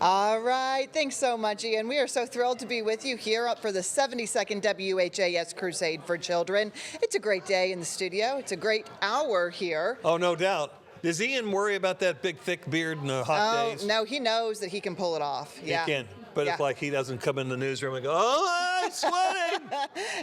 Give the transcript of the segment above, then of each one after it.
All right. Thanks so much, Ian. We are so thrilled to be with you here up for the 72nd WHAS Crusade for Children. It's a great day in the studio. It's a great hour here. Oh, no doubt. Does Ian worry about that big, thick beard in the hot days? No, he knows that he can pull it off. Yeah. He can. But it's like he doesn't come in the newsroom and go, oh, I'm sweating.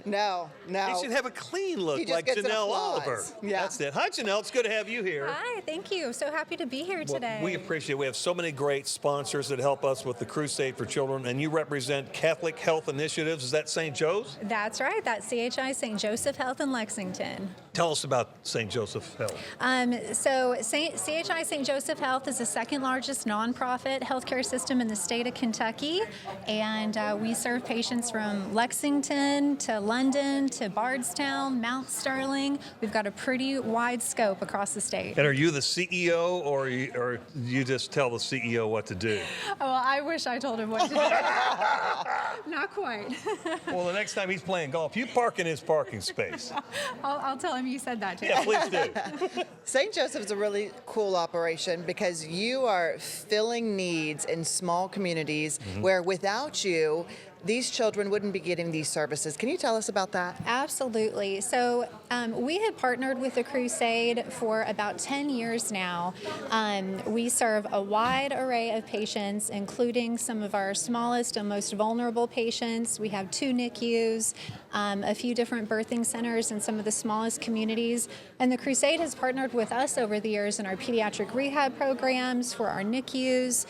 No. He should have a clean look like Janelle Oliver. Yeah. That's it. Hi, Janelle. It's good to have you here. Hi, thank you. So happy to be here today. We appreciate it. We have so many great sponsors that help us with the Crusade for Children, and you represent Catholic Health Initiatives. Is that St. Joe's? That's right. That's CHI St. Joseph Health in Lexington. Tell us about St. Joseph Health. So CHI St. Joseph Health is the second largest nonprofit healthcare system in the state of Kentucky, and we serve patients from Lexington to London to Bardstown, Mount Sterling. We've got a pretty wide scope across the state. And are you the CEO, or you just tell the CEO what to do? Oh, well, I wish I told him what to do. Not quite. Well, the next time he's playing golf, you park in his parking space. I'll tell him you said that too. Yeah, please do. St. Joseph's a really cool operation because you are filling needs in small communities where without you, these children wouldn't be getting these services. Can you tell us about that? Absolutely. So we have partnered with the Crusade for about 10 years now. We serve a wide array of patients, including some of our smallest and most vulnerable patients. We have 2 NICUs, a few different birthing centers in some of the smallest communities. And the Crusade has partnered with us over the years in our pediatric rehab programs, for our NICUs,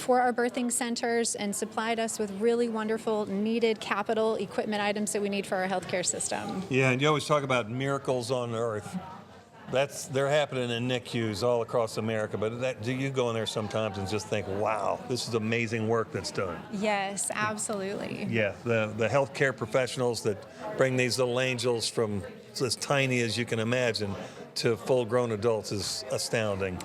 for our birthing centers, and supplied us with really wonderful needed capital equipment items that we need for our healthcare system. Yeah, and you always talk about miracles on earth. They're happening in NICUs all across America, but do you go in there sometimes and just think, wow, this is amazing work that's done? Yes, absolutely. Yeah, the healthcare professionals that bring these little angels from as tiny as you can imagine to full-grown adults is astounding.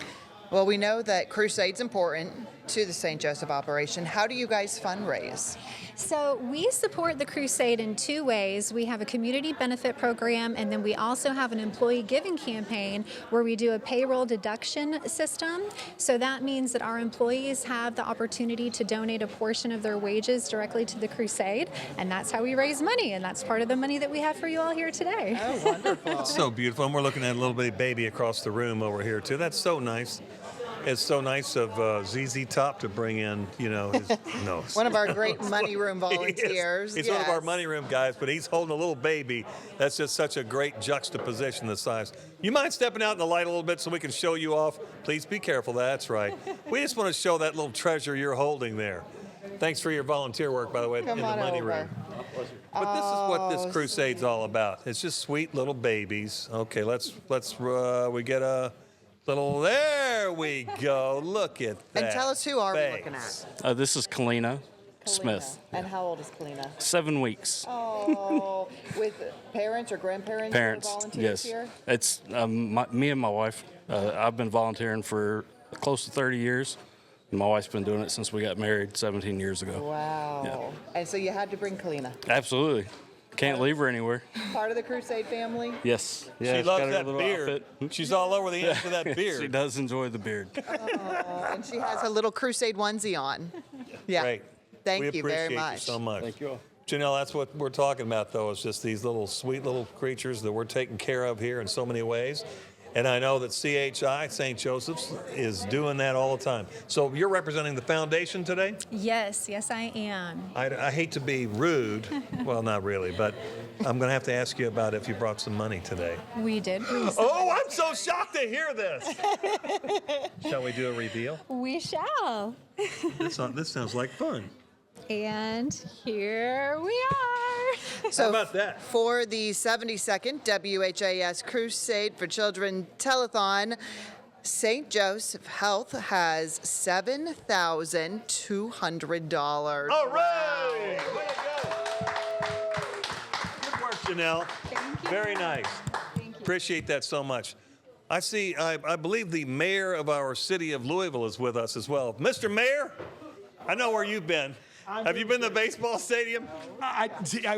Well, we know that Crusade's important to the St. Joseph operation. How do you guys fundraise? So we support the Crusade in 2 ways. We have a community benefit program, and then we also have an employee giving campaign where we do a payroll deduction system. So that means that our employees have the opportunity to donate a portion of their wages directly to the Crusade, and that's how we raise money, and that's part of the money that we have for you all here today. Oh, wonderful. That's so beautiful. And we're looking at a little bitty baby across the room over here, too. That's so nice. It's so nice of ZZ Top to bring in, one of our great money room volunteers. He's one of our money room guys, but he's holding a little baby. That's just such a great juxtaposition, the size. You mind stepping out in the light a little bit so we can show you off? Please be careful. That's right. We just want to show that little treasure you're holding there. Thanks for your volunteer work, by the way, in the money room. But this is what this Crusade's all about. It's just sweet little babies. Okay, we get a little, there we go. Look at that. And tell us, who are we face. looking at? This is Kalina Smith. And how old is Kalina? 7 weeks. Oh, with parents or grandparents who are Parents, volunteers yes. here? It's me and my wife. I've been volunteering for close to 30 years. And my wife's been doing it since we got married 17 years ago. Wow. Yeah. And so you had to bring Kalina. Absolutely. Can't leave her anywhere. Part of the Crusade family? Yes. Yeah, She she's loves got her that little beard. outfit. She's all over the end of that beard. She does enjoy the beard. Oh, and she has a little Crusade onesie on. Yeah. Great. Thank We you very appreciate much. you so much. Thank you all. Janelle, that's what we're talking about, though, is just these little sweet little creatures that we're taking care of here in so many ways. And I know that CHI, St. Joseph's, is doing that all the time. So you're representing the foundation today? Yes, I am. I hate to be rude. Well, not really, but I'm going to have to ask you about if you brought some money today. We did. Oh, I'm so shocked to hear this. Shall we do a reveal? We shall. This sounds like fun. And here we are. So How about that? For the 72nd WHAS Crusade for Children Telethon, St. Joseph Health has $7,200. All right! Way to go! Good work, Janelle. Thank you. Very nice. Thank you. Appreciate that so much. I believe the mayor of our city of Louisville is with us as well. Mr. Mayor, I know where you've been. Have you been to the baseball stadium? I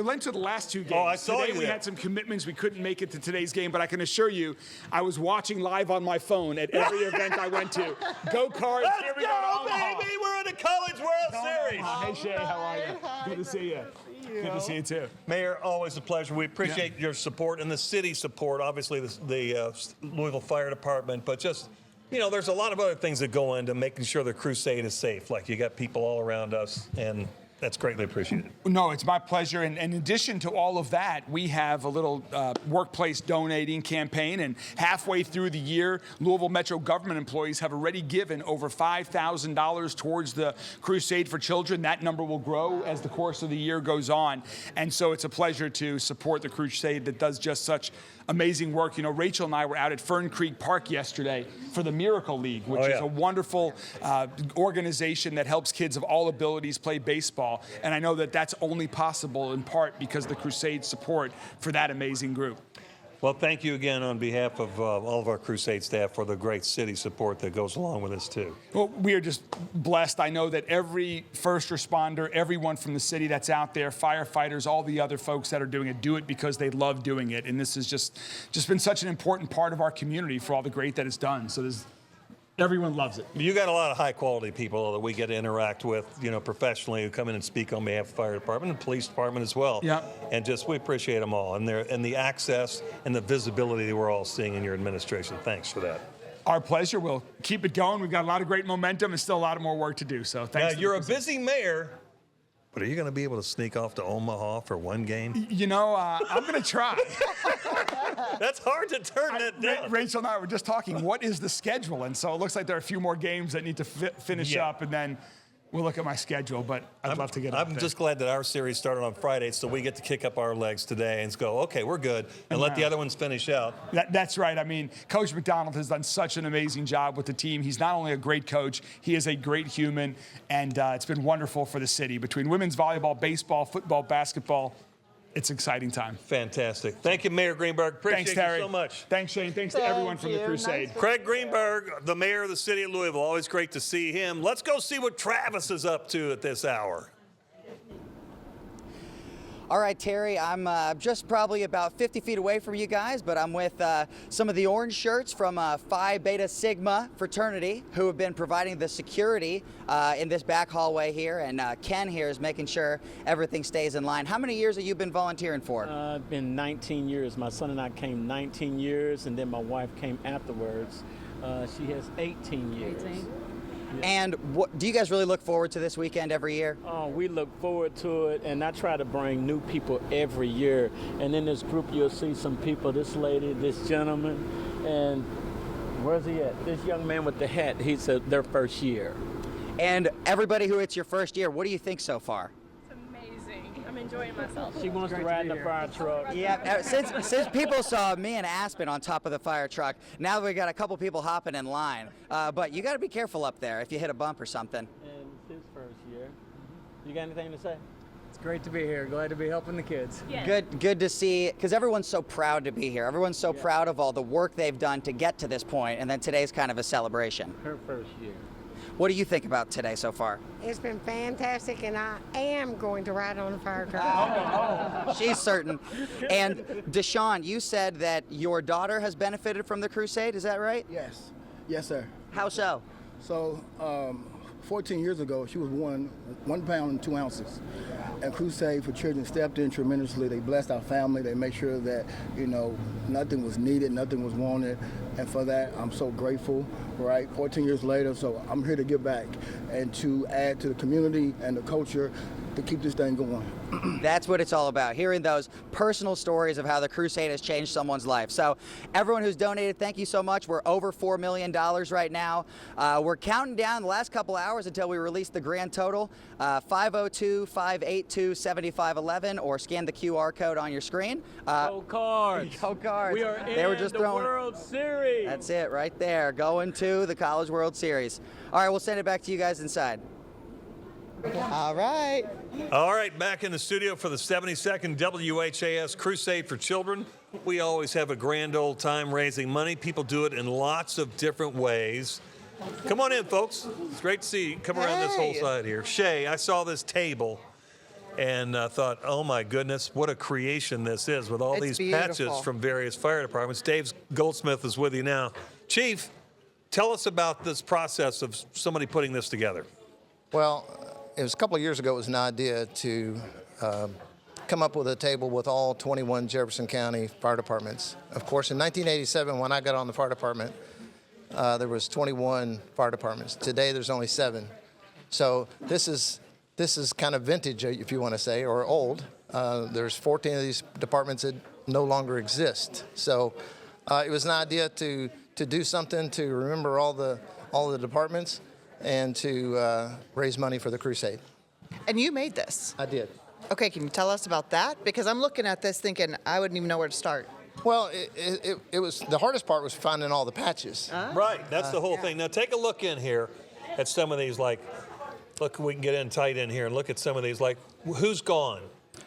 went to the last 2 games. Oh, I saw Today you we there. had some commitments. We couldn't make it to today's game, but I can assure you, I was watching live on my phone at every event I went to. Go Cards, Let's here we go, go, Omaha. baby! We're in a Terry. Hey, Shay, how are you? Good to see you. Good to see you, too. Mayor, always a pleasure. We appreciate your support and the city support, obviously the Louisville Fire Department, but just, there's a lot of other things that go into making sure the Crusade is safe. Like you got people all around us, and that's greatly appreciated. No, it's my pleasure. And in addition to all of that, we have a little workplace donating campaign. And halfway through the year, Louisville Metro government employees have already given over $5,000 towards the Crusade for Children. That number will grow as the course of the year goes on. And so it's a pleasure to support the Crusade that does just such amazing work. Rachel and I were out at Fern Creek Park yesterday for the Miracle League, which is a wonderful organization that helps kids of all abilities play baseball. And I know that that's only possible in part because of the Crusade support for that amazing group. Well, thank you again on behalf of all of our Crusade staff for the great city support that goes along with this, too. Well, we are just blessed. I know that every first responder, everyone from the city that's out there, firefighters, all the other folks that are doing it, do it because they love doing it. And this has just been such an important part of our community for all the great that it's done. So everyone loves it. You got a lot of high-quality people that we get to interact with, professionally, who come in and speak on behalf of the fire department and police department as well. Yeah. And we appreciate them all and the access and the visibility that we're all seeing in your administration. Thanks for that. Our pleasure. We'll keep it going. We've got a lot of great momentum and still a lot of more work to do. So thanks. Now, you're a busy mayor, but are you going to be able to sneak off to Omaha for one game? I'm going to try. That's hard to turn that down. Rachel and I were just talking, what is the schedule? And so it looks like there are a few more games that need to finish up, and then we'll look at my schedule, but I'd love to get up there. I'm just glad that our series started on Friday, so we get to kick up our legs today and go, okay, we're good, and let the other ones finish out. That's right. I mean, Coach McDonald has done such an amazing job with the team. He's not only a great coach, he is a great human, and it's been wonderful for the city. Between women's volleyball, baseball, football, basketball, it's an exciting time. Fantastic. Thank you, Mayor Greenberg. Appreciate Thanks, Terry. you so much. Thanks, Shane. Thanks to everyone from the Crusade. Craig Greenberg, the mayor of the city of Louisville. Always great to see him. Let's go see what Travis is up to at this hour. All right, Terry, I'm just probably about 50 feet away from you guys, but I'm with some of the orange shirts from Phi Beta Sigma fraternity who have been providing the security in this back hallway here, and Ken here is making sure everything stays in line. How many years have you been volunteering for? I've been 19 years. My son and I came 19 years, and then my wife came afterwards. She has 18 years. 18. Yeah. And do you guys really look forward to this weekend every year? Oh, we look forward to it, and I try to bring new people every year. And in this group, you'll see some people, this lady, this gentleman, and where's he at? This young man with the hat, he's their first year. And everybody who it's your first year, what do you think so far? I'm enjoying myself. She wants to ride in the fire truck. Yeah, since people saw me and Aspen on top of the fire truck, now we got a couple people hopping in line. But you got to be careful up there if you hit a bump or something. And it's his first year. You got anything to say? It's great to be here. Glad to be helping the kids. Yeah. Good to see, because everyone's so proud to be here. Everyone's so proud of all the work they've done to get to this point, and then today's kind of a celebration. Her first year. What do you think about today so far? It's been fantastic, and I am going to ride on a fire truck. She's certain. And Deshaun, you said that your daughter has benefited from the Crusade, is that right? Yes. Yes, sir. How so? So, 14 years ago, she was 1 pound and 2 ounces. And Crusade for Children stepped in tremendously. They blessed our family. They made sure that, nothing was needed, nothing was wanted. And for that, I'm so grateful, right? 14 years later, so I'm here to give back and to add to the community and the culture to keep this thing going. That's what it's all about, hearing those personal stories of how the Crusade has changed someone's life. So everyone who's donated, thank you so much. We're over $4 million right now. We're counting down the last couple hours until we release the grand total, 502-582-7511, or scan the QR code on your screen. Go Cards. Go Cards. We are they were in just the throwing, World Series. That's it right there, going to the College World Series. All right, we'll send it back to you guys inside. All right. All right, back in the studio for the 72nd WHAS Crusade for Children. We always have a grand old time raising money. People do it in lots of different ways. Come on in, folks. It's great to see you. Come around this whole side here. Shay, I saw this table and thought, oh my goodness, what a creation this is with all It's these beautiful. patches from various fire departments. Dave Goldsmith is with you now. Chief, tell us about this process of somebody putting this together. Well, it was a couple of years ago, it was an idea to come up with a table with all 21 Jefferson County fire departments. Of course, in 1987, when I got on the fire department, there was 21 fire departments. Today, there's only 7. So this is kind of vintage, if you want to say, or old. There's 14 of these departments that no longer exist. So it was an idea to do something to remember all the departments and to raise money for the Crusade. And you made this. I did. Okay, can you tell us about that? Because I'm looking at this thinking I wouldn't even know where to start. Well, it was the hardest part was finding all the patches. Right, that's the whole thing. Now take a look in here at some of these. Like, look, we can get in tight in here and look at some of these. Like, who's gone?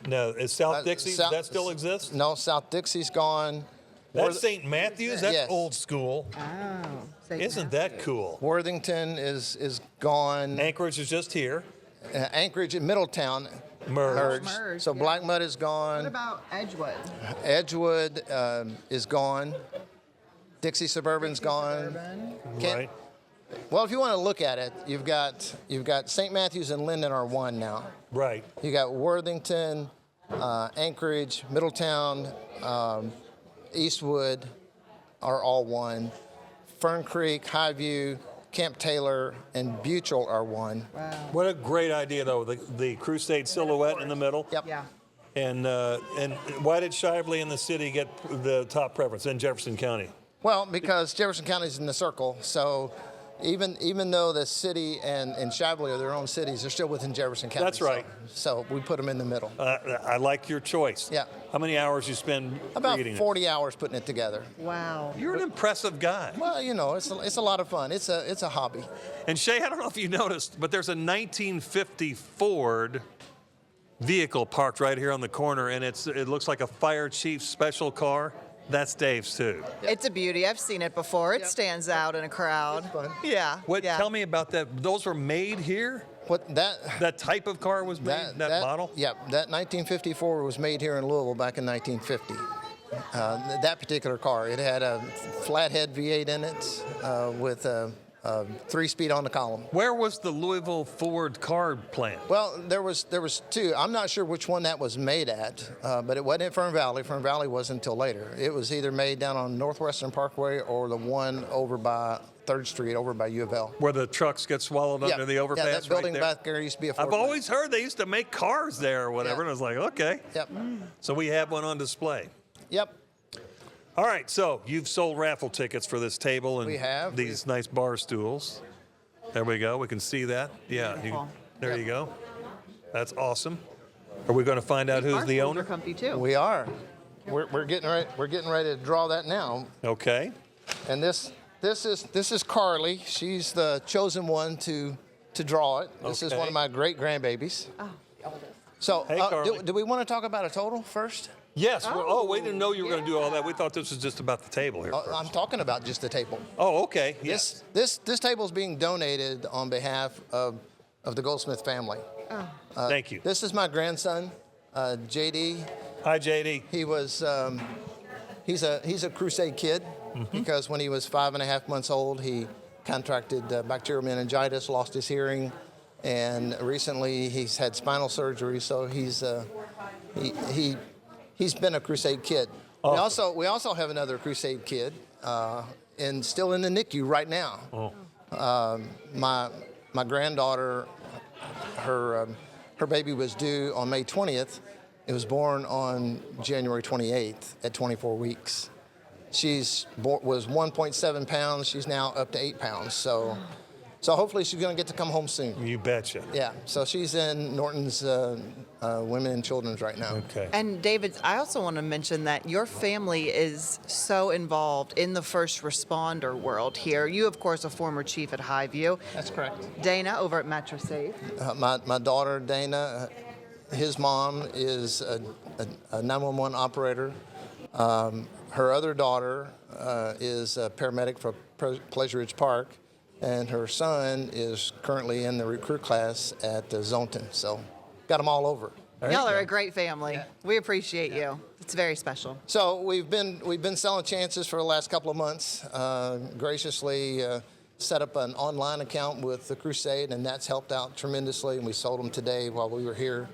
No, is South Dixie? Does that still exist? No, South Dixie's gone. That's St. Matthews. That's Yes. old school. Oh, Isn't that cool? Worthington is gone. Anchorage is just here. Anchorage and Middletown Merged. So Black Mud is gone. What about Edgewood? Edgewood is gone. Dixie Suburban's gone. Right. Well, if you want to look at it, you've got St. Matthews and Linden are one now. Right. You got Worthington, Anchorage, Middletown, Eastwood are all one. Fern Creek, Highview, Camp Taylor, and Buchel are one. Wow. What a great idea, though. The Crusade silhouette in the middle. Yep. Yeah. And why did Shively and the city get the top preference in Jefferson County? Well, because Jefferson County is in the circle, so even though the city and Shively are their own cities, they're still within Jefferson County. That's right. So we put them in the middle. I like your choice. Yeah. How many hours you spend About creating 40 hours putting it together. Wow. You're an impressive guy. Well, you know, it's a lot of fun. It's a hobby. And Shay, I don't know if you noticed, but there's a 1950 Ford vehicle parked right here on the corner, and it looks like a fire chief's special car. That's Dave's too. It's a beauty. I've seen it before. It stands out in a crowd. It's fun. Yeah. What? Yeah. Tell me about that. Those were made here? What That type of car was made? That model? Yeah, that 1954 was made here in Louisville back in 1950. That particular car, it had a flathead V8 in it with a 3-speed on the column. Where was the Louisville Ford car plant? Well, there was 2. I'm not sure which one that was made at, but it wasn't at Fern Valley. Fern Valley wasn't until later. It was either made down on Northwestern Parkway or the one over by 3rd Street, over by U of L. Where the trucks get swallowed under the overpass. Yeah, that building right there. back there used to be a Ford I've plant. always heard they used to make cars there or whatever, Yeah. and I was like, okay. Yep. So we have one on display. Yep. All right, so you've sold raffle tickets for this table and We have. these nice bar stools. There we go. We can see that. Yeah. There you go. That's awesome. Are we going to find out who's the Are owner? comfy too. We are. We're getting ready. We're getting ready to draw that now. Okay. And this is Carly. She's the chosen one to draw it. This is Okay. one of my great grandbabies. Oh, the oldest. So, Hey, Carly. do we want to talk about a total first? Yes. We didn't know you were going to do all that. We thought this was just about the table here. I'm talking about just the table. Oh, okay. Yes. This table is being donated on behalf of the Goldsmith family. Thank you. This is my grandson, JD. Hi, JD. He was he's a Crusade kid because when he was 5.5 months old, he contracted bacterial meningitis, lost his hearing, and recently he's had spinal surgery. So he's been a Crusade kid. Awesome. We also have another Crusade kid, and still in the NICU right now. Oh. My granddaughter, her baby was due on May 20th. It was born on January 28th at 24 weeks. Was 1.7 pounds. She's now up to 8 pounds. So hopefully she's going to get to come home soon. You betcha. Yeah. So she's in Norton's Women and Children's right now. Okay. And David, I also want to mention that your family is so involved in the first responder world here. You, of course, a former chief at Highview. That's correct. Dana over at Metro Safe. My daughter, Dana, his mom is a 911 operator. Her other daughter is a paramedic for Pleasure Ridge Park, and her son is currently in the recruit class at Zonton. So, got them all over. Y'all are a great family. Yeah. We appreciate you. It's very special. So we've been selling chances for the last couple of months. Graciously, set up an online account with the Crusade, and that's helped out tremendously. And we sold them today while we were here.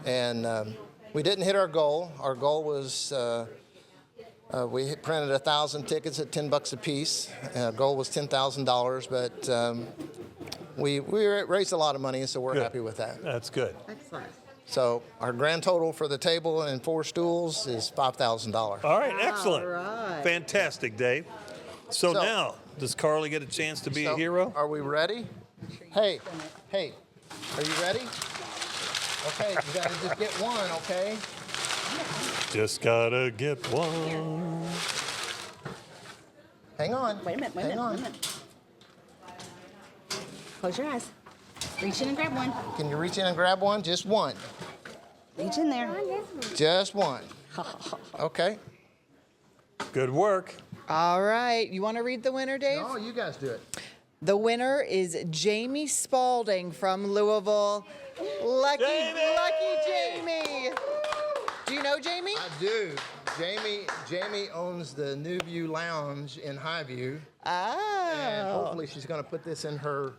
And we didn't hit our goal. Our goal was we printed 1,000 tickets at $10 a piece. Our goal was $10,000, but we raised a lot of money, so we're happy with that. That's good. Excellent. So our grand total for the table and 4 stools is $5,000. All right, excellent. All right. Fantastic, Dave. So now, does Carly get a chance to be a hero? Are we ready? Hey, are you ready? Okay, you gotta just get one, okay? Just gotta get one. Hang on. Wait a minute, wait a Hang minute, on. wait a minute. Close your eyes. Reach in and grab one. Can you reach in and grab one? Just one. Reach in there. Just one. Okay. Good work. All right. You want to read the winner, Dave? No, you guys do it. The winner is Jamie Spalding from Louisville. Lucky Jamie. Do you know Jamie? I do. Jamie owns the New View Lounge in Highview. Oh. And hopefully she's going to put this in her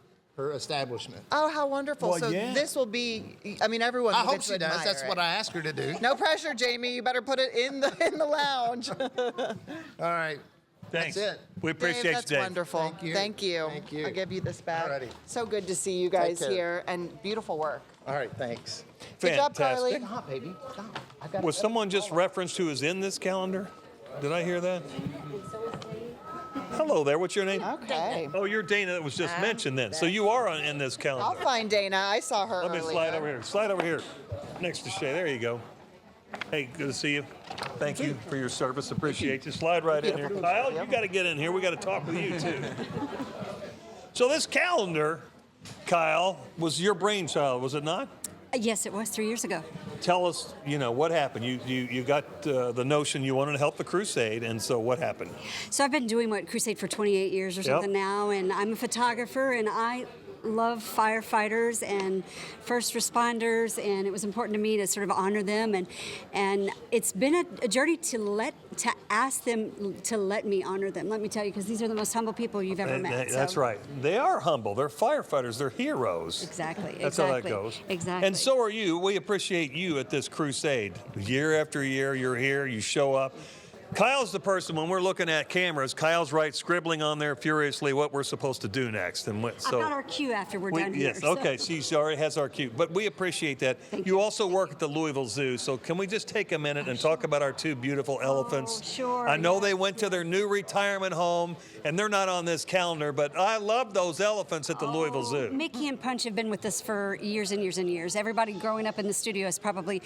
establishment. Oh, how wonderful. Well, so yeah. this will be, I mean, everyone I will hope get to she does. admire That's it. what I asked her to do. No pressure, Jamie. You better put it in the lounge. All right. Thanks. That's it. We appreciate Dave, that's you, Dave. wonderful. Thank you. Thank you. Thank you. I'll give you this back. Alrighty. So good to see you guys care. here, and beautiful work. All right, thanks. Good job, Carly. Fantastic. Stop, baby. Stop. I got Was someone just referenced who is in this calendar? Did I hear that? Hello there. What's your name? Okay. Oh, you're Dana that was just mentioned then. So you are in this I'll calendar. find Dana. I saw her Let me earlier. slide over here. Slide over here. Next to Shay. There you go. Hey, good to see you. Thank you for your service. Appreciate you. Slide right in here. Kyle, you got to get in here. We got to talk with you, too. So this calendar, Kyle, was your brainchild, was it not? Yes, it was 3 years ago. Tell us, what happened. You got the notion you wanted to help the Crusade, and so what happened? So I've been doing Crusade for 28 years or something now, and I'm a photographer, and I love firefighters and first responders, and it was important to me to sort of honor them, and it's been a journey to ask them to let me honor them. Let me tell you, because these are the most humble people you've ever met. That's right. They are humble. They're firefighters. They're heroes. Exactly. That's how that goes. Exactly. And so are you. We appreciate you at this crusade. Year after year, you're here. You show up. Kyle's the person, when we're looking at cameras, Kyle's right scribbling on there furiously what we're supposed to do next. And I've got our cue after we're done here. Yes, okay, she already has our cue. But we appreciate that. You also work at the Louisville Zoo, so can we just take a minute and talk about our 2 beautiful elephants? Sure. I know they went to their new retirement home, and they're not on this calendar, but I love those elephants at the Louisville Zoo. Mickey and Punch have been with us for years and years and years. Everybody growing up in the studio is probably,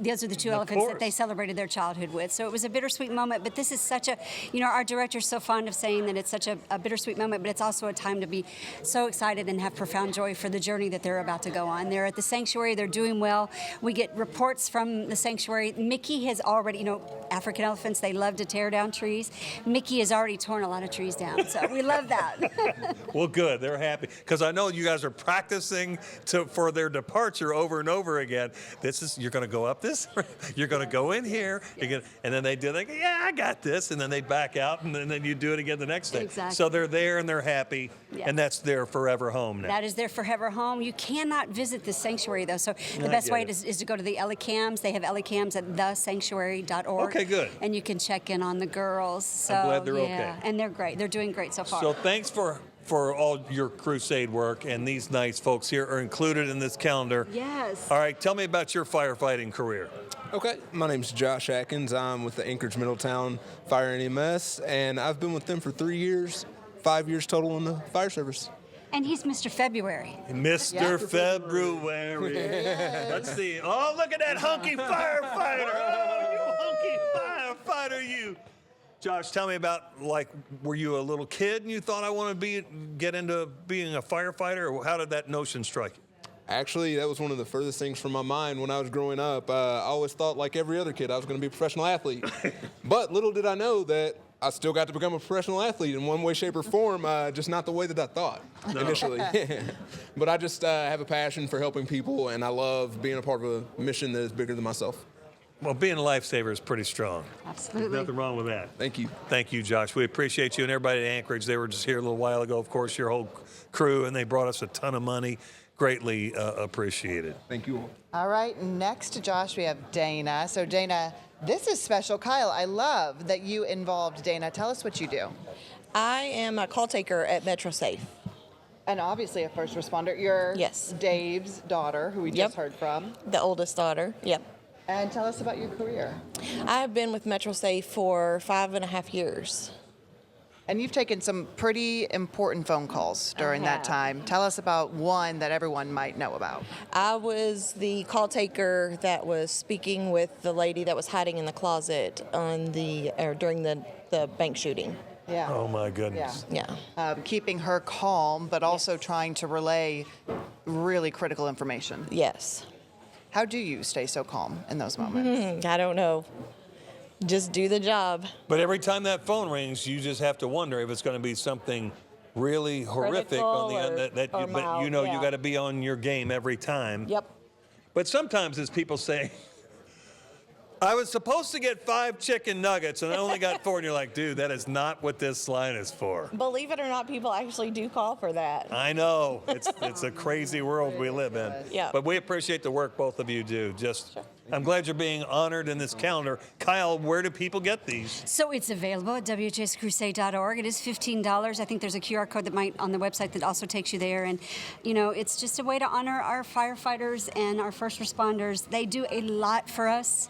those are the 2 elephants that they celebrated their childhood with. So it was a bittersweet moment, but this is such a, our director's so fond of saying that it's such a bittersweet moment, but it's also a time to be so excited and have profound joy for the journey that they're about to go on. They're at the sanctuary, they're doing well. We get reports from the sanctuary. Mickey has already, African elephants, they love to tear down trees. Mickey has already torn a lot of trees down, so we love that. Well, good. They're happy. Because I know you guys are practicing for their departure over and over again. You're going to go up this, you're going to go in here, and then they do, they go, yeah, I got this, and then they back out, and then you do it again the next day. Exactly. So they're there and they're happy, and that's their forever home now. That is their forever home. You cannot visit the sanctuary, though, so the best way is to go to the Elicams. They have Elicams at thesanctuary.org. Okay, good. And you can check in on the girls. So, I'm glad they're okay. And they're great. They're doing great so far. So thanks for all your crusade work, and these nice folks here are included in this calendar. Yes. All right, tell me about your firefighting career. Okay, my name's Josh Atkins. I'm with the Anchorage Middletown Fire and EMS, and I've been with them for 3 years, 5 years total in the fire service. And he's Mr. February. Mr. February. Let's see. Oh, look at that hunky firefighter. Oh, you hunky firefighter, you. Josh, tell me about, were you a little kid and you thought I want to get into being a firefighter, or how did that notion strike you? Actually, that was one of the furthest things from my mind when I was growing up. I always thought, like every other kid, I was going to be a professional athlete. But little did I know that I still got to become a professional athlete in one way, shape, or form, just not the way that I thought initially. But I just have a passion for helping people, and I love being a part of a mission that is bigger than myself. Well, being a lifesaver is pretty strong. Absolutely. There's nothing wrong with that. Thank you. Thank you, Josh. We appreciate you and everybody at Anchorage. They were just here a little while ago, of course, your whole crew, and they brought us a ton of money. Greatly appreciated. Thank you all. All right, next to Josh, we have Dana. So, Dana, this is special. Kyle, I love that you involved Dana. Tell us what you do. I am a call taker at MetroSafe. And obviously a first responder. You're Yes. Dave's daughter, who we just heard from. The oldest daughter, yep. And tell us about your career. I have been with MetroSafe for 5.5 years. And you've taken some pretty important phone calls during that time. Tell us about one that everyone might know about. I was the call taker that was speaking with the lady that was hiding in the closet during the bank shooting. Yeah. Oh, my goodness. Yeah. Keeping her calm, but also trying to relay really critical information. Yes. How do you stay so calm in those moments? I don't know. Just do the job. But every time that phone rings, you just have to wonder if it's going to be something really horrific on the end. But you know you got to be on your game every time. Yep. But sometimes, as people say, I was supposed to get 5 chicken nuggets and I only got 4. And you're like, dude, that is not what this line is for. Believe it or not, people actually do call for that. I know. It's a crazy world we live in. Yeah. But we appreciate the work both of you do. I'm glad you're being honored in this calendar. Kyle, where do people get these? So it's available at WHAScrusade.org. It is $15. I think there's a QR code on the website that also takes you there. And, it's just a way to honor our firefighters and our first responders. They do a lot for us.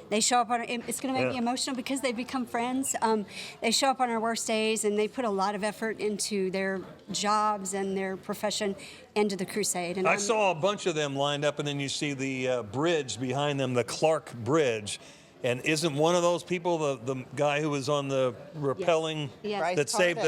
They show up it's going to make me emotional because they become friends. They show up on our worst days, and they put a lot of effort into their jobs and their profession and to the crusade. And I saw a bunch of them lined up, and then you see the bridge behind them, the Clark Bridge. And isn't one of those people the guy who was on the rappelling Yes. that saved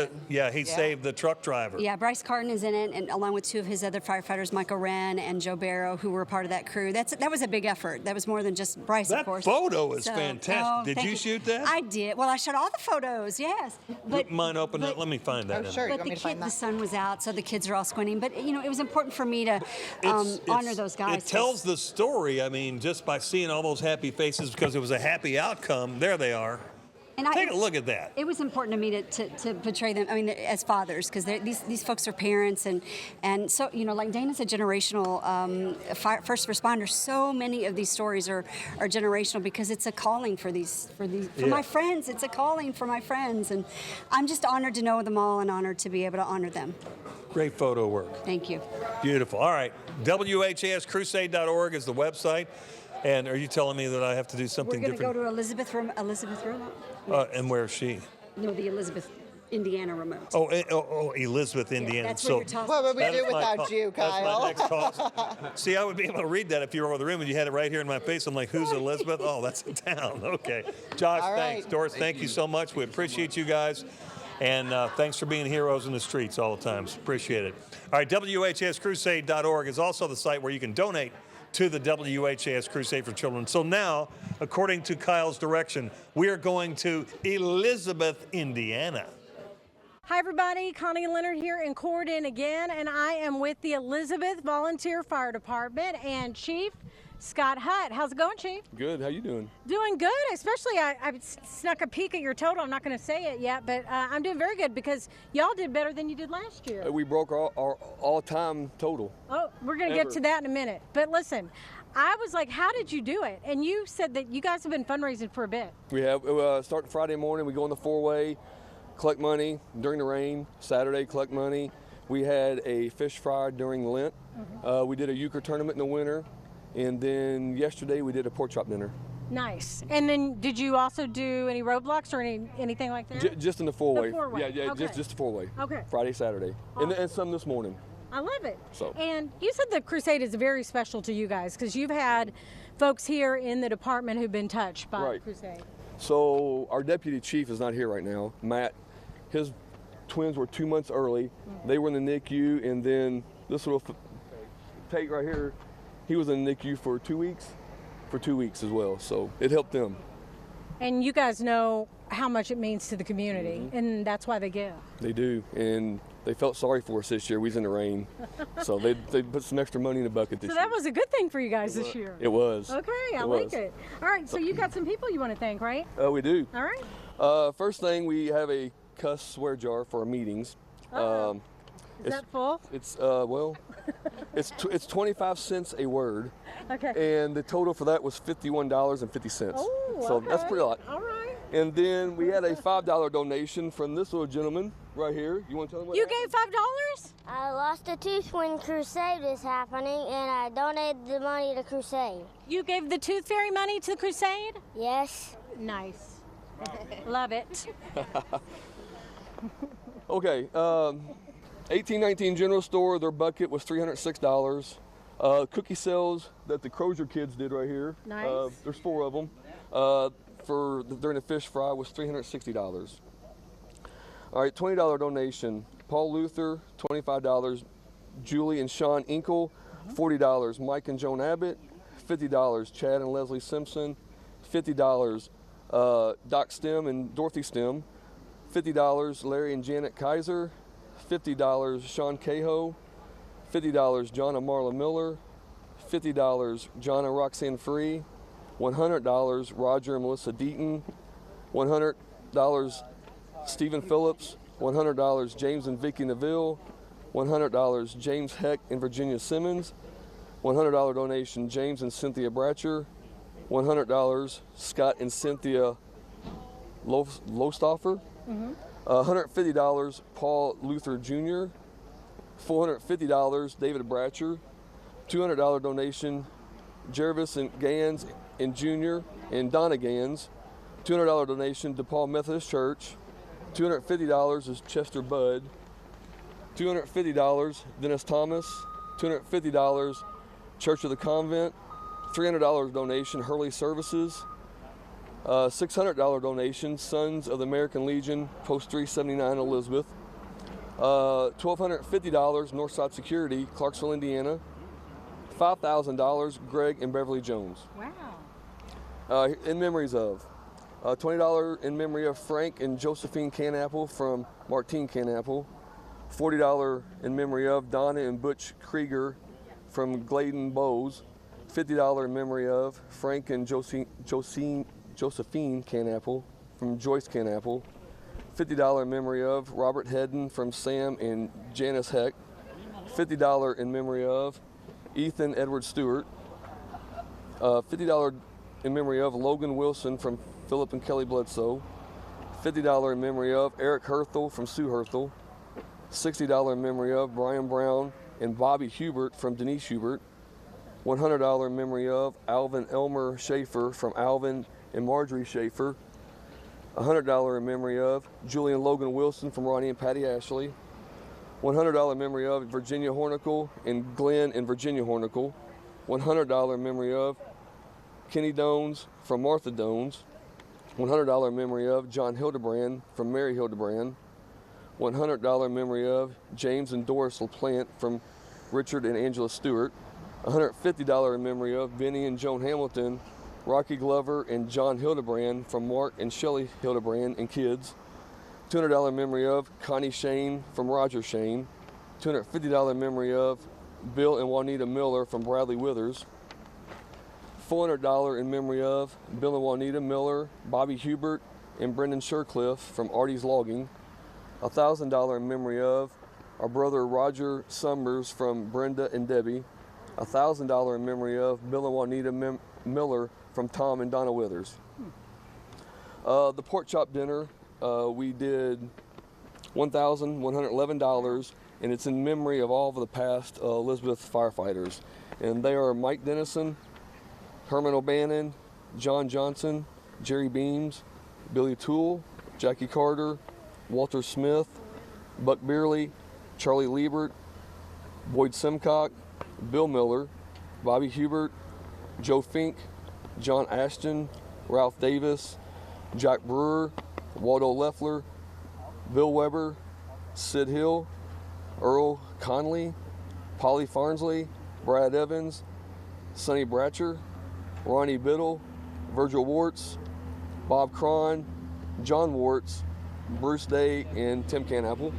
saved the truck driver? Yeah, Bryce Carton is in it, and along with 2 of his other firefighters, Michael Wren and Joe Barrow, who were part of that crew. That was a big effort. That was more than just Bryce, of course. That photo is fantastic. Did you shoot that? I did. Well, I shot all the photos, yes. But mine open. Let me find that. Sure. But the sun was out, so the kids are all squinting. But, it was important for me to honor those guys. It tells the story, I mean, just by seeing all those happy faces because it was a happy outcome. There they are. And Take a look at that. It was important to me to portray them, as fathers, because these folks are parents. And so, like Dana's a generational first responder. So many of these stories are generational because it's a calling for my friends. It's a calling for my friends. And I'm just honored to know them all and honored to be able to honor them. Great photo work. Thank you. Beautiful. All right. WHAScrusade.org is the website. And are you telling me that I have to do something different? We're going to go different? to Elizabeth remote. And where is she? No, the Elizabeth, Indiana remote. Oh, Elizabeth, Indiana. That's where you're talking. What would we do without you, Kyle? That's my next call. See, I would be able to read that if you were over the room and you had it right here in my face. I'm like, who's Elizabeth? Oh, that's in town. Okay. Josh, thanks. Doris, thank you so much. We appreciate you guys. And thanks for being heroes in the streets all the time. Appreciate it. All right, WHAScrusade.org is also the site where you can donate to the WHAS Crusade for Children. So now, according to Kyle's direction, we are going to Elizabeth, Indiana. Hi everybody, Connie and Leonard here in Corden again, and I am with the Elizabeth Volunteer Fire Department and Chief Scott Hutt. How's it going, Chief? Good. How you doing? Doing good, especially I snuck a peek at your total. I'm not going to say it yet, but I'm doing very good because y'all did better than you did last year. We broke our all-time total. Oh, we're going to get to that in a minute. But listen, I was like, how did you do it? And you said that you guys have been fundraising for a bit. We have start Friday morning. We go on the 4-way, collect money during the rain. Saturday, collect money. We had a fish fry during Lent. Mm-hmm. We did a euchre tournament in the winter. And then yesterday we did a pork chop dinner. Nice. And then did you also do any roadblocks or anything like that? Just in the 4-way. The 4-way. Yeah, okay. just the 4-way. Okay. Friday, Saturday. Awesome. And some this morning. I love it. So. And you said the Crusade is very special to you guys because you've had folks here in the department who've been touched by the Crusade. So our deputy chief is not here right now, Matt. His twins were 2 months early. Mm-hmm. They were in the NICU, and then this little Tate right here, he was in the NICU for 2 weeks as well, so it helped them. And you guys know how much it means to the community, and that's why they give. They do, and they felt sorry for us this year. We was in the rain, so they put some extra money in the bucket this So year. that was a good thing for you guys this year. It was. Okay, I like it. All right, so you got some people you want to thank, right? We do. All right. First thing, we have a cuss swear jar for our meetings. Is that full? It's it's 25 cents a word. Okay. And the total for that was $51.50. Oh, so that's pretty a lot. All right. And then we had a $5 donation from this little gentleman right here. You want to tell him what You happened? gave $5? I lost a tooth when Crusade was happening, and I donated the money to Crusade. You gave the Tooth Fairy money to Crusade? Yes. Nice. Love it. Okay. 1819 General Store, their bucket was $306. Cookie sales that the Crozier kids did right here. Nice. There's 4 of them. During the fish fry was $360. All right, $20 donation. Paul Luther, $25. Julie and Sean Inkle, $40. Mike and Joan Abbott, $50. Chad and Leslie Simpson, $50. Doc Stem and Dorothy Stem, $50. Larry and Janet Kaiser, $50. Sean Cahoe, $50. John and Marla Miller, $50. John and Roxanne Free, $100. Roger and Melissa Deaton, $100. Stephen Phillips, $100. James and Vicky Neville, $100. James Heck and Virginia Simmons, $100 donation. James and Cynthia Bratcher, $100. Scott and Cynthia Lostoffer, $150. Paul Luther Jr., $450. David Bratcher, $200 donation. Jervis and Gans and Jr. and Donna Gans, $200 donation to Paul Methodist Church. $250 is Chester Budd, $250 Dennis Thomas, $250 Church of the Convent, $300 donation Hurley Services, $600 donation Sons of the American Legion, Post 379 Elizabeth, $1,250 Northside Security, Clarksville, Indiana, $5,000 Greg and Beverly Jones. Wow. In memories of. $20 in memory of Frank and Josephine Canapple from Martine Canapple. $40 in memory of Donna and Butch Krieger from Gladen Bowes. $50 in memory of Frank and Josephine Canapple from Joyce Canapple. $50 in memory of Robert Hedden from Sam and Janice Heck. $50 in memory of Ethan Edward Stewart. $50 in memory of Logan Wilson from Philip and Kelly Bledsoe. $50 in memory of Eric Herthel from Sue Herthel. $60 in memory of Brian Brown and Bobby Hubert from Denise Hubert. $100 in memory of Alvin Elmer Schaefer from Alvin and Marjorie Schaefer. $100 in memory of Julian Logan Wilson from Ronnie and Patty Ashley. $100 in memory of Virginia Hornicle and Glenn and Virginia Hornicle. $100 in memory of Kenny Dones from Martha Dones. $100 in memory of John Hildebrand from Mary Hildebrand. $100 in memory of James and Doris LaPlante from Richard and Angela Stewart. $150 in memory of Benny and Joan Hamilton, Rocky Glover and John Hildebrand from Mark and Shelley Hildebrand and kids. $200 in memory of Connie Shane from Roger Shane. $250 in memory of Bill and Juanita Miller from Bradley Withers. $400 in memory of Bill and Juanita Miller, Bobby Hubert, and Brendan Shercliffe from Artie's Logging. $1,000 in memory of our brother Roger Summers from Brenda and Debbie. $1,000 in memory of Bill and Juanita Miller from Tom and Donna Withers. The pork chop dinner, we did $1,111, and it's in memory of all of the past Elizabeth firefighters. And they are Mike Dennison, Herman O'Bannon, John Johnson, Jerry Beams, Billy Toole, Jackie Carter, Walter Smith, Buck Beerley, Charlie Liebert, Boyd Simcock, Bill Miller, Bobby Hubert, Joe Fink, John Ashton, Ralph Davis, Jack Brewer, Waldo Leffler, Bill Weber, Sid Hill, Earl Conley, Polly Farnsley, Brad Evans, Sonny Bratcher, Ronnie Biddle, Virgil Warts, Bob Cron, John Warts, Bruce Day, and Tim Canapple.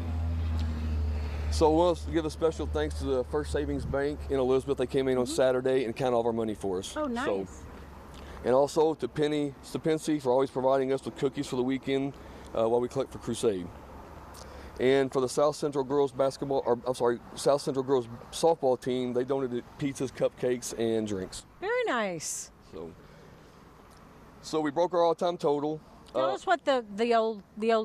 So we'll give a special thanks to the First Savings Bank in Elizabeth. They came in on Saturday and counted all of our money for us. Oh, nice. So, and also to Penny Stepinski for always providing us with cookies for the weekend while we collect for Crusade. And for the South Central Girls South Central Girls softball team, they donated pizzas, cupcakes, and drinks. Very nice. So we broke our all-time total. Tell us what the old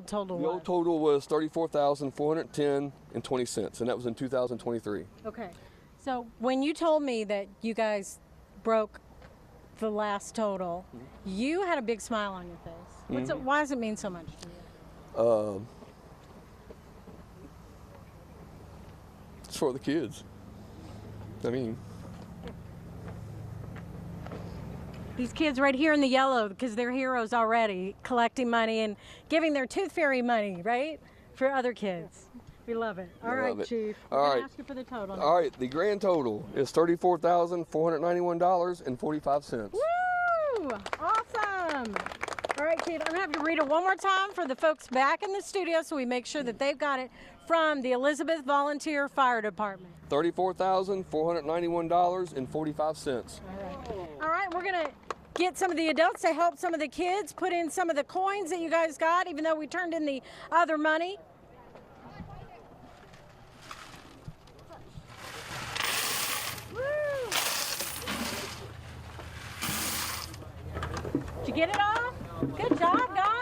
total was. The old total was $34,410.20, and that was in 2023. Okay. So when you told me that you guys broke the last total, you had a big smile on your face. Why does it mean so much to you? It's for the kids. I mean, these kids right here in the yellow, because they're heroes already, collecting money and giving their Tooth Fairy money, right? For other kids. We love it. All right, Chief. All right. Ask you for the total now. All right, the grand total is $34,491.45. Woo! Awesome. All right, Chief, I'm going to have to read it one more time for the folks back in the studio so we make sure that they've got it from the Elizabeth Volunteer Fire Department. $34,491.45. All right, we're going to get some of the adults to help some of the kids put in some of the coins that you guys got, even though we turned in the other money. Woo! Did you get it all? Good job, guys.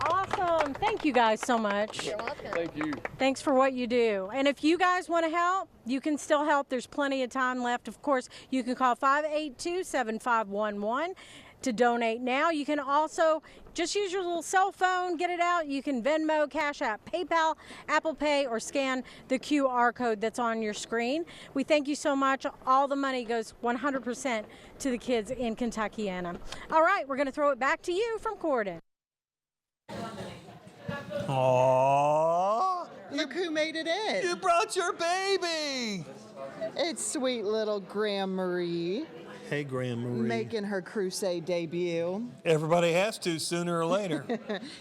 Awesome. Thank you guys so much. You're welcome. Thank you. Thanks for what you do. And if you guys want to help, you can still help. There's plenty of time left. Of course, you can call 582-7511 to donate now. You can also just use your little cell phone, get it out. You can Venmo, Cash App, PayPal, Apple Pay, or scan the QR code that's on your screen. We thank you so much. All the money goes 100% to the kids in Kentuckiana. All right, we're going to throw it back to you from Corden. Aww. Look who made it in. You brought your baby. It's sweet little Graham Marie. Hey, Graham Marie. Making her Crusade debut. Everybody has to sooner or later.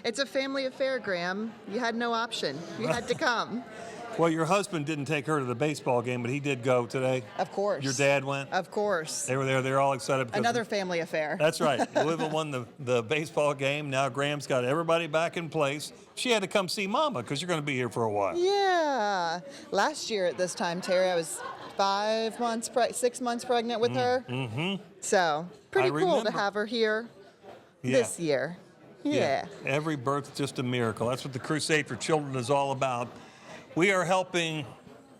It's a family affair, Graham. You had no option. You had to come. Well, your husband didn't take her to the baseball game, but he did go today. Of course. Your dad went? Of course. They were there. They're all excited. Another family affair. That's right. Louisville won the baseball game. Now Graham's got everybody back in place. She had to come see Mama because you're going to be here for a while. Yeah. Last year at this time, Terry, I was 6 months pregnant with her. Mm-hmm. So pretty cool to have her here this year. Yeah. Every birth is just a miracle. That's what the Crusade for Children is all about. We are helping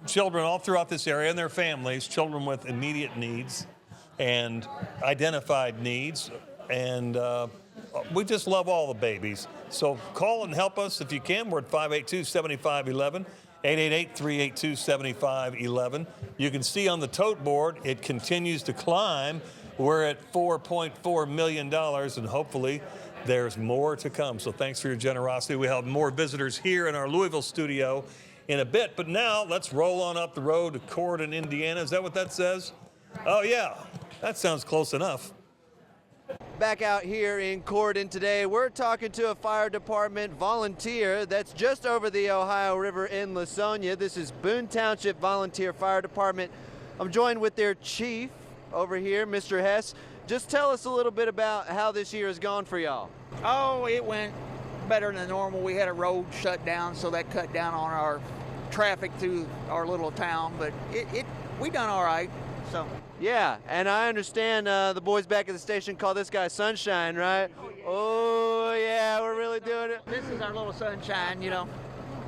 children all throughout this area and their families, children with immediate needs and identified needs. And we just love all the babies. So call and help us if you can. We're at 582-7511. 888-382-7511. You can see on the tote board, it continues to climb. We're at $4.4 million, and hopefully there's more to come. So thanks for your generosity. We have more visitors here in our Louisville studio in a bit. But now let's roll on up the road to Corden, Indiana. Is that what that says? Oh, yeah. That sounds close enough. Back out here in Corden today, we're talking to a fire department volunteer that's just over the Ohio River in Lasonia. This is Boone Township Volunteer Fire Department. I'm joined with their chief over here, Mr. Hess. Just tell us a little bit about how this year has gone for y'all. Oh, it went better than normal. We had a road shut down, so that cut down on our traffic through our little town, but we done all right. So. Yeah, and I understand the boys back at the station call this guy Sunshine, right? Oh, yeah, we're really doing it. This is our little sunshine, you know.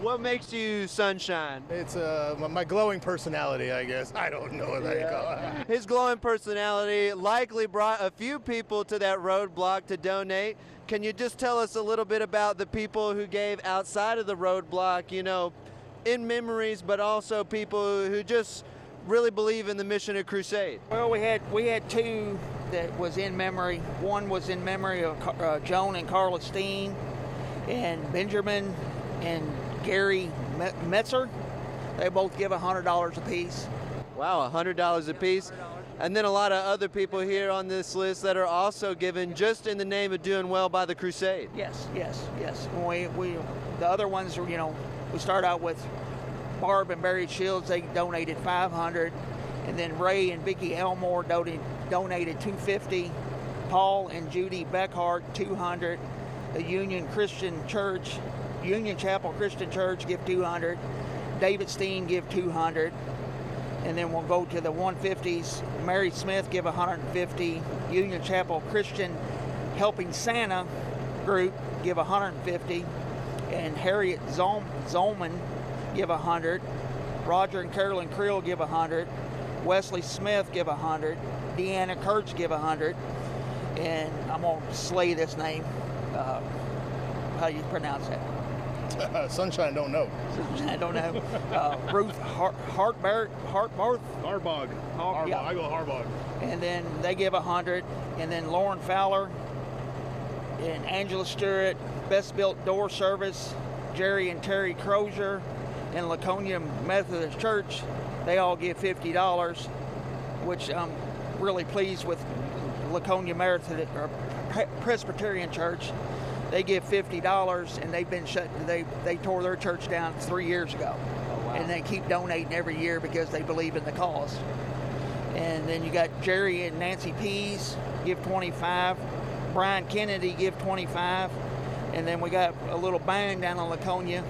What makes you Sunshine? It's my glowing personality, I guess. I don't know what I call it. His glowing personality likely brought a few people to that roadblock to donate. Can you just tell us a little bit about the people who gave outside of the roadblock, you know, in memories, but also people who just really believe in the mission of Crusade? Well, we had two that was in memory. One was in memory of Joan and Carla Steen, and Benjamin and Gary Metzer. They both give $100 apiece. Wow, $100 apiece. And then a lot of other people here on this list that are also given just in the name of doing well by the Crusade. Yes. The other ones, you know, we start out with Barb and Barry Shields, they donated $500. And then Ray and Vicki Elmore donated $250. Paul and Judy Beckhart, $200. The Union Chapel Christian Church give $200. David Steen give $200. And then we'll go to the 150s. Mary Smith give $150. Union Chapel Christian Helping Santa group give $150. And Harriet Zolman give $100. Roger and Carolyn Creel give $100. Wesley Smith give $100. Deanna Kurtz give $100. And I'm going to slay this name. How you pronounce that? Sunshine don't know. I don't know. Ruth Hartbarth. Harbog. Yeah. I go Harbog. And then they give $100. And then Lauren Fowler and Angela Stewart, Best Built Door Service, Jerry and Terry Crozier, and Laconia Methodist Church, they all give $50, which I'm really pleased with. Laconia Methodist or Presbyterian Church, they give $50, and they've been shut. They tore their church down 3 years ago, and they keep donating every year because they believe in the cause. And then you got Jerry and Nancy Pease give $25, Brian Kennedy give $25, and then we got a little band down in Laconia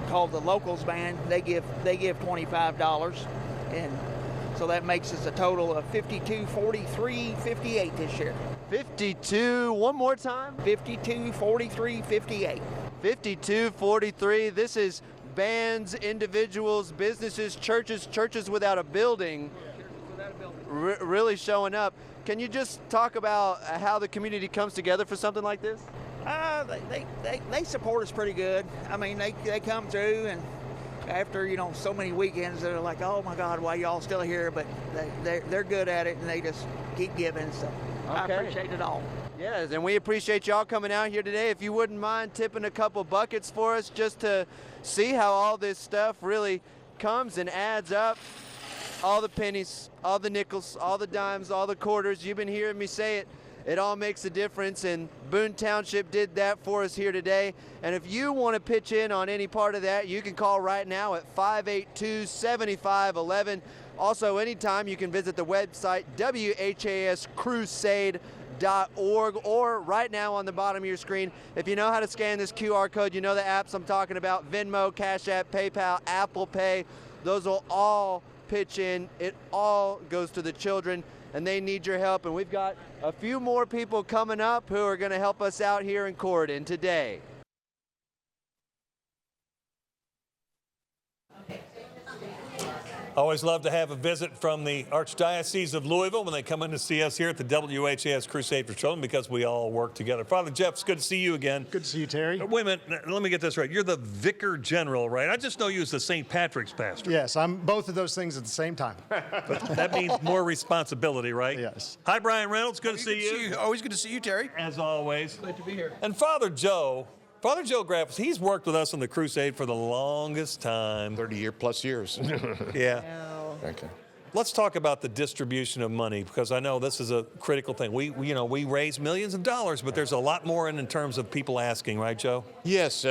called the Locals Band. They give $25, and so that makes us a total of $52, $43, $58 this year. 52, one more time. 52, 43, 58. 52, 43. This is bands, individuals, businesses, churches without a building, really showing up. Can you just talk about how the community comes together for something like this? They support us pretty good. I mean, they come through, and after so many weekends, they're like, oh my God, why y'all still here? But they're good at it, and they just keep giving. So I appreciate it all. Yes, and we appreciate y'all coming out here today. If you wouldn't mind tipping a couple buckets for us, just to see how all this stuff really comes and adds up. All the pennies, all the nickels, all the dimes, all the quarters. You've been hearing me say it. It all makes a difference, and Boone Township did that for us here today. And if you want to pitch in on any part of that, you can call right now at 582-7511. Also, anytime you can visit the website WHAScrusade.org, or right now on the bottom of your screen. If you know how to scan this QR code, you know the apps I'm talking about: Venmo, Cash App, PayPal, Apple Pay. Those will all pitch in. It all goes to the children, and they need your help. And we've got a few more people coming up who are going to help us out here in Corydon today. Always love to have a visit from the Archdiocese of Louisville when they come in to see us here at the WHAS Crusade for Children, because we all work together. Father Jeff, it's good to see you again. Good to see you, Terry. Wait a minute, let me get this right. You're the Vicar General, right? I just know you as the St. Patrick's pastor. Yes, I'm both of those things at the same time. But that means more responsibility, right? Yes. Hi, Brian Reynolds. Good to see you. Always good to see you, Terry. As always. Glad to be here. And Father Joe Graffles, he's worked with us on the Crusade for the longest time. 30+ years. Yeah. Okay. Let's talk about the distribution of money, because I know this is a critical thing. We raise millions of dollars, but there's a lot more in terms of people asking, right, Joe? Yes.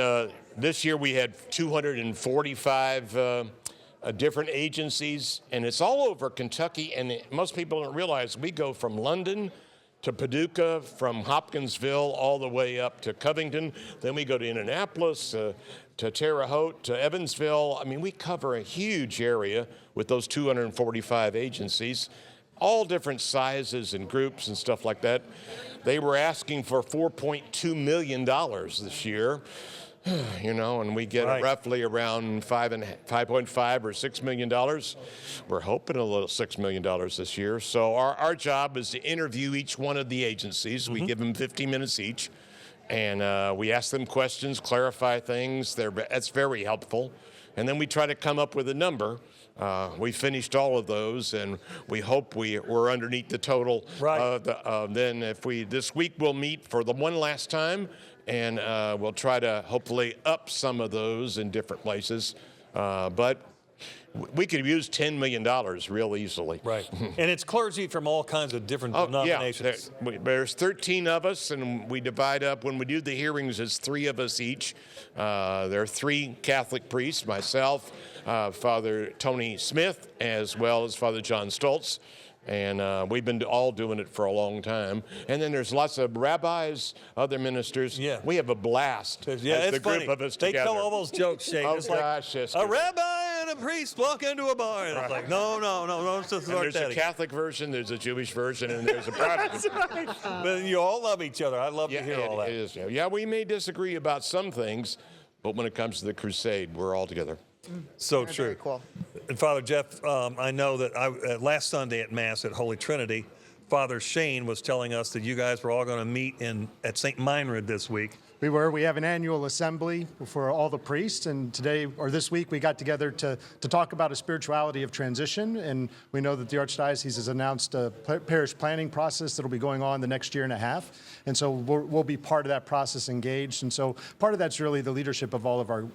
This year we had 245 different agencies, and it's all over Kentucky. And most people don't realize we go from London to Paducah, from Hopkinsville all the way up to Covington. Then we go to Indianapolis, to Terre Haute, to Evansville. I mean, we cover a huge area with those 245 agencies, all different sizes and groups and stuff like that. They were asking for $4.2 million this year, and we get roughly around $5.5 or $6 million. We're hoping a little $6 million this year. So our job is to interview each one of the agencies. We give them 15 minutes each. And we ask them questions, clarify things. That's very helpful. And then we try to come up with a number. We finished all of those, and we hope we're underneath the total. Right. Then this week we'll meet for the one last time, and we'll try to hopefully up some of those in different places. But we could use $10 million real easily. Right. And it's clergy from all kinds of different denominations. Yeah. There's 13 of us, and we divide up. When we do the hearings, it's 3 of us each. There are 3 Catholic priests, myself, Father Tony Smith, as well as Father John Stoltz. And we've been all doing it for a long time. And then there's lots of rabbis, other ministers. Yeah. We have a blast. Yeah, as it's the group funny. of us They together. tell all those jokes, Shane. Oh, It's like, gosh, yes. a rabbi and a priest walk into a bar. And it's like, no, it's just And there's a Daddy. Catholic version, there's a Jewish version, and there's a Protestant. That's right. But you all love each other. I love to hear all that. It is. Yeah, we may disagree about some things, but when it comes to the crusade, we're all together. So true. Very cool. And Father Jeff, I know that last Sunday at Mass at Holy Trinity, Father Shane was telling us that you guys were all going to meet at St. Meinrad this week. We were. We have an annual assembly for all the priests, and today or this week we got together to talk about a spirituality of transition. And we know that the Archdiocese has announced a parish planning process that will be going on the next year and a half. And so we'll be part of that process, engaged. And so part of that's really the leadership of all of our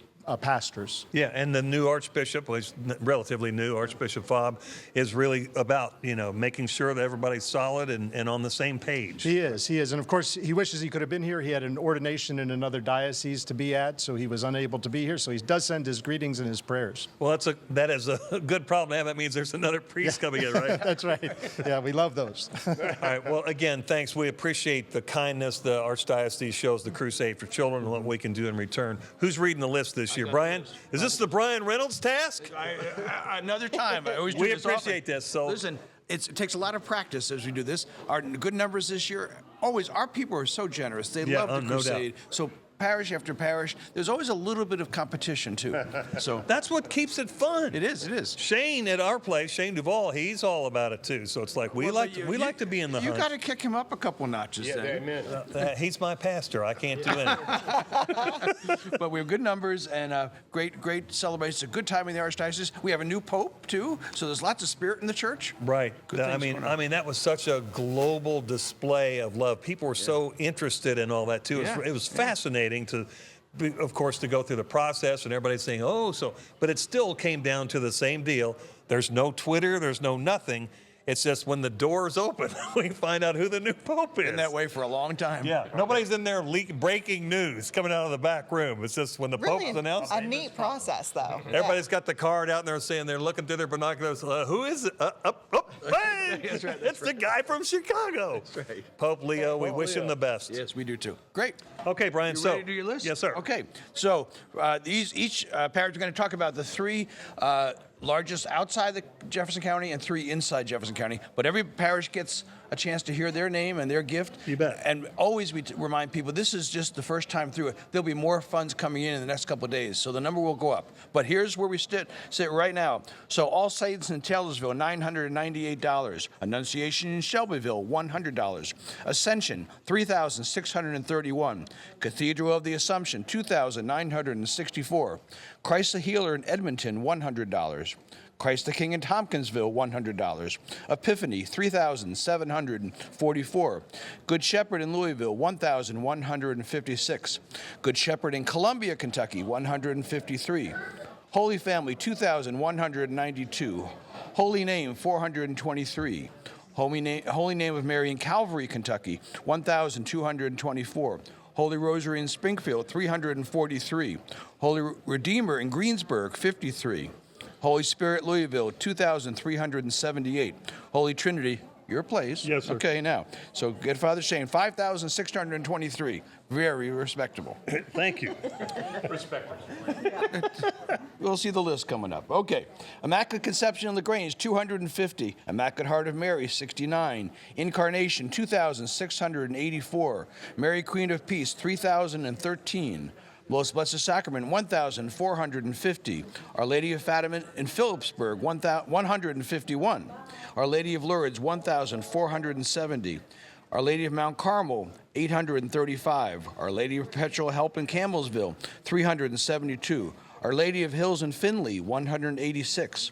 pastors. Yeah, and the new Archbishop, well, he's relatively new, Archbishop Fobb, is really about, making sure that everybody's solid and on the same page. He is. And of course, he wishes he could have been here. He had an ordination in another diocese to be at, so he was unable to be here. So he does send his greetings and his prayers. Well, that is a good problem to have. That means there's another priest coming in, right? That's right. Yeah, we love those. All right. Well, again, thanks. We appreciate the kindness the Archdiocese shows the Crusade for Children and what we can do in return. Who's reading the list this year? Brian? Is this the Brian Reynolds task? Another time. I always do We this appreciate often. this. So listen, it takes a lot of practice as we do this. Our good numbers this year. Always, our people are so generous. They love the no Crusade. doubt. So parish after parish, there's always a little bit of competition too. So that's what keeps it fun. It is. It is. Shane at our place, Shane Duvall, he's all about it too. So it's like we like to be in the You hunt. got to kick him up a couple notches. Yeah, then. amen. He's my pastor. I can't do anything. But we have good numbers and great celebrations. A good time in the Archdiocese. We have a new Pope too, so there's lots of spirit in the church. Right. Good I things mean, going on. that was such a global display of love. People were so interested in all that too. It was fascinating to, of course, to go through the process and everybody saying, but it still came down to the same deal. There's no Twitter. There's no nothing. It's just when the doors open, we find out who the new Pope is. Been that way for a long time. Yeah, nobody's in there breaking news coming out of the back room. It's just when the Pope's announced. A neat process, though. Everybody's got the card out and they're saying they're looking through their binoculars. Who is it? Hey! That's right, It's the guy from Chicago. That's right. Pope Leo, we wish him the best. Yes, we do too. Great. Okay, Brian. You So, ready to do your list? Yes, sir. Okay. So each parish, we're going to talk about the 3 largest outside the Jefferson County and 3 inside Jefferson County. But every parish gets a chance to hear their name and their gift. You bet. And always we remind people this is just the first time through it. There'll be more funds coming in the next couple of days, so the number will go up. But here's where we sit right now. So All Saints in Taylorsville, $998. Annunciation in Shelbyville, $100. Ascension, $3,631. Cathedral of the Assumption, $2,964. Christ the Healer in Edmonton, $100. Christ the King in Tompkinsville, $100. Epiphany, $3,744. Good Shepherd in Louisville, $1,156. Good Shepherd in Columbia, Kentucky, $153. Holy Family, $2,192. Holy Name, $423. Holy Name of Mary in Calvary, Kentucky, $1,224. Holy Rosary in Springfield, $343. Holy Redeemer in Greensburg, $53. Holy Spirit, Louisville, $2,378. Holy Trinity, your place. Yes, sir. Okay, now. So get Father Shane, $5,623. Very respectable. Thank you. Respectable. We'll see the list coming up. Okay. Immaculate Conception in LaGrange, $250. Immaculate Heart of Mary, $69. Incarnation, $2,684. Mary Queen of Peace, $3,013. Most Blessed Sacrament, $1,450. Our Lady of Fatima in Phillipsburg, $151. Our Lady of Lourdes, $1,470. Our Lady of Mount Carmel, $835. Our Lady of Perpetual Help in Campbellsville, $372. Our Lady of Hills in Findlay, $186.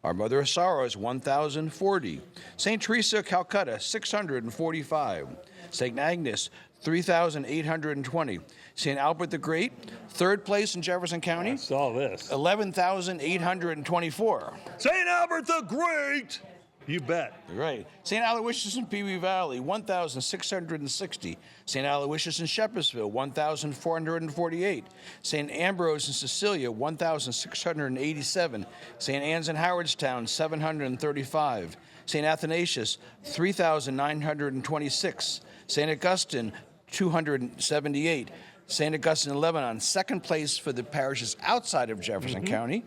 Our Mother of Sorrows, $1,040. St. Teresa of Calcutta, $645. St. Agnes, 3,820. St. Albert the Great, third place in Jefferson County. I saw this. 11,824. St. Albert the Great. You bet. Right. St. Aloysius in Pee Wee Valley, 1,660. St. Aloysius in Shepherdsville, 1,448. St. Ambrose in Cecilia, 1,687. St. Anne's in Howardstown, 735. St. Athanasius, 3,926. St. Augustine, 278. St. Augustine in Lebanon, second place for the parishes outside of Jefferson County.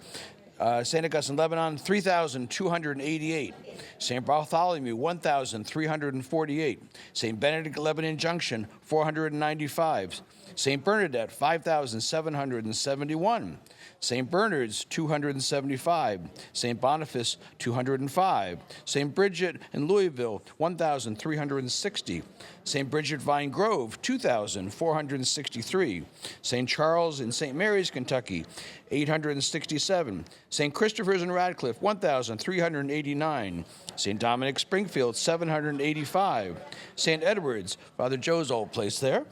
St. Augustine, Lebanon, 3,288. St. Bartholomew, 1,348. St. Benedict, Lebanon Junction, 495. St. Bernadette, 5,771. St. Bernard's, 275. St. Boniface, 205. St. Bridget in Louisville, 1,360. St. Bridget Vine Grove, 2,463. St. Charles in St. Mary's, Kentucky, 867. St. Christopher's in Radcliffe, 1,389. St. Dominic Springfield, 785. St. Edward's, Father Joe's old place there.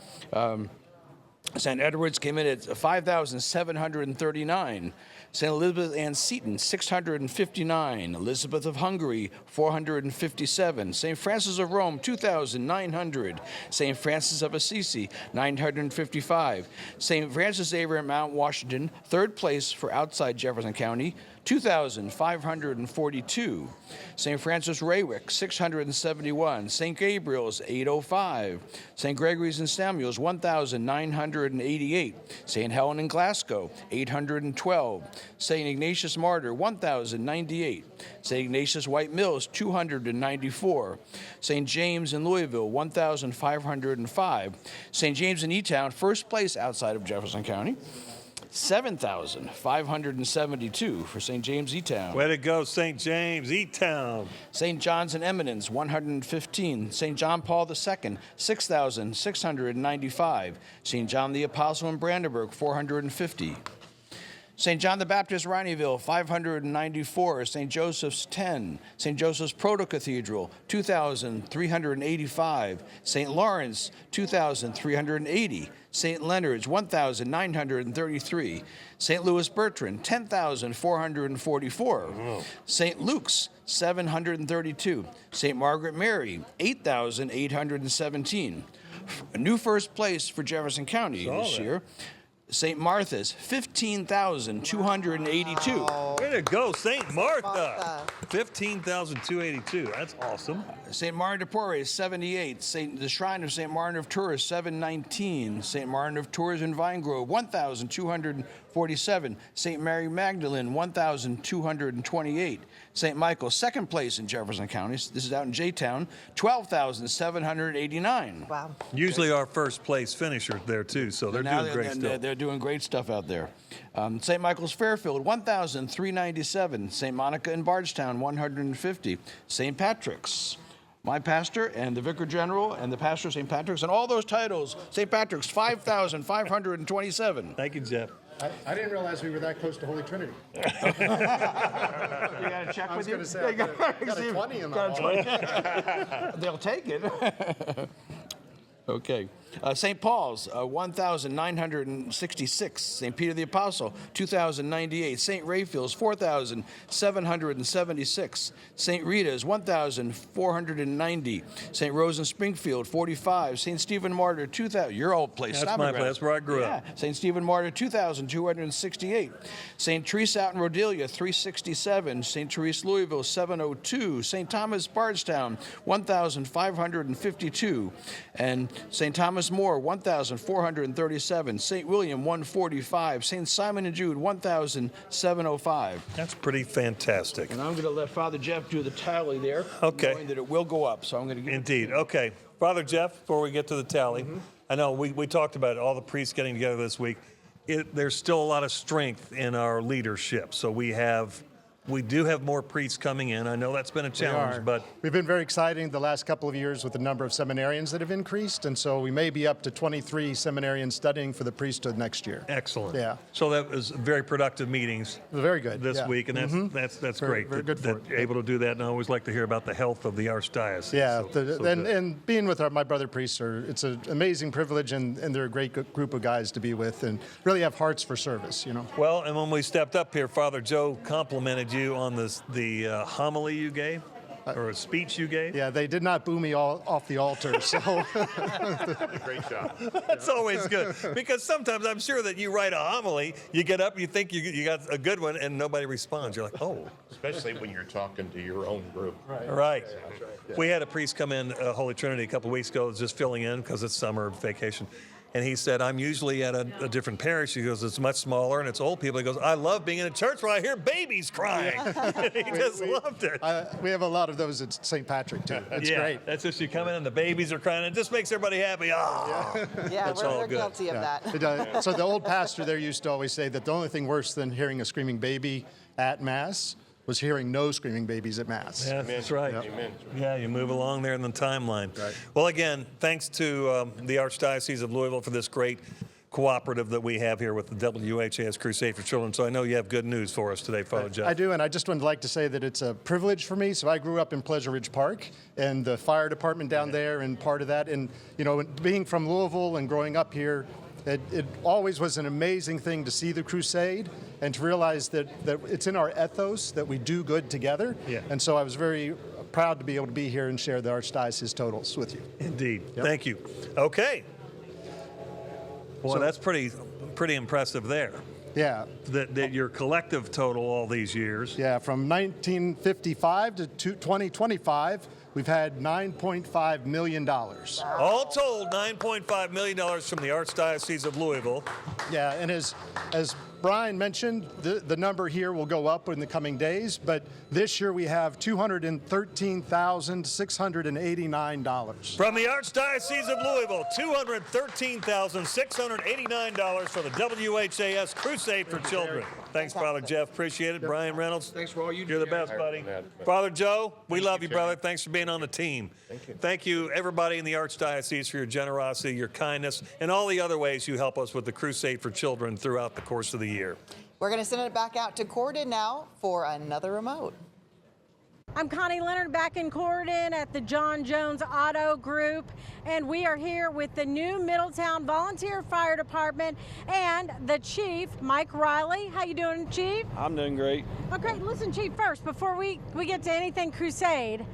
St. Edward's came in at 5,739. St. Elizabeth Ann Seton, 659. Elizabeth of Hungary, 457. St. Francis of Rome, 2,900. St. Francis of Assisi, 955. St. Francis Xavier at Mount Washington, third place for outside Jefferson County, 2,542. St. Francis Raywick, 671. St. Gabriel's, 805. St. Gregory's in Samuel's, 1,988. St. Helen in Glasgow, 812. St. Ignatius Martyr, 1,098. St. Ignatius White Mills, 294. St. James in Louisville, 1,505. St. James in E-Town, first place outside of Jefferson County, 7,572 for St. James E-Town. Way to go, St. James E-Town. St. John's in Eminence, 115. St. John Paul II, 6,695. St. John the Apostle in Brandenburg, 450. St. John the Baptist, Rhineyville, 594. St. Joseph's, 10. St. Joseph's Proto-Cathedral, 2,385. St. Lawrence, 2,380. St. Leonard's, 1,933. St. Louis Bertrand, 10,444. Wow. St. Luke's, 732. St. Margaret Mary, 8,817. A new first place for Jefferson County this year. St. Martha's, 15,282. Way to go, St. Martha. 15,282. That's awesome. St. Martin de Porres, 78. The Shrine of St. Martin of Tours, 719. St. Martin of Tours in Vine Grove, 1,247. St. Mary Magdalene, 1,228. St. Michael, second place in Jefferson County. This is out in J-Town, 12,789. Wow. Usually our first place finisher there too, so they're doing great stuff. They're doing great stuff out there. St. Michael's Fairfield, 1,397. St. Monica in Bardstown, 150. St. Patrick's, my pastor and the Vicar General and the pastor of St. Patrick's and all those titles, St. Patrick's, 5,527. Thank you, Jeff. I didn't realize we were that close to Holy Trinity. You got to check with you? I was going to say, I got a 20 in my wallet. They'll take it. Okay. St. Paul's, 1,966. St. Peter the Apostle, 2,098. St. Raphael's, 4,776. St. Rita's, 1,490. St. Rose in Springfield, 45. St. Stephen Martyr, 2,000. Your old place. That's my place. That's where I grew up. St. Stephen Martyr, 2,268. St. Teresa out in Rodelia, 367. St. Teresa Louisville, 702. St. Thomas Bardstown, 1,552. And St. Thomas More, 1,437. St. William, 145. St. Simon and Jude, 1,705. That's pretty fantastic. And I'm going to let Father Jeff do the tally there. Okay. Knowing that it will go up, so I'm going to give Indeed. Okay. Father Jeff, before we get to the tally, I know we talked about all the priests getting together this week. There's still a lot of strength in our leadership. So we have We do have more priests coming in. I know that's been a challenge, but we've been very exciting the last couple of years with the number of seminarians that have increased, and so we may be up to 23 seminarians studying for the priesthood next year. Excellent. Yeah. So that was very productive meetings. Very good. This yeah. week, and that's Very- great. very good for it. You're able to do that, and I always like to hear about the health of the Archdiocese. Yeah, So and being with my brother priests, it's an amazing privilege, and they're a great group of guys to be with, and really have hearts for service, you know. Well, and when we stepped up here, Father Joe complimented you on the homily you gave, or a speech you gave. Yeah, they did not boo me off the altar, so. Great job. That's always good, because sometimes I'm sure that you write a homily, you get up, you think you got a good one, and nobody responds. You're like, oh. Especially when you're talking to your own group. Right. We had a priest come in, Holy Trinity, a couple of weeks ago, just filling in because it's summer vacation. And he said, I'm usually at a different parish. He goes, it's much smaller and it's old people. He goes, I love being in a church where I hear babies crying. He just loved it. We have a lot of those at St. Patrick, too. That's great. That's just you come in and the babies are crying. It just makes everybody happy. Oh, Yeah, that's we're all good. guilty of that. So the old pastor there used to always say that the only thing worse than hearing a screaming baby at Mass was hearing no screaming babies at Mass. Yeah, that's right. Amen. Yeah, you move along there in the timeline. Right. Well, again, thanks to the Archdiocese of Louisville for this great cooperative that we have here with the WHAS Crusade for Children. So I know you have good news for us today, Father Jeff. I do, and I just would like to say that it's a privilege for me. So I grew up in Pleasure Ridge Park and the fire department down there and part of that. And, you know, being from Louisville and growing up here, it always was an amazing thing to see the crusade and to realize that it's in our ethos that we do good together. Yeah. And so I was very proud to be able to be here and share the Archdiocese totals with you. Indeed. Yep. Thank you. Okay. Well, that's pretty impressive there. Yeah. That your collective total all these years. Yeah, from 1955 to 2025, we've had $9.5 million. All told, $9.5 million from the Archdiocese of Louisville. Yeah, and as Brian mentioned, the number here will go up in the coming days, but this year we have $213,689. From the Archdiocese of Louisville, $213,689 for the WHAS Crusade for Children. Thanks, Father Jeff. Appreciate it. Brian Reynolds. Thanks for all you do. You're the best, buddy. Father Joe, we love you, brother. Thanks for being on the team. Thank you. Thank you, everybody in the Archdiocese, for your generosity, your kindness, and all the other ways you help us with the Crusade for Children throughout the course of the year. We're going to send it back out to Corden now for another remote. I'm Connie Leonard back in Corden at the John Jones Auto Group, and we are here with the new Middletown Volunteer Fire Department and the Chief, Mike Riley. How you doing, Chief? I'm doing great. Okay, listen, Chief, first, before we get to anything Crusade,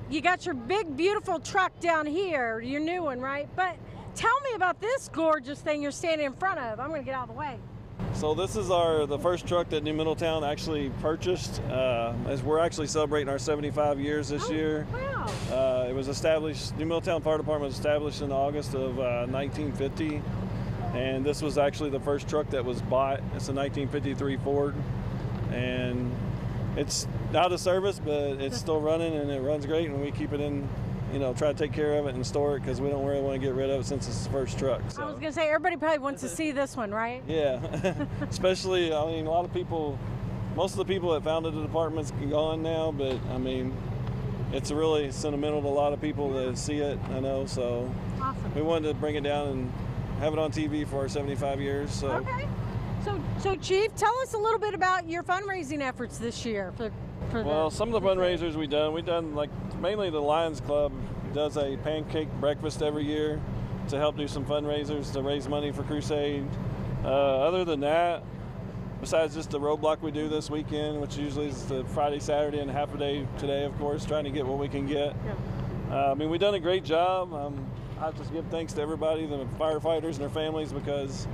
you got your big, beautiful truck down here, your new one, right? But tell me about this gorgeous thing you're standing in front of. I'm going to get out of the way. So this is the first truck that New Middletown actually purchased, as we're actually celebrating our 75 years this year. Wow. It was established, New Middletown Fire Department was established in August of 1950, and this was actually the first truck that was bought. It's a 1953 Ford, and it's out of service, but it's still running, and it runs great, and we keep it in, try to take care of it and store it because we don't really want to get rid of it since it's the first truck. So. I was going to say, everybody probably wants to see this one, right? Yeah, especially, a lot of people, most of the people that founded the department's gone now, but, it's really sentimental to a lot of people to see it, I know, so awesome. We wanted to bring it down and have it on TV for our 75 years. So. Okay. So Chief, tell us a little bit about your fundraising efforts this year for some of the fundraisers we've done mainly the Lions Club does a pancake breakfast every year to help do some fundraisers to raise money for Crusade. Other than that, besides just the roadblock we do this weekend, which usually is the Friday, Saturday, and half a day today, of course, trying to get what we can get. Yeah. We've done a great job. I have to give thanks to everybody, the firefighters and their families, because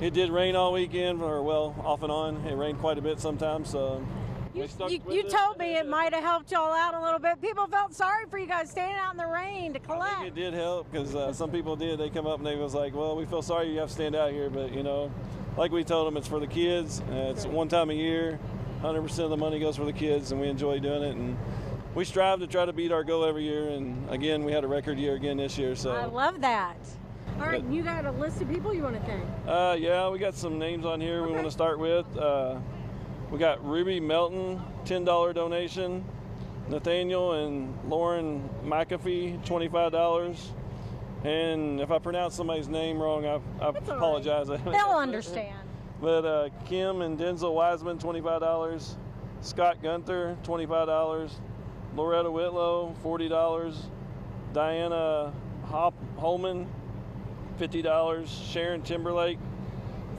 it did rain all weekend, off and on. It rained quite a bit sometimes, so. You told me it might have helped y'all out a little bit. People felt sorry for you guys standing out in the rain to collect. I think it did help because some people did. They come up and they was like, well, we feel sorry you have to stand out here, but, like we told them, it's for the kids. It's one time a year. 100% of the money goes for the kids, and we enjoy doing it. And we strive to try to beat our goal every year. And, again, we had a record year again this year. So I love that. All right, you got a list of people you want to thank? Yeah, we got some names on here we want to start with. We got Ruby Melton, $10 donation. Nathaniel and Lauren McAfee, $25. And if I pronounce somebody's name wrong, I apologize. Right. They'll understand. But Kim and Denzel Wiseman, $25. Scott Gunther, $25. Loretta Whitlow, $40. Diana Holman, $50. Sharon Timberlake,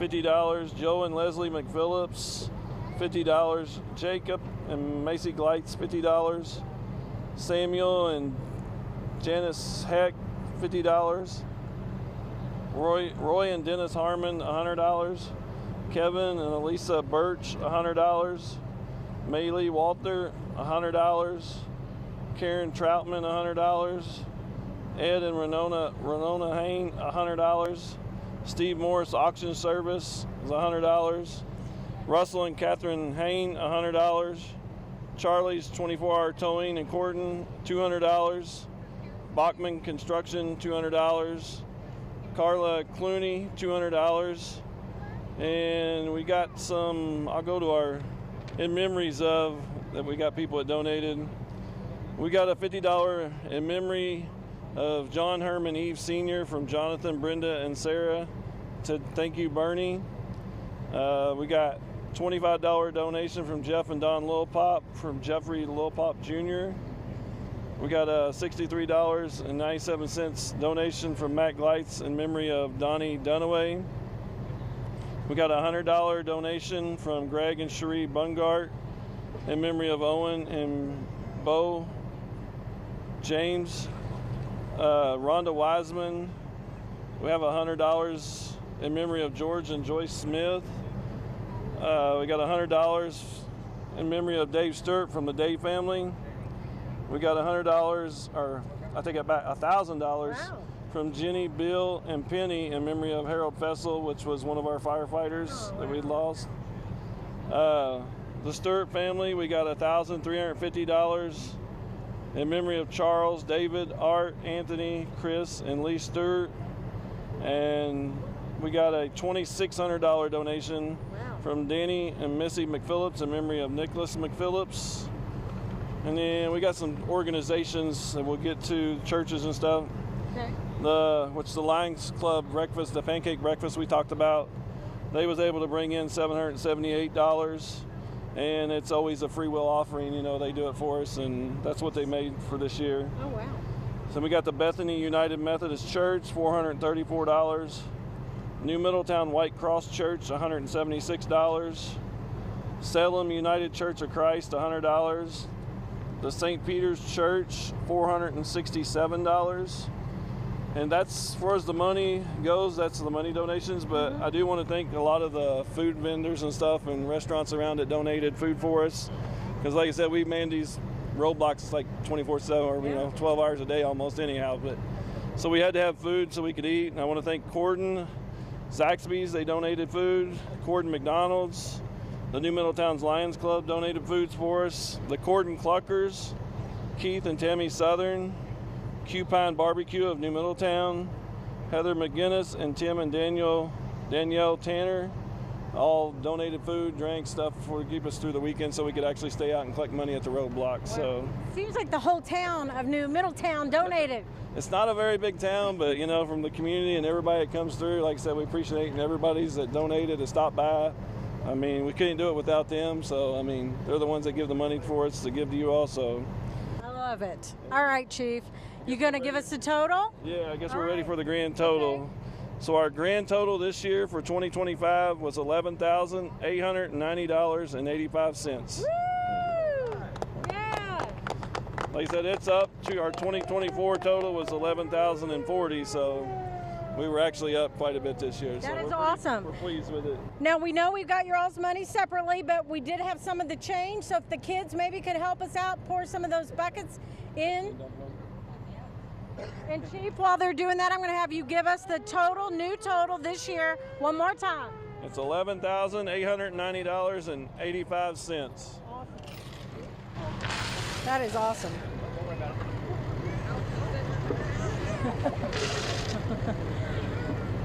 $50. Joe and Leslie McPhillips, $50. Jacob and Macy Gleitz, $50. Samuel and Janice Heck, $50. Roy and Dennis Harmon, $100. Kevin and Elisa Birch, $100. Maylee Walter, $100. Karen Troutman, $100. Ed and Renona Hain, $100. Steve Morris Auction Service is $100. Russell and Catherine Hain, $100. Charlie's 24-hour towing and cordon, $200. Bachman Construction, $200. Carla Clooney, $200. And we got some, I'll go to our in memories of, that we got people that donated. We got a $50 in memory of John Herman Eve Sr. from Jonathan, Brenda, and Sarah to thank you, Bernie. We got $25 donation from Jeff and Don Lilpop from Jeffrey Lilpop Jr. We got a $63.97 donation from Matt Gleitz in memory of Donnie Dunaway. We got a $100 donation from Greg and Cherie Bungart in memory of Owen and Bo James. Rhonda Wiseman. We have $100 in memory of George and Joyce Smith. We got $100 in memory of Dave Sturt from the Dave family. We got $100, or I take it back, $1,000 from Jenny, Bill, and Penny in memory of Harold Fessel, which was one of our firefighters that we lost. The Sturt family, we got $1,350 in memory of Charles, David, Art, Anthony, Chris, and Lee Sturt. And we got a $2,600 donation from Danny and Missy McPhillips in memory of Nicholas McPhillips. And then we got some organizations that we'll get to, churches and stuff. Okay. Which the Lions Club breakfast, the pancake breakfast we talked about, they was able to bring in $778. And it's always a free will offering, you know, they do it for us, and that's what they made for this year. Oh, wow. So we got the Bethany United Methodist Church, $434. New Middletown White Cross Church, $176. Salem United Church of Christ, $100. The St. Peter's Church, $467. And that's, as far as the money goes, that's the money donations. But I do want to thank a lot of the food vendors and stuff and restaurants around that donated food for us. Because like I said, we man these roadblocks like 24/7 or, you know, 12 hours a day almost anyhow. But so we had to have food so we could eat. And I want to thank Corden, Zaxby's, they donated food. Corden McDonald's, the New Middletown's Lions Club donated foods for us. The Corden Cluckers, Keith and Tammy Southern, Cupine Barbecue of New Middletown, Heather McGinnis and Tim and Danielle Tanner, all donated food, drinks, stuff to keep us through the weekend so we could actually stay out and collect money at the roadblocks. So Seems like the whole town of New Middletown donated. it's not a very big town, but you know, from the community and everybody that comes through, like I said, we appreciate everybody's that donated and stopped by. I mean, we couldn't do it without them, so I mean, they're the ones that give the money for us to give to you also. I love it. All right, Chief. You gonna give us the total? Yeah, I guess we're ready for the grand total. Okay. So our grand total this year for 2025 was $11,890.85. Woo! Yeah. Like I said, it's up to our 2024 total was $11,040. So we were actually up quite a bit this year. That is awesome. We're pleased with it. Now we know we've got your all's money separately, but we did have some of the change. So if the kids maybe could help us out, pour some of those buckets in. And Chief, while they're doing that, I'm going to have you give us the total, new total this year, one more time. It's $11,890.85. Awesome. That is awesome.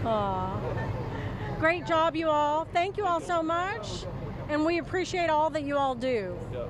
Aw. Great job, you all. Thank you all so much. and we appreciate all that you all do. Yeah.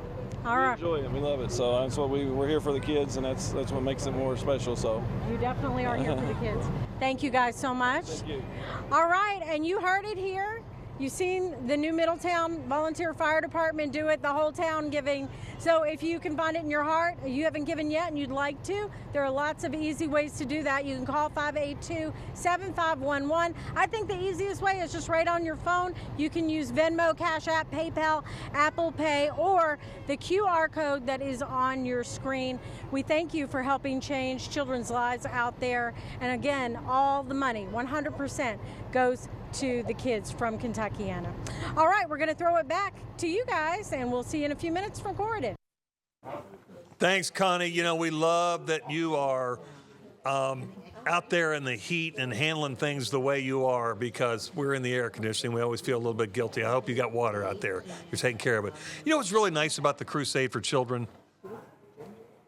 All We right. enjoy it. We love it. So that's what we're here for the kids, and that's what makes it more special. So You definitely are here for the kids. Thank you guys so much. Thank you. All right, and you heard it here. You've seen the new Middletown Volunteer Fire Department do it, the whole town giving. So if you can find it in your heart, you haven't given yet and you'd like to, there are lots of easy ways to do that. You can call 582-7511. I think the easiest way is just right on your phone. You can use Venmo, Cash App, PayPal, Apple Pay, or the QR code that is on your screen. We thank you for helping change children's lives out there. And again, all the money, 100%, goes to the kids from Kentuckiana. All right, we're going to throw it back to you guys, and we'll see you in a few minutes from Corridon. Thanks, Connie. You know, we love that you are out there in the heat and handling things the way you are, because we're in the air conditioning. We always feel a little bit guilty. I hope you got water out there. You're taking care of it. You know what's really nice about the Crusade for Children?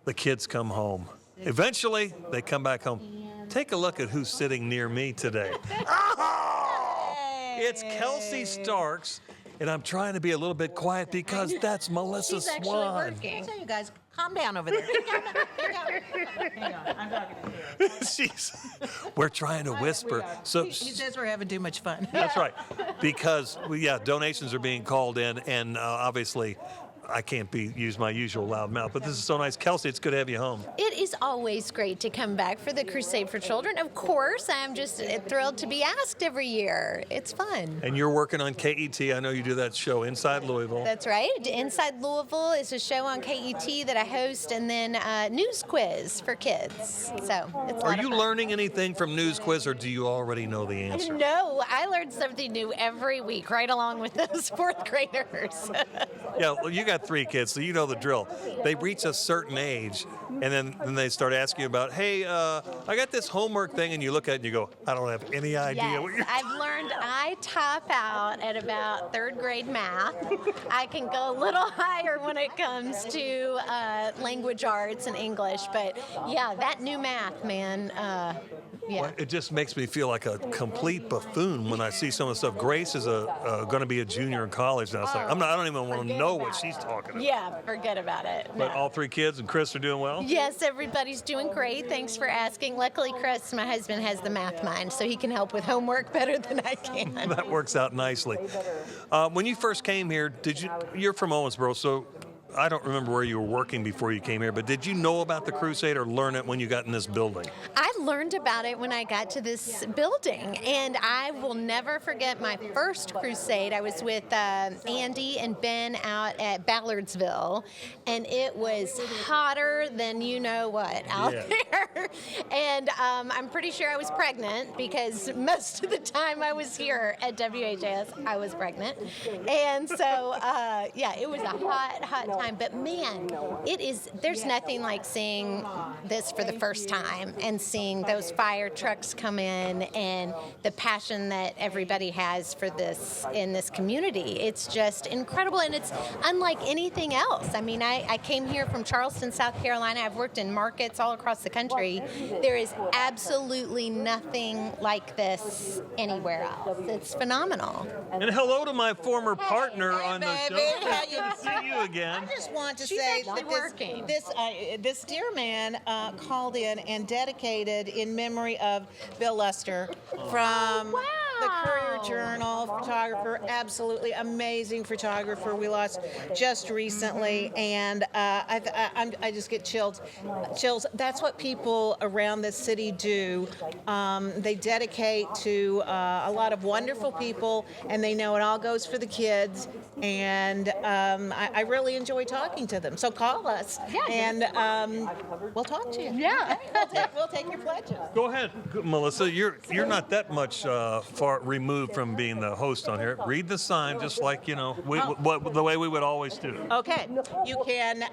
The kids come home. Eventually, they come back home. Take a look at who's sitting near me today. It's Kelsey Starks, and I'm trying to be a little bit quiet because that's Melissa She's actually Swan. working. So you guys, calm down over there. Hang on, I'm talking to you. We're trying to whisper. So He says we're having too much fun. that's right, because donations are being called in, and obviously I can't use my usual loud mouth, but this is so nice. Kelsey, it's good to have you home. It is always great to come back for the Crusade for Children. Of course, I'm just thrilled to be asked every year. It's fun. And you're working on KET. I know you do that show Inside Louisville. That's right. Inside Louisville is a show on KET that I host, and then news quiz for kids. So it's a lot Are you of fun. learning anything from News Quiz, or do you already know the answer? No, I learn something new every week, right along with those fourth graders. Yeah, well, you got 3 kids, so you know the drill. They reach a certain age, and then they start asking you about, hey, I got this homework thing, and you look at it and you go, I don't have any idea Yes, what you're I've learned I top out at about 3rd grade math. I can go a little higher when it comes to language arts and English, but yeah, that new math, man, yeah. Well, it just makes me feel like a complete buffoon when I see some of the stuff. Grace is going to be a junior in college now. It's like, I don't even want to know what she's talking about. Yeah, forget about it. But all 3 kids and Chris are doing well? Yes, everybody's doing great. Thanks for asking. Luckily, Chris, my husband, has the math mind, so he can help with homework better than I can. That works out nicely. When you first came here, you're from Owensboro, so I don't remember where you were working before you came here, but did you know about the Crusade or learn it when you got in this building? I learned about it when I got to this building, and I will never forget my first crusade. I was with Andy and Ben out at Ballardsville, and it was hotter than you know what out there. And I'm pretty sure I was pregnant because most of the time I was here at WHAS, I was pregnant. And so, it was a hot time. But man, there's nothing like seeing this for the first time and seeing those fire trucks come in and the passion that everybody has for this in this community. It's just incredible, and it's unlike anything else. I mean, I came here from Charleston, South Carolina. I've worked in markets all across the country. There is absolutely nothing like this anywhere else. It's phenomenal. And hello to my former partner on the show. How Good to see you again. I just want to She's say actually that this dear man called in and dedicated in memory of Bill Luster from the Courier-Journal, photographer, absolutely amazing photographer we lost just recently, and I just get chills. That's what people around this city do. They dedicate to a lot of wonderful people, and they know it all goes for the kids, and I really enjoy talking to them. So call us, and we'll talk to you. Yeah. We'll take your pledges. Go ahead, Melissa. You're not that much far removed from being the host on here. Read the sign, just like the way we would always do. Okay, you can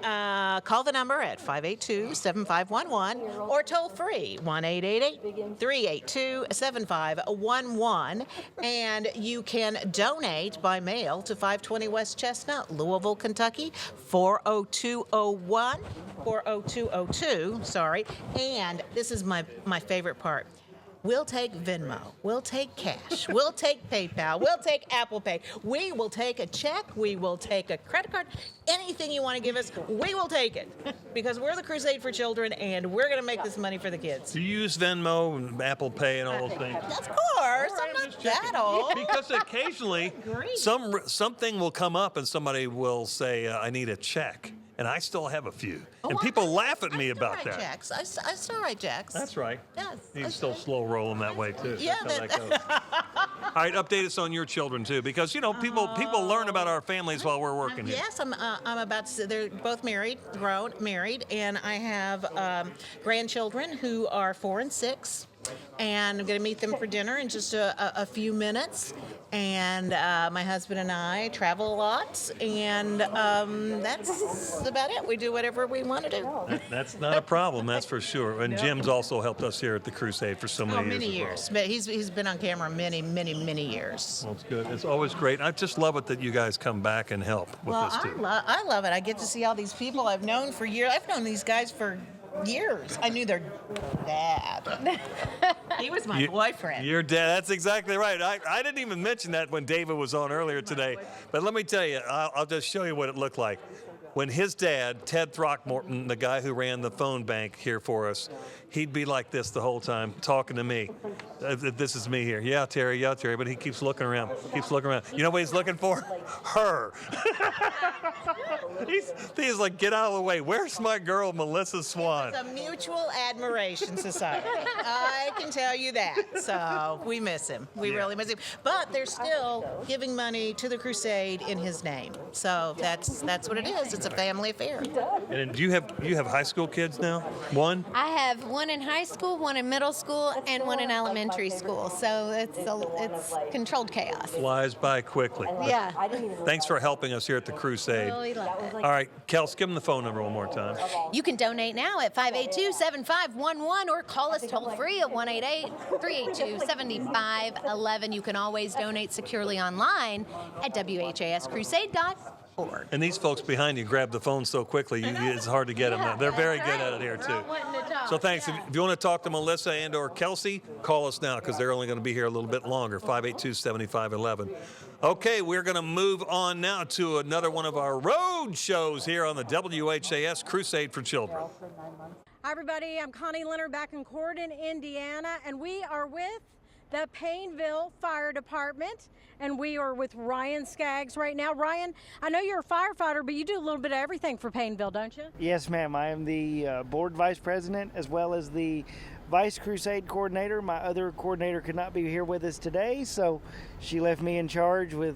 call the number at 582-7511 or toll free 1-888-382-7511, and you can donate by mail to 520 West Chestnut, Louisville, Kentucky 40202. Sorry, and this is my favorite part. We'll take Venmo. We'll take cash. We'll take PayPal. We'll take Apple Pay. We will take a check. We will take a credit card. Anything you want to give us, we will take it. Because we're the Crusade for Children, and we're going to make this money for the kids. Do you use Venmo and Apple Pay and all those things? Of course. I'm not that old. Because occasionally something will come up and somebody will say, I need a check. And I still have a few. And people laugh at me about that. Checks. I still write checks. That's right. Yes. You can still slow roll them that way, too. Yeah, That's how that goes. All right, update us on your children, too, because, you know, people learn about our families while we're working here. Yes, I'm about to. They're both married, married, and I have grandchildren who are 4 and 6. And I'm going to meet them for dinner in just a few minutes. And my husband and I travel a lot, and that's about it. We do whatever we want to do. That's not a problem, that's for sure. And Jim's also helped us here at the Crusade for so many years. Many years. But he's been on camera many years. Well, it's good. It's always great. I just love it that you guys come back and help with this, too. I love it. I get to see all these people I've known for years. I've known these guys for years. I knew their dad. He was my boyfriend. Your dad, that's exactly right. I didn't even mention that when David was on earlier today. But let me tell you, I'll just show you what it looked like. When his dad, Ted Throckmorton, the guy who ran the phone bank here for us, he'd be like this the whole time, talking to me. This is me here. Yeah, Terry, but he keeps looking around, You know what he's looking for? Her. He's like, get out of the way. Where's my girl, Melissa Swan? It's a mutual admiration society. I can tell you that. So we miss him. We really miss him. But they're still giving money to the Crusade in his name. So that's what it is. It's a family affair. And do you have high school kids now? One? I have one in high school, one in middle school, and one in elementary school. So it's controlled chaos. Flies by quickly. Yeah. Thanks for helping us here at the Crusade. Really love it. All right, Kels, give them the phone number one more time. You can donate now at 582-7511 or call us toll free at 1-888-382-7511. You can always donate securely online at WHAScrusade.org. And these folks behind you grab the phone so quickly, it's hard to get them. They're very good at it here, too. So thanks. If you want to talk to Melissa and or Kelsey, call us now because they're only going to be here a little bit longer, 582-7511. Okay, we're going to move on now to another one of our road shows here on the WHAS Crusade for Children. Hi, everybody. I'm Connie Leonard back in Corydon, Indiana, and we are with the Payneville Fire Department, and we are with Ryan Skaggs right now. Ryan, I know you're a firefighter, but you do a little bit of everything for Payneville, don't you? Yes, ma'am. I am the board vice president as well as the Vice Crusade coordinator. My other coordinator could not be here with us today, so she left me in charge with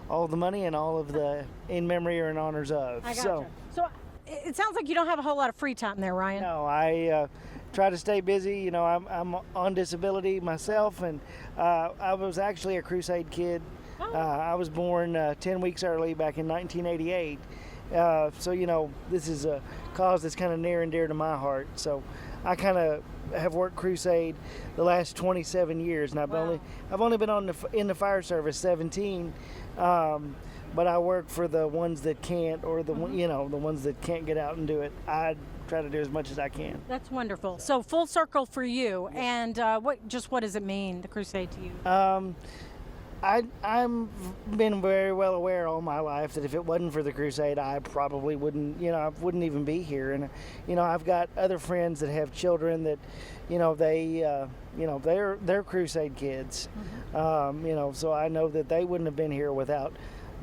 all the money and all of the in memory or in honors of. I gotcha. So it sounds like you don't have a whole lot of free time there, Ryan. No, I try to stay busy. You know, I'm on disability myself, and I was actually a Crusade kid. I was born 10 weeks early back in 1988. So, you know, this is a cause that's kind of near and dear to my heart. So I kind of have worked Crusade the last 27 years, and I've only been in the fire service 17. But I work for the ones that can't, or the ones that can't get out and do it. I try to do as much as I can. That's wonderful. So full circle for you. And what does it mean, the Crusade, to you? I'm been very well aware all my life that if it wasn't for the Crusade, I probably wouldn't even be here. And I've got other friends that have children that, they're Crusade kids. So I know that they wouldn't have been here without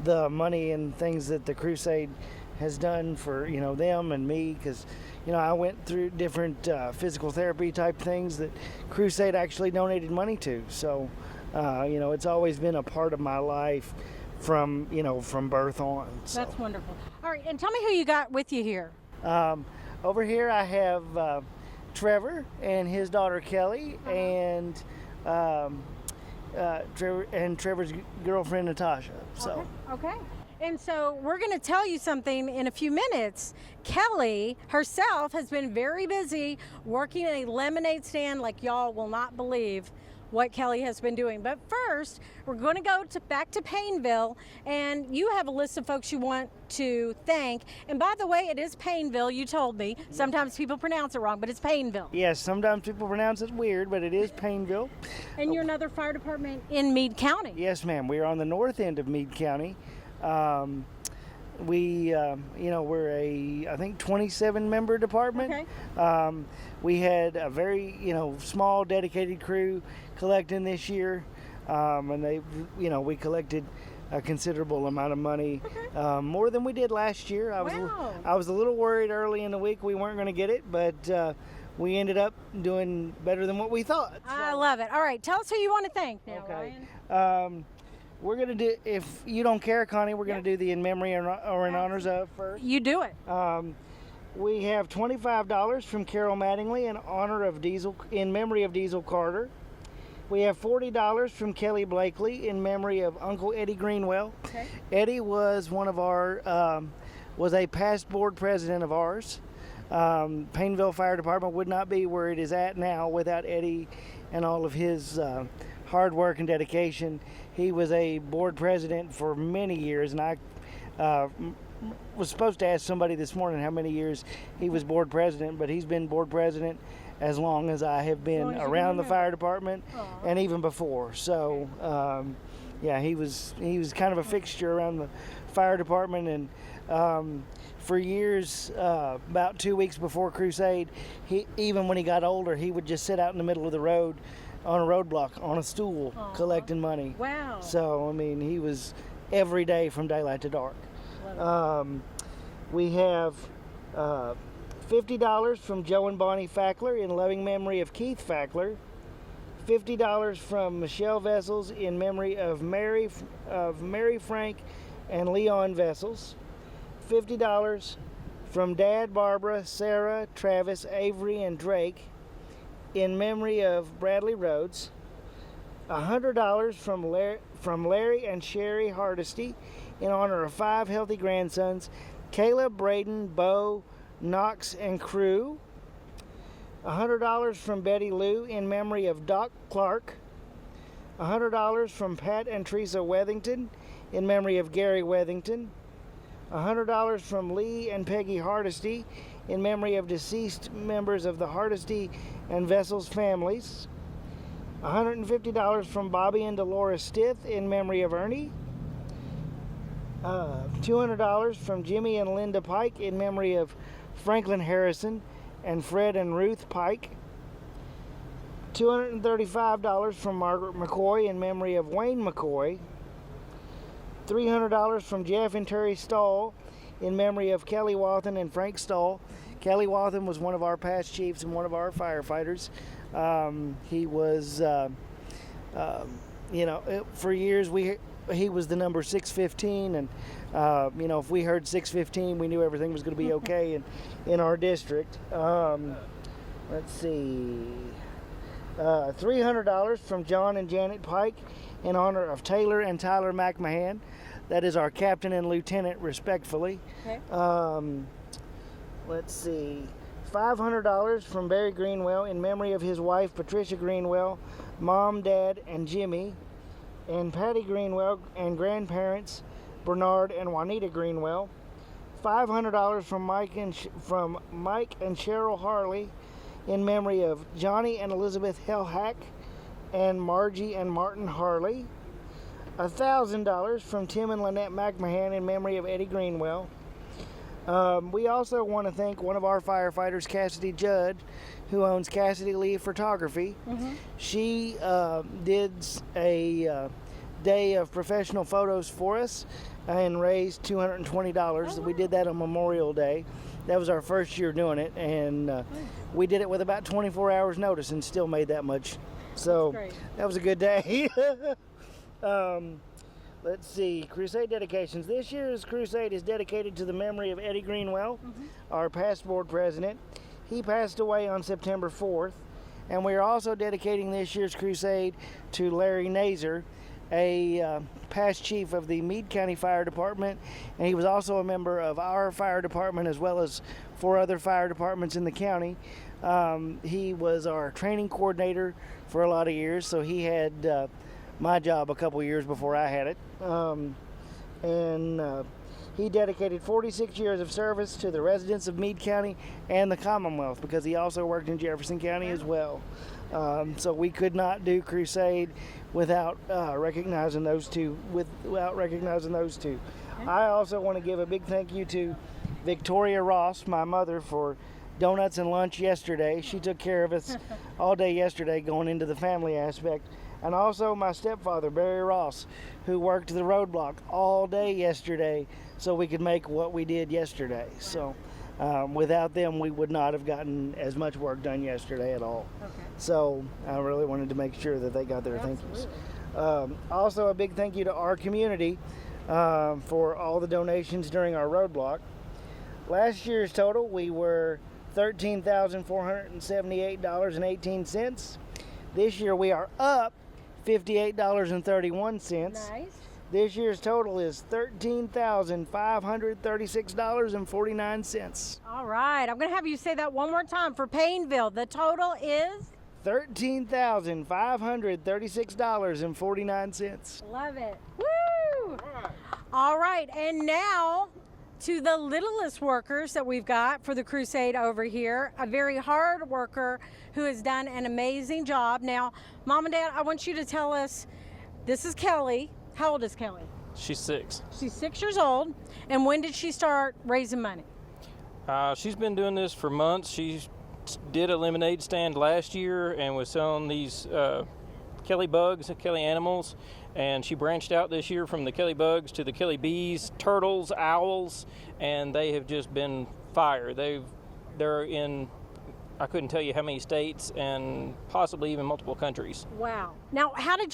the money and things that the Crusade has done for them and me, because I went through different physical therapy type things that Crusade actually donated money to. So it's always been a part of my life from birth on. So. That's wonderful. All right, and tell me who you got with you here. Over here I have Trevor and his daughter Kelly, and Trevor's girlfriend Natasha. So. Okay. And so we're going to tell you something in a few minutes. Kelly herself has been very busy working at a lemonade stand like y'all will not believe what Kelly has been doing. But first, we're going to go back to Payneville, and you have a list of folks you want to thank. And by the way, it is Payneville, you told me. Sometimes people pronounce it wrong, but it's Payneville. Yes, sometimes people pronounce it weird, but it is Payneville. And you're another fire department in Meade County. Yes, ma'am. We're on the north end of Meade County. We're I think 27 member department. Okay. We had a very, small dedicated crew collecting this year. And we collected a considerable amount of money, more than we did last year. I was a little worried early in the week we weren't going to get it, but we ended up doing better than what we thought. I love it. All right, tell us who you want to thank now, Ryan. We're going to do, if you don't care, Connie, we're going to do the in memory or in honors of first. You do it. We have $25 from Carol Mattingly in memory of Diesel Carter. We have $40 from Kelly Blakely in memory of Uncle Eddie Greenwell. Okay. Eddie was was a past board president of ours. Payneville Fire Department would not be where it is at now without Eddie and all of his hard work and dedication. He was a board president for many years, and I was supposed to ask somebody this morning how many years he was board president, but he's been board president as long as I have been around the fire department. Aww. And even before. So, he was kind of a fixture around the fire department, and for years, about 2 weeks before Crusade, even when he got older, he would just sit out in the middle of the road on a roadblock on a stool collecting money. Wow. So, I mean, he was every day from daylight to dark. We have $50 from Joe and Bonnie Fackler in loving memory of Keith Fackler. $50 from Michelle Vessels in memory of Mary Frank and Leon Vessels. $50 from Dad, Barbara, Sarah, Travis, Avery, and Drake in memory of Bradley Rhodes. $100 from Larry and Sherry Hardesty in honor of 5 healthy grandsons, Caleb, Braden, Bo, Knox, and Crew. $100 from Betty Lou in memory of Doc Clark. $100 from Pat and Teresa Wethington in memory of Gary Wethington. $100 from Lee and Peggy Hardesty in memory of deceased members of the Hardesty and Vessels families. $150 from Bobby and Dolores Stith in memory of Ernie. $200 from Jimmy and Linda Pike in memory of Franklin Harrison and Fred and Ruth Pike. $235 from Margaret McCoy in memory of Wayne McCoy. $300 from Jeff and Terry Stahl in memory of Kelly Wathen and Frank Stahl. Kelly Wathen was one of our past chiefs and one of our firefighters. He was, for years he was the number 615, and if we heard 615, we knew everything was going to be okay in our district. Let's see, $300 from John and Janet Pike in honor of Taylor and Tyler McMahon. That is our captain and lieutenant, respectfully. Okay. Let's see, $500 from Barry Greenwell in memory of his wife, Patricia Greenwell, Mom, Dad, and Jimmy, and Patty Greenwell and grandparents, Bernard and Juanita Greenwell. $500 from Mike and Cheryl Harley in memory of Johnny and Elizabeth Hellhack and Margie and Martin Harley. $1,000 from Tim and Lynette McMahon in memory of Eddie Greenwell. We also want to thank one of our firefighters, Cassidy Judd, who owns Cassidy Lee Photography. Mm-hmm. She did a day of professional photos for us and raised $220. Oh, wow. We did that on Memorial Day. That was our first year doing it, and we did it with about 24 hours notice and still made that much. So that was a good day. Let's see, Crusade dedications. This year's Crusade is dedicated to the memory of Eddie Greenwell, our past board president. He passed away on September 4th. And we are also dedicating this year's Crusade to Larry Nazer, a past chief of the Meade County Fire Department, and he was also a member of our fire department as well as 4 other fire departments in the county. He was our training coordinator for a lot of years, so he had my job a couple years before I had it. He dedicated 46 years of service to the residents of Meade County and the Commonwealth, because he also worked in Jefferson County as well. So we could not do Crusade without recognizing those two. I also want to give a big thank you to Victoria Ross, my mother, for donuts and lunch yesterday. She took care of us all day yesterday, going into the family aspect. And also my stepfather, Barry Ross, who worked the roadblock all day yesterday so we could make what we did yesterday. So without them, we would not have gotten as much work done yesterday at all. Okay. So I really wanted to make sure that they got their thank yous. Also, a big thank you to our community for all the donations during our roadblock. Last year's total, we were $13,478.18. This year we are up $58.31. Nice. This year's total is $13,536.49. All right, I'm going to have you say that one more time for Payneville. The total is $13,536.49. Love it. Woo! All right, and now to the littlest workers that we've got for the Crusade over here, a very hard worker who has done an amazing job. Now, Mom and Dad, I want you to tell us, this is Kelly. How old is Kelly? She's 6. She's 6 years old. And when did she start raising money? She's been doing this for months. She did a lemonade stand last year and was selling these Kelly bugs, Kelly animals. And she branched out this year from the Kelly bugs to the Kelly bees, turtles, owls, and they have just been fire. They're in, I couldn't tell you how many states and possibly even multiple countries. Wow. Now, how did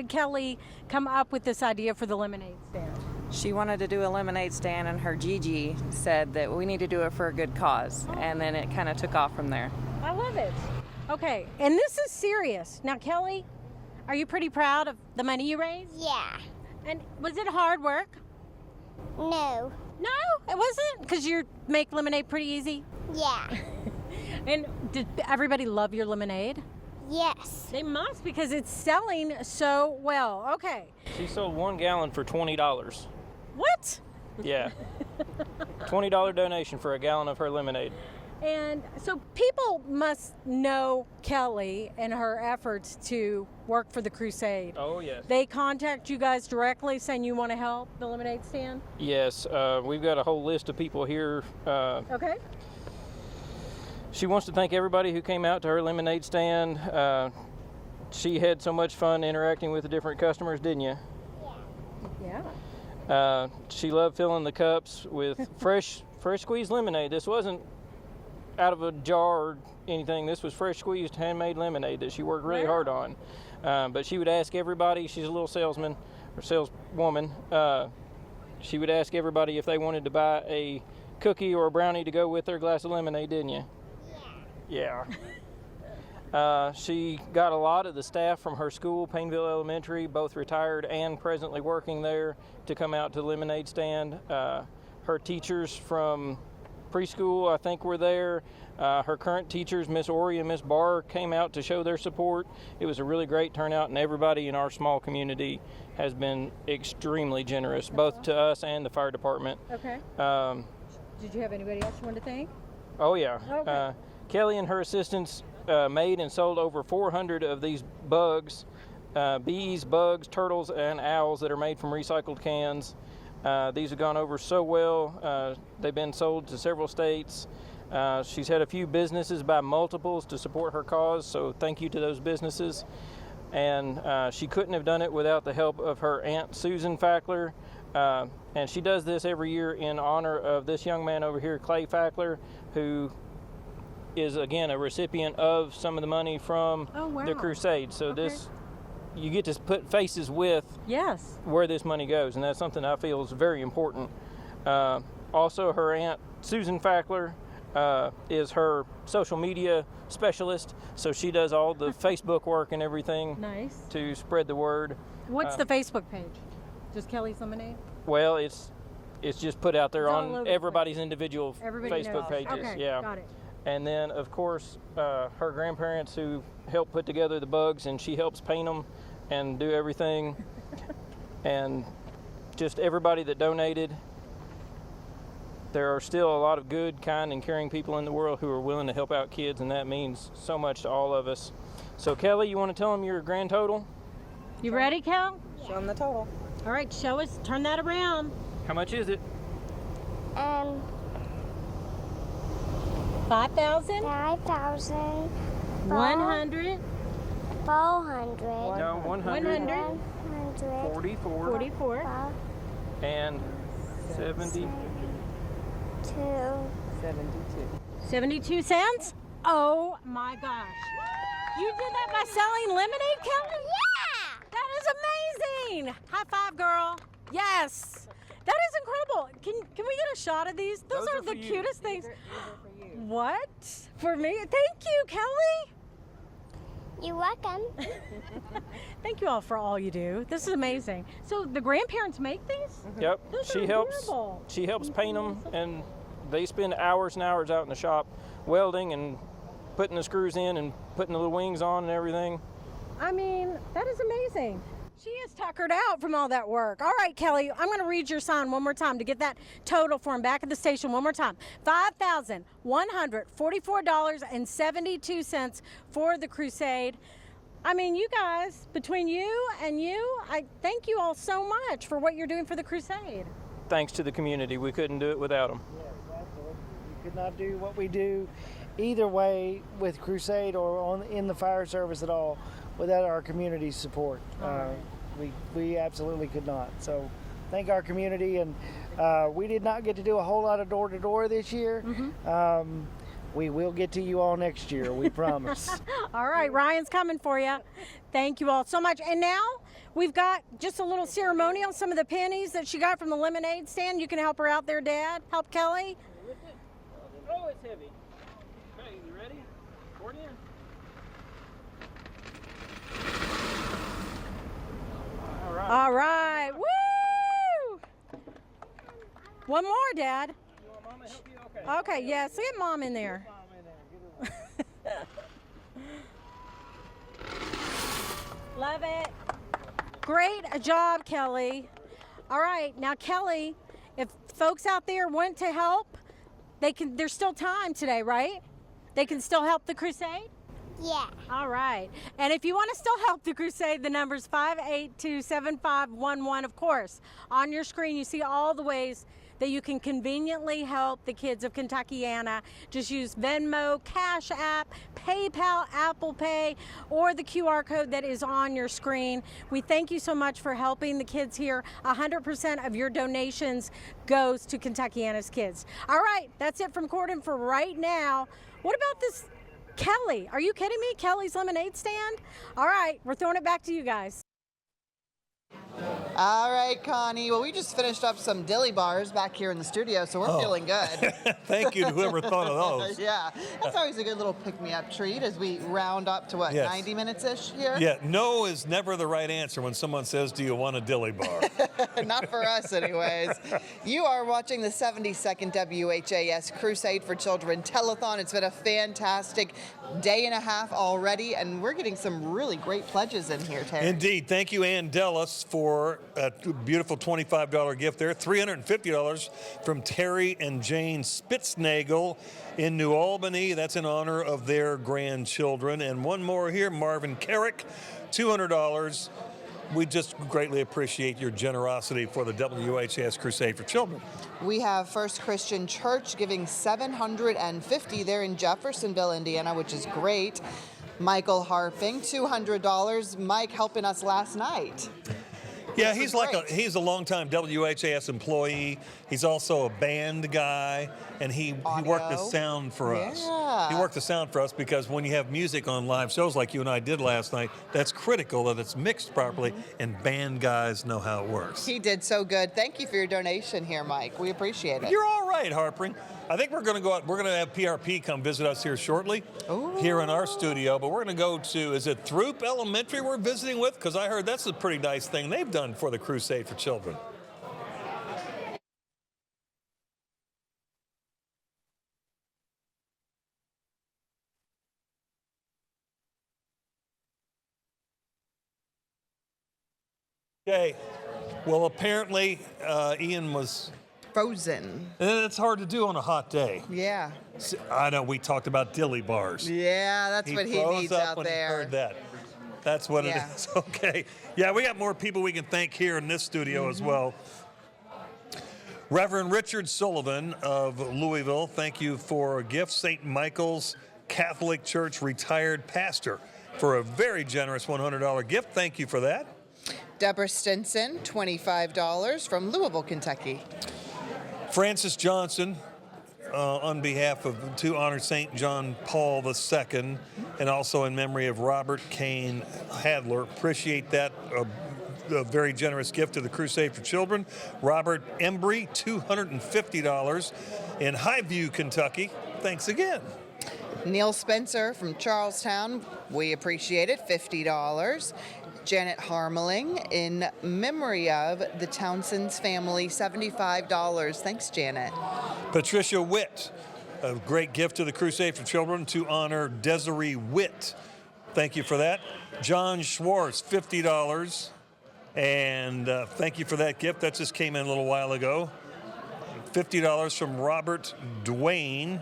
Kelly come up with this idea for the lemonade stand? She wanted to do a lemonade stand, and her Gigi said that we need to do it for a good cause, and then it kind of took off from there. I love it. Okay, and this is serious. Now, Kelly, are you pretty proud of the money you raised? Yeah. And was it hard work? No. No, it wasn't? Because you make lemonade pretty easy? Yeah. And did everybody love your lemonade? Yes. They must, because it's selling so well. Okay. She sold 1 gallon for $20. What? Yeah. $20 donation for a gallon of her lemonade. And so people must know Kelly and her efforts to work for the Crusade. Oh, yes. They contact you guys directly saying you want to help the lemonade stand? Yes. We've got a whole list of people here. Okay. She wants to thank everybody who came out to her lemonade stand. She had so much fun interacting with the different customers, didn't you? Yeah. She loved filling the cups with fresh squeezed lemonade. This wasn't out of a jar or anything. This was fresh squeezed handmade lemonade that she worked really hard on. But she would ask everybody, she's a little salesman or saleswoman, she would ask everybody if they wanted to buy a cookie or a brownie to go with their glass of lemonade, didn't you? Yeah. She got a lot of the staff from her school, Payneville Elementary, both retired and presently working there, to come out to the lemonade stand. Her teachers from preschool, I think, were there. Her current teachers, Miss Ori and Miss Barr, came out to show their support. It was a really great turnout, and everybody in our small community has been extremely generous, both to us and the fire department. Okay. Did you have anybody else you wanted to thank? Oh, yeah. Okay. Kelly and her assistants made and sold over 400 of these bugs, bees, bugs, turtles, and owls that are made from recycled cans. These have gone over so well. They've been sold to several states. She's had a few businesses buy multiples to support her cause, so thank you to those businesses. And she couldn't have done it without the help of her Aunt Susan Fackler. And she does this every year in honor of this young man over here, Clay Fackler, who is, again, a recipient of some of the money from the Crusade. So this, you get to put faces with where this money goes, and that's something I feel is very important. Also, her Aunt Susan Fackler is her social media specialist, so she does all the Facebook work and everything to spread the word. What's the Facebook page? Just Kelly's Lemonade? Well, it's just put out there on everybody's individual Facebook pages. Okay, yeah. got it. And then, of course, her grandparents who helped put together the bugs, and she helps paint them and do everything. And just everybody that donated. There are still a lot of good, kind, and caring people in the world who are willing to help out kids, and that means so much to all of us. So, Kelly, you want to tell them your grand total? You ready, Kel? Show them the total. All right, show us. Turn that around. How much is it? 5,000. 5,000. 100. 400. No, 100. 44. 44. And 70. 72 cents? Oh my gosh. You did that by selling lemonade, Kelly? Yeah! That is amazing. High five, girl. Yes. That is incredible. Can we get a shot of these? Those are the cutest things. What? For me? Thank you, Kelly. You're welcome. Thank you all for all you do. This is amazing. So the grandparents make these? Yep. Those She are helps. adorable. She helps paint them, and they spend hours and hours out in the shop welding and putting the screws in and putting the little wings on and everything. I mean, that is amazing. She is tuckered out from all that work. All right, Kelly, I'm going to read your sign one more time to get that total for him back at the station one more time. $5,144.72 for the Crusade. I mean, you guys, between you and you, I thank you all so much for what you're doing for the Crusade. Thanks to the community. We couldn't do it without them. Yes, absolutely. We could not do what we do either way with Crusade or in the fire service at all without our community's support. We absolutely could not. So thank our community. And we did not get to do a whole lot of door-to-door this year. We will get to you all next year, we promise. All right, Ryan's coming for you. Thank you all so much. And now we've got just a little ceremonial, some of the pennies that she got from the lemonade stand. You can help her out there, Dad. Help Kelly. Oh, it's heavy. Okay, you ready? Pour it in. All right. All right. Woo! One more, Dad. You want Mama to help you? Okay. Okay, yes. Get Mom in there. Love it. Great job, Kelly. All right, now Kelly, if folks out there want to help, there's still time today, right? They can still help the Crusade? Yeah. All right. And if you want to still help the Crusade, the number's 582-7511. Of course, on your screen you see all the ways that you can conveniently help the kids of Kentuckiana. Just use Venmo, Cash App, PayPal, Apple Pay, or the QR code that is on your screen. We thank you so much for helping the kids here. 100% of your donations goes to Kentuckiana's kids. All right, that's it from Corden for right now. What about this Kelly? Are you kidding me? Kelly's lemonade stand? All right, we're throwing it back to you guys. All right, Connie. Well, we just finished up some dilly bars back here in the studio, so we're feeling good. Thank you to whoever thought of those. Yeah, that's always a good little pick-me-up treat as we round up to, what, Yes. 90 minutes-ish here? Yeah, no is never the right answer when someone says, do you want a dilly bar? Not for us, anyways. You are watching the 72nd WHAS Crusade for Children Telethon. It's been a fantastic day and a half already, and we're getting some really great pledges in here, Terry. Indeed. Thank you, Ann Dellis, for a beautiful $25 gift there. $350 from Terry and Jane Spitznagel in New Albany. That's in honor of their grandchildren. And one more here, Marvin Carrick, $200. We just greatly appreciate your generosity for the WHAS Crusade for Children. We have First Christian Church giving $750 there in Jeffersonville, Indiana, which is great. Michael Harping, $200. Mike helping us last night. Yeah, he's a longtime WHAS employee. He's also a band guy, and he worked the sound for us. He worked the sound for us because when you have music on live shows like you and I did last night, that's critical that it's mixed properly, and band guys know how it works. He did so good. Thank you for your donation here, Mike. We appreciate it. You're all right, Harpering. I think we're going to go out. We're going to have PRP come visit us here shortly, here in our studio. But we're going to go to, is it Throop Elementary we're visiting with? Because I heard that's a pretty nice thing they've done for the Crusade for Children. Okay. Well, apparently Ian was frozen. It's hard to do on a hot day. Yeah. I know. We talked about dilly bars. Yeah, that's what he froze needs up out when there. He heard that. That's what Yeah. it is. Okay. Yeah, we got more people we can thank here in this studio as well. Reverend Richard Sullivan of Louisville, thank you for a gift. St. Michael's Catholic Church retired pastor for a very generous $100 gift. Thank you for that. Deborah Stinson, $25 from Louisville, Kentucky. Francis Johnson, on behalf of to honor St. John Paul II, and also in memory of Robert Kane Hadler. Appreciate that. A very generous gift to the Crusade for Children. Robert Embry, $250 in Highview, Kentucky. Thanks again. Neil Spencer from Charlestown, we appreciate it, $50. Janet Harmeling, in memory of the Townsend's family, $75. Thanks, Janet. Patricia Witt, a great gift to the Crusade for Children to honor Desiree Witt. Thank you for that. John Schwartz, $50. And thank you for that gift. That just came in a little while ago. $50 from Robert Dwayne.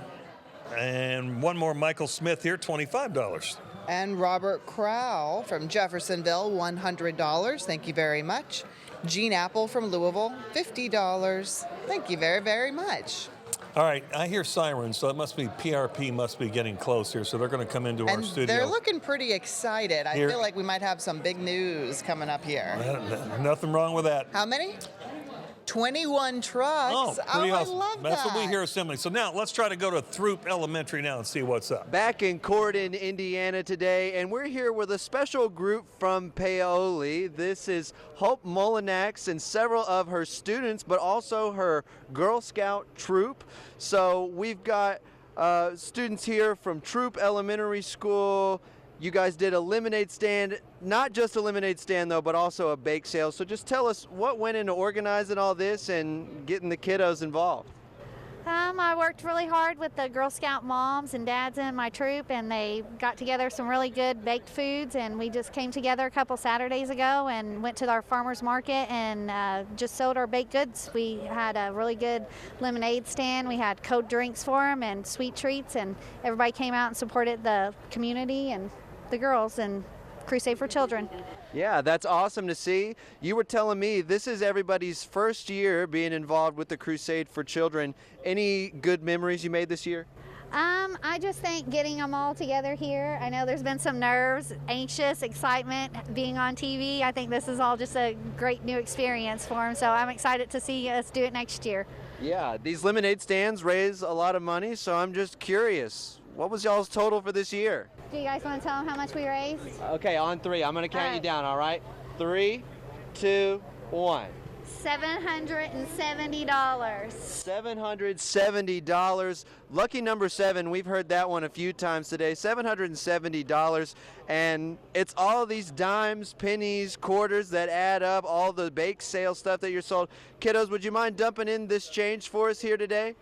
And one more, Michael Smith here, $25. And Robert Crowell from Jeffersonville, $100. Thank you very much. Jean Apple from Louisville, $50. Thank you very, very much. All right, I hear sirens, so it must be PRP must be getting close here, so they're going to come into our studio. They're looking pretty excited. I Here. feel like we might have some big news coming up here. Nothing wrong with that. How many? 21 trucks. Pretty I awesome. love That's that. what we hear assembly. So now let's try to go to Throop Elementary now and see what's up. Back in Corden, Indiana today, and we're here with a special group from Paoli. This is Hope Molinax and several of her students, but also her Girl Scout troop. So we've got students here from Troop Elementary School. You guys did a lemonade stand, not just a lemonade stand though, but also a bake sale. So just tell us what went into organizing all this and getting the kiddos involved. I worked really hard with the Girl Scout moms and dads in my troop, and they got together some really good baked foods, and we just came together a couple Saturdays ago and went to our farmers market and just sold our baked goods. We had a really good lemonade stand. We had cold drinks for them and sweet treats, and everybody came out and supported the community and the girls and Crusade for Children. Yeah, that's awesome to see. You were telling me this is everybody's first year being involved with the Crusade for Children. Any good memories you made this year? I just think getting them all together here, I know there's been some nerves, anxious, excitement, being on TV. I think this is all just a great new experience for them, so I'm excited to see us do it next year. Yeah, these lemonade stands raise a lot of money, so I'm just curious. What was y'all's total for this year? Do you guys want to tell them how much we raised? Okay, on three. I'm going to count you down, all right? 3, 2, 1. $770. $770. Lucky number 7. We've heard that one a few times today. $770. And it's all these dimes, pennies, quarters that add up, all the bake sale stuff that you're sold. Kiddos, would you mind dumping in this change for us here today?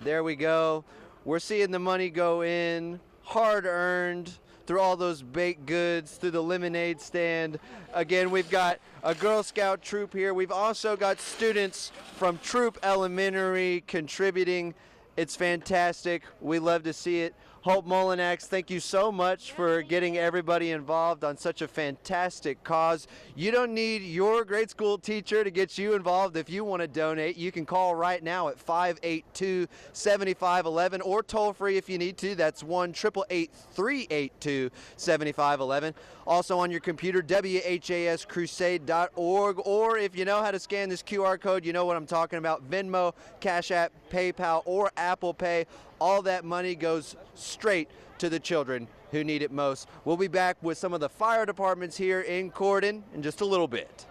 There we go. We're seeing the money go in, hard earned, through all those baked goods, through the lemonade stand. Again, we've got a Girl Scout troop here. We've also got students from Troop Elementary contributing. It's fantastic. We love to see it. Hope Molinax, thank you so much for getting everybody involved on such a fantastic cause. You don't need your grade school teacher to get you involved. If you want to donate, you can call right now at 582-7511 or toll free if you need to. That's 1-888-382-7511. Also on your computer, WHAScrusade.org, or if you know how to scan this QR code, you know what I'm talking about. Venmo, Cash App, PayPal, or Apple Pay. All that money goes straight to the children who need it most. We'll be back with some of the fire departments here in Corden in just a little bit.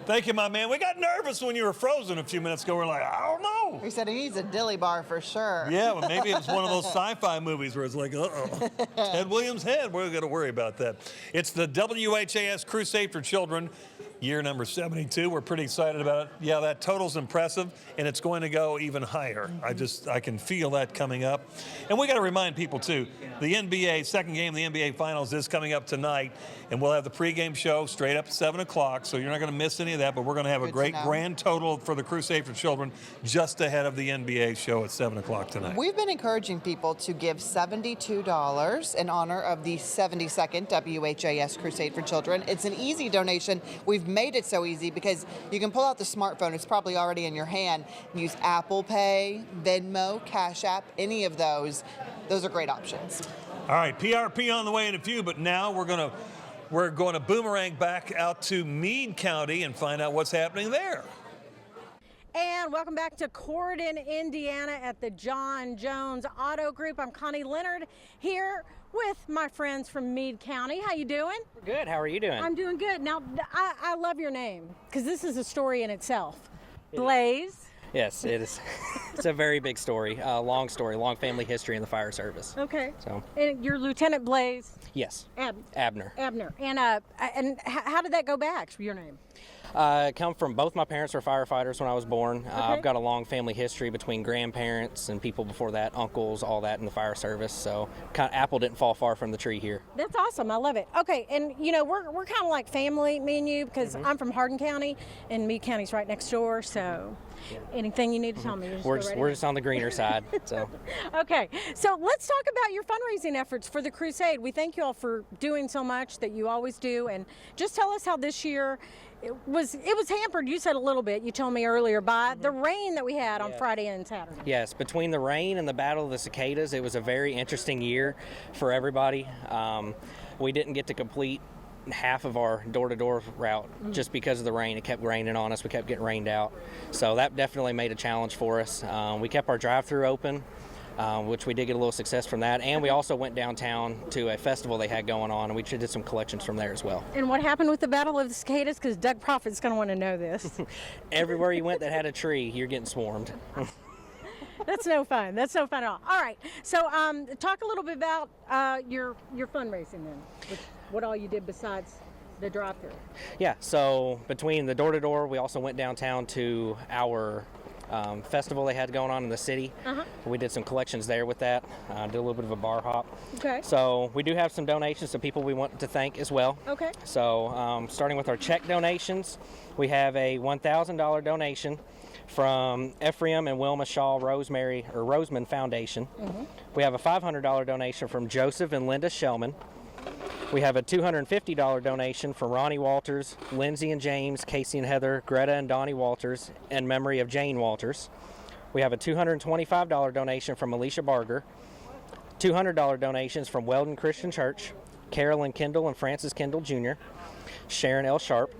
Thank you, my man. We got nervous when you were frozen a few minutes ago. We're like, I don't know. He said he needs a dilly bar for sure. Yeah, well, maybe it was one of those sci-fi movies where it's like, uh-oh, Ted Williams' head. We're going to worry about that. It's the WHAS Crusade for Children. year number 72. We're pretty excited about it. Yeah, that total's impressive, and it's going to go even higher. I can feel that coming up. And we got to remind people, too, the NBA, second game of the NBA Finals is coming up tonight, and we'll have the pregame show straight up at 7 o'clock, so you're not going to miss any of that, but we're going to have a great grand total for the Crusade for Children just ahead of the NBA show at 7 o'clock tonight. We've been encouraging people to give $72 in honor of the 72nd WHAS Crusade for Children. It's an easy donation. We've made it so easy because you can pull out the smartphone. It's probably already in your hand. Use Apple Pay, Venmo, Cash App, any of those. Those are great options. All right, PRP on the way in a few, but now we're going to boomerang back out to Meade County and find out what's happening there. And welcome back to Corydon, Indiana at the John Jones Auto Group. I'm Connie Leonard here with my friends from Meade County. How you doing? Good. How are you doing? I'm doing good. Now, I love your name because this is a story in itself. Blaze. Yes, it is. It's a very big story, long family history in the fire service. Okay. So. And you're Lieutenant Blaze. Yes. Abner. And how did that go back? Your name? Come from both my parents were firefighters when I was born. Okay. I've got a long family history between grandparents and people before that, uncles, all that in the fire service. So apple didn't fall far from the tree here. That's awesome. I love it. Okay, and we're kind of like family, me and you, because I'm from Hardin County and Meade County's right next door. So anything you need to tell me, we're just on the greener side. So. Okay, so let's talk about your fundraising efforts for the Crusade. We thank you all for doing so much that you always do, and just tell us how this year. It was hampered, you said a little bit, you told me earlier, by the rain that we had on Friday and Saturday. Yes, between the rain and the Battle of the Cicadas, it was a very interesting year for everybody. We didn't get to complete half of our door-to-door route just because of the rain. It kept raining on us. We kept getting rained out. So that definitely made a challenge for us. We kept our drive-through open, which we did get a little success from that. And we also went downtown to a festival they had going on, and we did some collections from there as well. And what happened with the Battle of the Cicadas? Because Doug Prophet's going to want to know this. Everywhere you went that had a tree, you're getting swarmed. That's no fun. That's no fun at all. All right. So talk a little bit about your fundraising then. What all you did besides the drive-through. Yeah, so between the door-to-door, we also went downtown to our festival they had going on in the city. We did some collections there with that, did a little bit of a bar hop. Okay. So we do have some donations to people we want to thank as well. Okay. So starting with our check donations, we have a $1,000 donation from Ephraim and Wilma Shaw Roseman Foundation. We have a $500 donation from Joseph and Linda Shellman. We have a $250 donation from Ronnie Walters, Lindsay and James, Casey and Heather, Greta and Donnie Walters, in memory of Jane Walters. We have a $225 donation from Alicia Barger, $200 donations from Weldon Christian Church, Carolyn Kendall and Francis Kendall Jr., Sharon L. Sharp.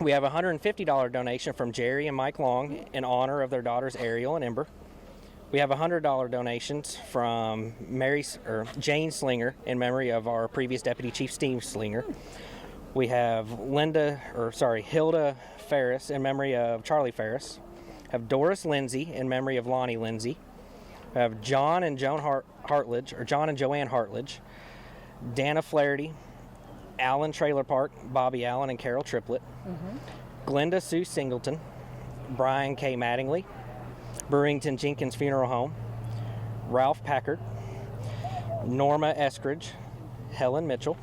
We have a $150 donation from Jerry and Mike Long in honor of their daughters Ariel and Ember. We have $100 donations from Jane Slinger in memory of our previous Deputy Chief Steve Slinger. We have Hilda Ferris in memory of Charlie Ferris. Have Doris Lindsay in memory of Lonnie Lindsay. We have John and Joanne Hartledge. Dana Flaherty, Allen Trailer Park, Bobby Allen and Carol Triplett. Glenda Sue Singleton, Brian K. Mattingly, Burrington Jenkins Funeral Home, Ralph Packard, Norma Eskridge, Helen Mitchell.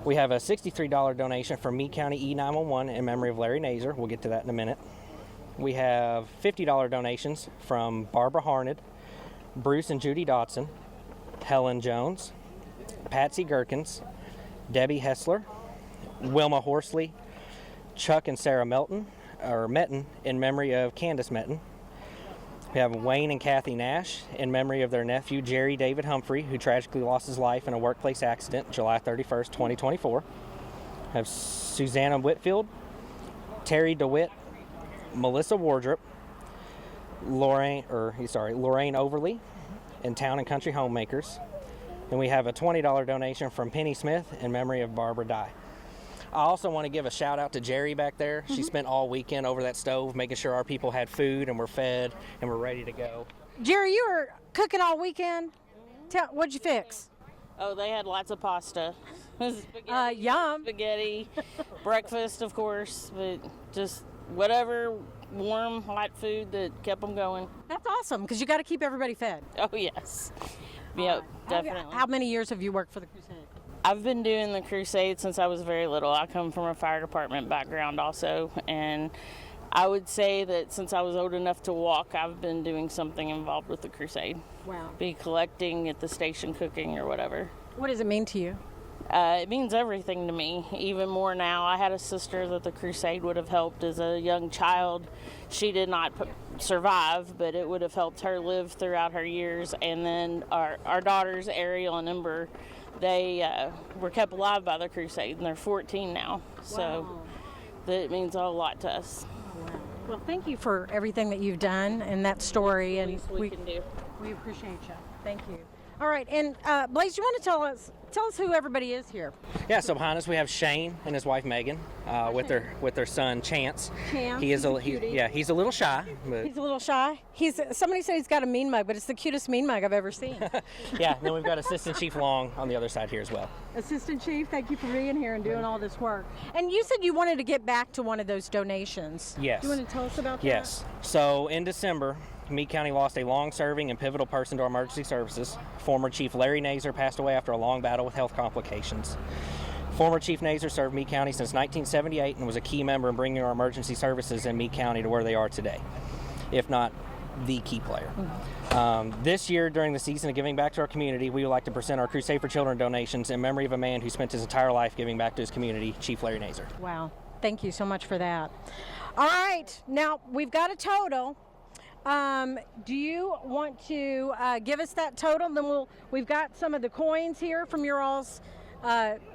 We have a $63 donation from Meade County E911 in memory of Larry Nazer. We'll get to that in a minute. We have $50 donations from Barbara Harned, Bruce and Judy Dotson, Helen Jones, Patsy Gherkins, Debbie Hessler, Wilma Horsley, Chuck and Sarah Metten in memory of Candace Metten. We have Wayne and Kathy Nash in memory of their nephew Jerry David Humphrey, who tragically lost his life in a workplace accident July 31st, 2024. We have Susanna Whitfield, Terry DeWitt, Melissa Wardrop, Lorraine Overly, and Town and Country Homemakers. And we have a $20 donation from Penny Smith in memory of Barbara Dye. I also want to give a shout out to Jerry back there. She spent all weekend over that stove making sure our people had food and were fed and were ready to go. Jerry, you were cooking all weekend? What'd you fix? Oh, they had lots of pasta. Spaghetti, yum. Spaghetti, breakfast, of course, but just whatever warm, hot food that kept them going. That's awesome, because you got to keep everybody fed. Oh, yes. Yep, definitely. How many years have you worked for the Crusade? I've been doing the Crusade since I was very little. I come from a fire department background also, and I would say that since I was old enough to walk, I've been doing something involved with the Crusade. Wow. Be collecting at the station, cooking or whatever. What does it mean to you? It means everything to me, even more now. I had a sister that the Crusade would have helped as a young child. She did not survive, but it would have helped her live throughout her years. And then our daughters, Ariel and Ember, they were kept alive by the Crusade, and they're 14 now. So that means a lot to us. Well, thank you for everything that you've done and that story. And we can do. We appreciate you. Thank you. All right, and Blaze, you want to tell us who everybody is here? Yeah, so behind us we have Shane and his wife Megan with their son Chance. Chance, he's a little shy. But he's a little shy. Somebody said he's got a mean mug, but it's the cutest mean mug I've ever seen. Yeah, then we've got Assistant Chief Long on the other side here as well. Assistant Chief, thank you for being here and doing all this work. And you said you wanted to get back to one of those donations. Yes. Do you want to tell us about that? Yes. So in December, Meade County lost a long-serving and pivotal person to our emergency services. Former Chief Larry Nazer passed away after a long battle with health complications. Former Chief Nazer served Meade County since 1978 and was a key member in bringing our emergency services in Meade County to where they are today, if not the key player. This year, during the season of giving back to our community, we would like to present our Crusade for Children donations in memory of a man who spent his entire life giving back to his community, Chief Larry Nazer. Wow. Thank you so much for that. All right. Now, we've got a total. Do you want to give us that total? Then we've got some of the coins here from your all's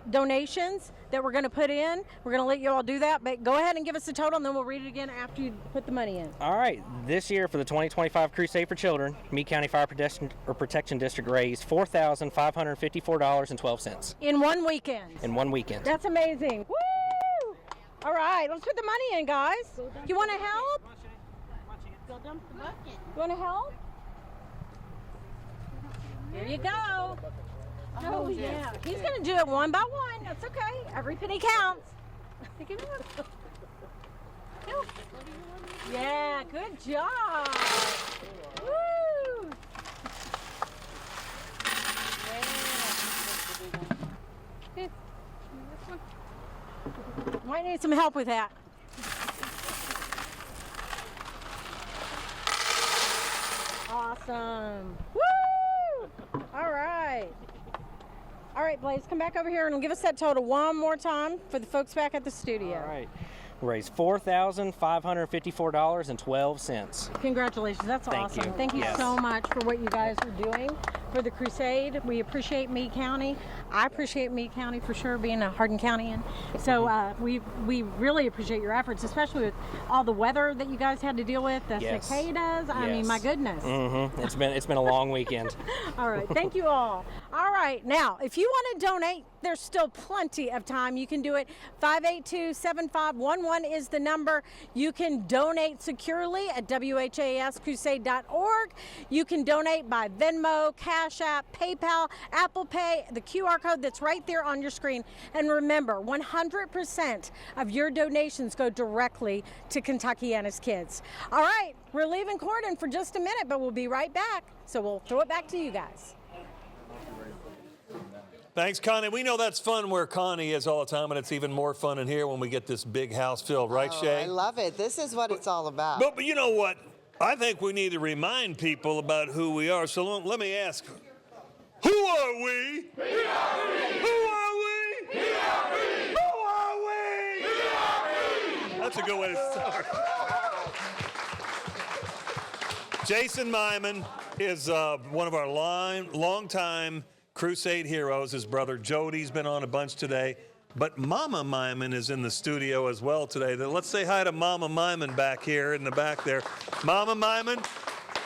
donations that we're going to put in. We're going to let you all do that, but go ahead and give us the total, and then we'll read it again after you put the money in. All right. This year for the 2025 Crusade for Children, Meade County Fire Protection District raised $4,554.12. In one weekend. In one weekend. That's amazing. Woo! All right, let's put the money in, guys. You want to help? You want to help? Here you go. Oh, yeah. He's going to do it one by one. That's okay. Every penny counts. Yeah, good job. Woo! Yeah. Might need some help with that. Awesome. Woo! All right. All right, Blaze, come back over here and give us that total one more time for the folks back at the studio. All right. We raised $4,554.12. Congratulations. That's awesome. Thank you so much for what you guys are doing for the Crusade. We appreciate Meade County. I appreciate Meade County for sure, being a Hardin Countyan. So we really appreciate your efforts, especially with all the weather that you guys had to deal with, the cicadas. I mean, my goodness. Mm-hmm. It's been a long weekend. All right. Thank you all. All right. Now, if you want to donate, there's still plenty of time. You can do it. 582-7511 is the number. You can donate securely at WHAScrusade.org. You can donate by Venmo, Cash App, PayPal, Apple Pay, the QR code that's right there on your screen. And remember, 100% of your donations go directly to Kentuckiana's kids. All right, we're leaving Corden for just a minute, but we'll be right back. So we'll throw it back to you guys. Thanks, Connie. We know that's fun where Connie is all the time, and it's even more fun in here when we get this big house filled, right, Shay? I love it. This is what it's all about. But you know what? I think we need to remind people about who we are. So let me ask, who are we? We are we. Who are we? We are we. Who are we? We are we. That's a good way to start. Jason Myman is one of our long-time Crusade heroes. His brother Jody's been on a bunch today. But Mama Myman is in the studio as well today. Let's say hi to Mama Myman back here in the back there. Mama Myman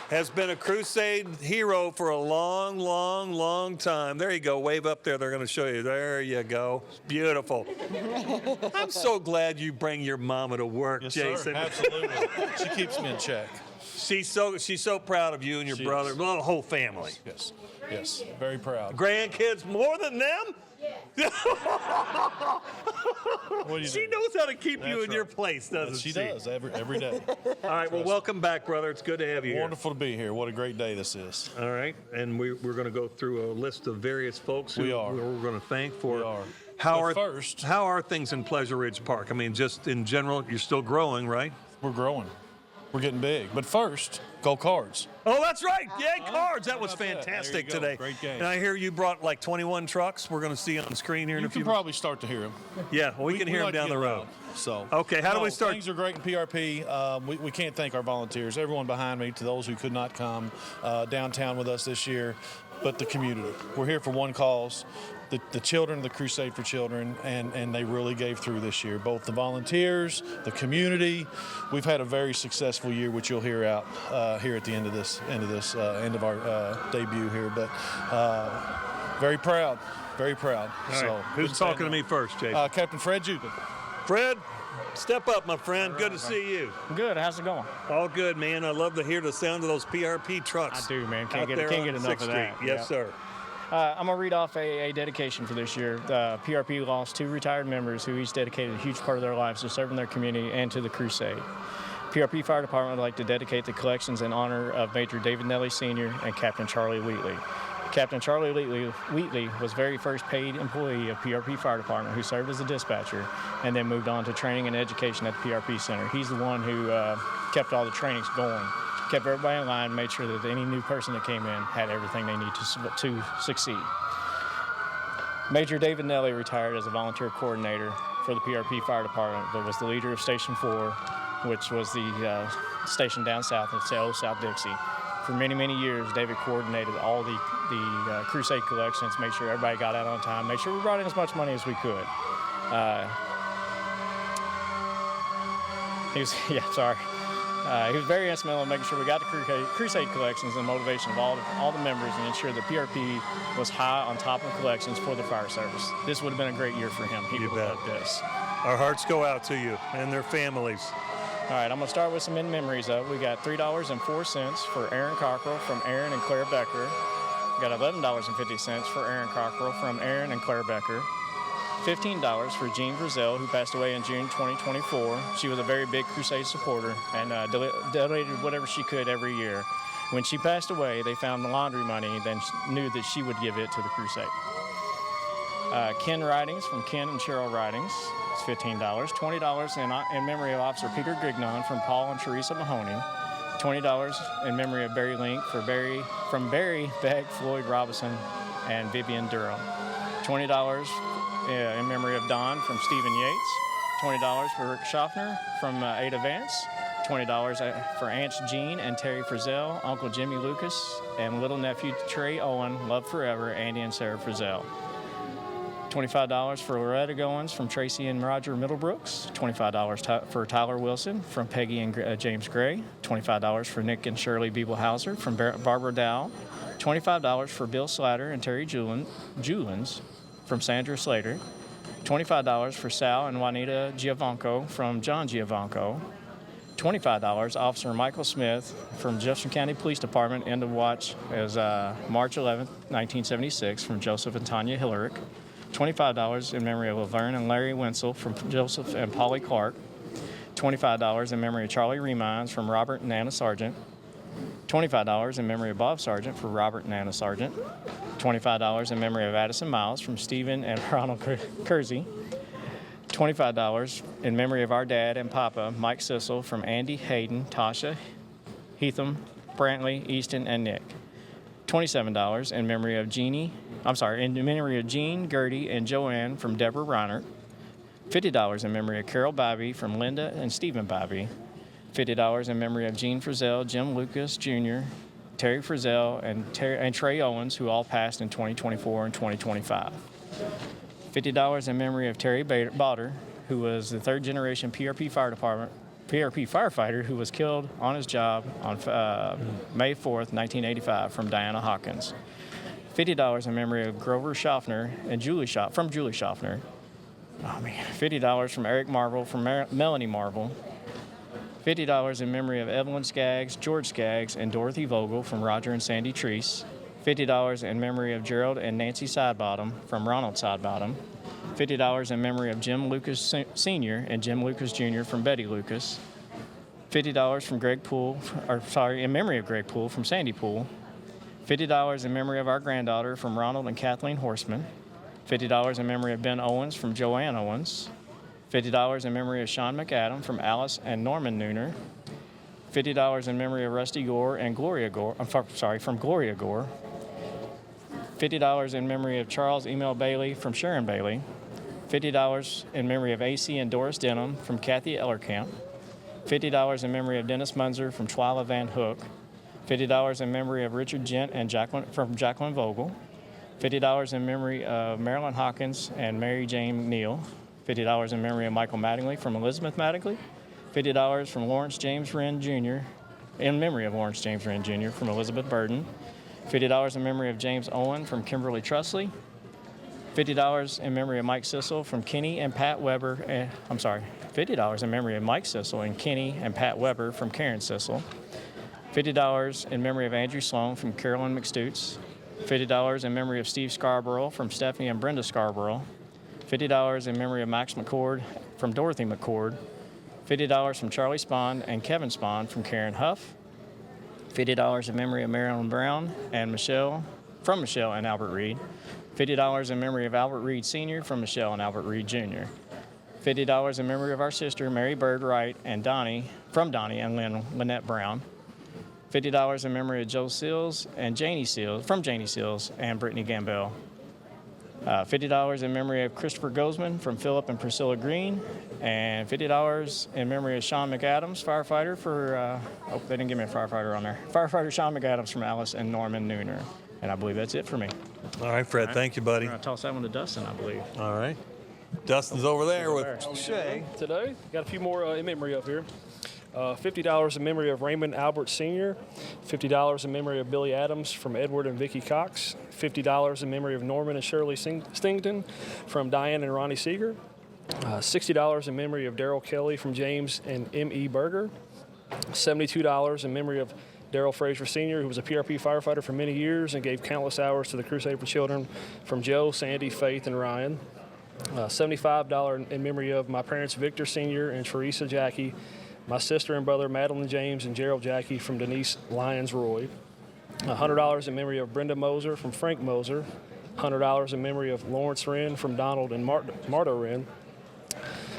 has been a Crusade hero for a long time. There you go. Wave up there. They're going to show you. There you go. Beautiful. I'm so glad you bring your mama to work, Yes, Jason. Sir. Absolutely. She keeps me in check. She's so proud of you and your brother, well, the whole family. Yes. Yes, very proud. Grandkids more than them? She knows how to keep you in your place, doesn't she? She does every day. All right, well, welcome back, brother. It's good to have you here. Wonderful to be here. What a great day this is. All right, and we're going to go through a list of various folks who we're going to thank for. We are. How are things in Pleasure Ridge Park? I mean, just in general, you're still growing, right? We're growing. We're getting big. But first, go Cards. Oh, that's right. Yay, Cards. That was fantastic today. Great game. And I hear you brought like 21 trucks. We're going to see on the screen here in a few You can probably start to hear them. Yeah, well, we can hear them down the road. So okay, how do we start? Things are great in PRP. We can't thank our volunteers, everyone behind me, to those who could not come downtown with us this year, but the community. We're here for one cause. The children of the Crusade for Children, and they really gave through this year. Both the volunteers, the community. We've had a very successful year, which you'll hear out here at the end of our debut here. But very proud, very proud. All right. Who's talking to me first, Jason? Captain Fred Jupin. Fred, step up, my friend. Good to see you. Good. How's it going? All good, man. I love to hear the sound of those PRP trucks. I do, man. Can't out get there on enough 6th of Street. that. Yes, sir. I'm going to read off a dedication for this year. PRP lost 2 retired members who each dedicated a huge part of their lives to serving their community and to the Crusade. PRP Fire Department would like to dedicate the collections in honor of Major David Nelly Sr. and Captain Charlie Wheatley. Captain Charlie Wheatley was the very first paid employee of PRP Fire Department who served as a dispatcher and then moved on to training and education at the PRP Center. He's the one who kept all the trainings going, kept everybody in line, made sure that any new person that came in had everything they need to succeed. Major David Nelly retired as a volunteer coordinator for the PRP Fire Department, but was the leader of Station 4, which was the station down south of South Dixie. For many, many years, David coordinated all the Crusade collections, made sure everybody got out on time, made sure we brought in as much money as we could. He was very instrumental in making sure we got the Crusade collections and motivation of all the members and ensure that PRP was high on top of collections for the fire service. This would have been a great year for him. He would have loved this. Our hearts go out to you and their families. All right, I'm going to start with some in memories of. We got $3.04 for Aaron Cockrell from Aaron and Claire Becker. We got $11.50 for Aaron Cockrell from Aaron and Claire Becker. $15 for Jean Frizzell, who passed away in June 2024. She was a very big Crusade supporter and donated whatever she could every year. When she passed away, they found the laundry money, then knew that she would give it to the Crusade. Ken Ridings from Ken and Cheryl Ridings. It's $15. $20 in memory of Officer Peter Grignon from Paul and Teresa Mahoney. $20 in memory of Barry Link from Barry, Beck, Floyd Robinson, and Vivian Durham. $20 in memory of Don from Stephen Yates. $20 for Rick Schaffner from Ada Vance. $20 for Aunts Jean and Terry Frizzell, Uncle Jimmy Lucas, and little nephew Trey Owen, Love Forever, Andy and Sarah Frizzell. $25 for Loretta Goins from Tracy and Roger Middlebrooks. $25 for Tyler Wilson from Peggy and James Gray. $25 for Nick and Shirley Biebelhauser from Barbara Dow. $25 for Bill Slatter and Terry Julins from Sandra Slater. $25 for Sal and Juanita Giovanco from John Giovanco. $25 Officer Michael Smith from Jefferson County Police Department, end of watch as March 11th, 1976 from Joseph and Tanya Hillerick. $25 in memory of Laverne and Larry Wenzel from Joseph and Polly Clark. $25 in memory of Charlie Remines from Robert and Anna Sargent. $25 in memory of Bob Sargent for Robert and Anna Sargent. $25 in memory of Addison Miles from Stephen and Ronald Kersey. $25 in memory of our dad and Papa, Mike Sissel, from Andy, Hayden, Tasha, Heatham, Brantley, Easton, and Nick. $27 in memory of Jean, Gertie, and Joanne from Deborah Reiner. $50 in memory of Carol Bobby from Linda and Stephen Bobby. $50 in memory of Jean Frizzell, Jim Lucas Jr., Terry Frizzell, and Trey Owens, who all passed in 2024 and 2025. $50 in memory of Terry Botter, who was the third-generation PRP firefighter who was killed on his job on May 4th, 1985, from Diana Hawkins. $50 in memory of Grover Schaffner and Julie Schaffner. $50 from Eric Marvel from Melanie Marvel. $50 in memory of Evelyn Skaggs, George Skaggs, and Dorothy Vogel from Roger and Sandy Treese. $50 in memory of Gerald and Nancy Sidebottom from Ronald Sidebottom. $50 in memory of Jim Lucas Sr. and Jim Lucas Jr. from Betty Lucas. $50 from Greg Poole, in memory of Greg Poole from Sandy Poole. $50 in memory of our granddaughter from Ronald and Kathleen Horseman. $50 in memory of Ben Owens from Joanne Owens. $50 in memory of Sean McAdam from Alice and Norman Nooner. $50 in memory of Rusty Gore and Gloria Gore, from Gloria Gore. $50 in memory of Charles Emil Bailey from Sharon Bailey. $50 in memory of AC and Doris Denham from Kathy Ellerkamp. $50 in memory of Dennis Munzer from Twyla Van Hook. $50 in memory of Richard Gent and Jacqueline Vogel. $50 in memory of Marilyn Hawkins and Mary Jane Neal. $50 in memory of Michael Mattingly from Elizabeth Mattingly. $50 from Lawrence James Wren Jr., in memory of Lawrence James Wren Jr. from Elizabeth Burden. $50 in memory of James Owen from Kimberly Trusley. $50 in memory of Mike Sissel from Kenny and Pat Weber. $50 in memory of Mike Sissel and Kenny and Pat Weber from Karen Sissel. $50 in memory of Andrew Sloan from Carolyn McStutes. $50 in memory of Steve Scarborough from Stephanie and Brenda Scarborough. $50 in memory of Max McCord from Dorothy McCord. $50 from Charlie Spahn and Kevin Spahn from Karen Huff. $50 in memory of Marilyn Brown and Michelle and Albert Reed. $50 in memory of Albert Reed Sr. from Michelle and Albert Reed Jr. $50 in memory of our sister Mary Bird Wright and Donnie and Lynette Brown. $50 in memory of Joe Seals and Janie Seals and Brittany Gambell. $50 in memory of Christopher Gozman from Philip and Priscilla Green, and $50 in memory of Sean McAdams, firefighter they didn't give me a firefighter on there. Firefighter Sean McAdams from Alice and Norman Nooner. And I believe that's it for me. All right, Fred, thank you, buddy. I'm going to toss that one to Dustin, I believe. All right. Dustin's over there with Shay. Today, got a few more in memory up here. $50 in memory of Raymond Albert Sr., $50 in memory of Billy Adams from Edward and Vicki Cox, $50 in memory of Norman and Shirley Stington from Diane and Ronnie Seeger, $60 in memory of Darrell Kelly from James and M.E. Berger, $72 in memory of Darrell Fraser Sr., who was a PRP firefighter for many years and gave countless hours to the Crusade for Children, from Joe, Sandy, Faith, and Ryan. $75 in memory of my parents, Victor Sr. and Teresa Jackie, my sister and brother, Madeline James and Gerald Jackie from Denise Lyons Roy. $100 in memory of Brenda Moser from Frank Moser. $100 in memory of Lawrence Wren from Donald and Marta Wren.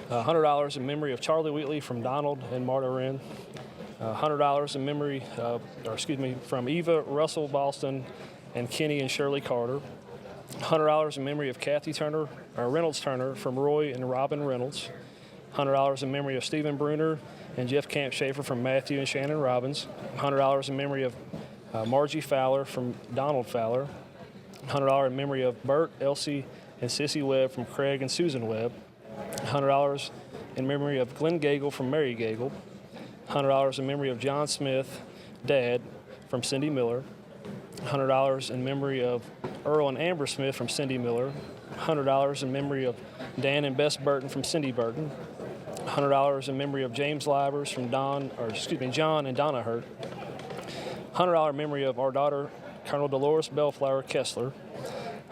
$100 in memory of Charlie Wheatley from Donald and Marta Wren. $100 in memory, from Eva Russell Boston and Kenny and Shirley Carter. $100 in memory of Kathy Reynolds Turner from Roy and Robin Reynolds. $100 in memory of Stephen Bruner and Jeff Camp Schaefer from Matthew and Shannon Robbins. $100 in memory of Margie Fowler from Donald Fowler. $100 in memory of Bert, Elsie, and Sissy Webb from Craig and Susan Webb. $100 in memory of Glenn Gagel from Mary Gagel. $100 in memory of John Smith, Dad, from Cindy Miller. $100 in memory of Earl and Amber Smith from Cindy Miller. $100 in memory of Dan and Bess Burton from Cindy Burton. $100 in memory of James Libers from John and Donna Hurt. $100 in memory of our daughter, Colonel Dolores Bellflower Kessler.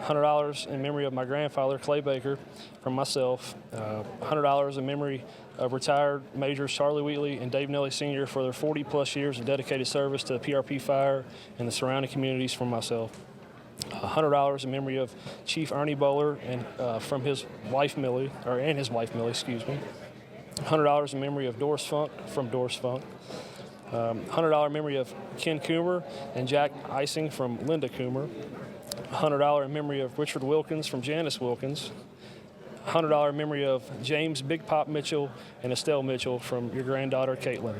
$100 in memory of my grandfather, Clay Baker, from myself. $100 in memory of retired Majors Charlie Wheatley and Dave Nelly Sr. for their 40-plus years of dedicated service to the PRP Fire and the surrounding communities from myself. $100 in memory of Chief Ernie Bowler and from his wife Millie, $100 in memory of Doris Funk from Doris Funk. $100 in memory of Ken Coomer and Jack Icing from Linda Coomer. $100 in memory of Richard Wilkins from Janice Wilkins. $100 in memory of James Big Pop Mitchell and Estelle Mitchell from your granddaughter, Caitlin.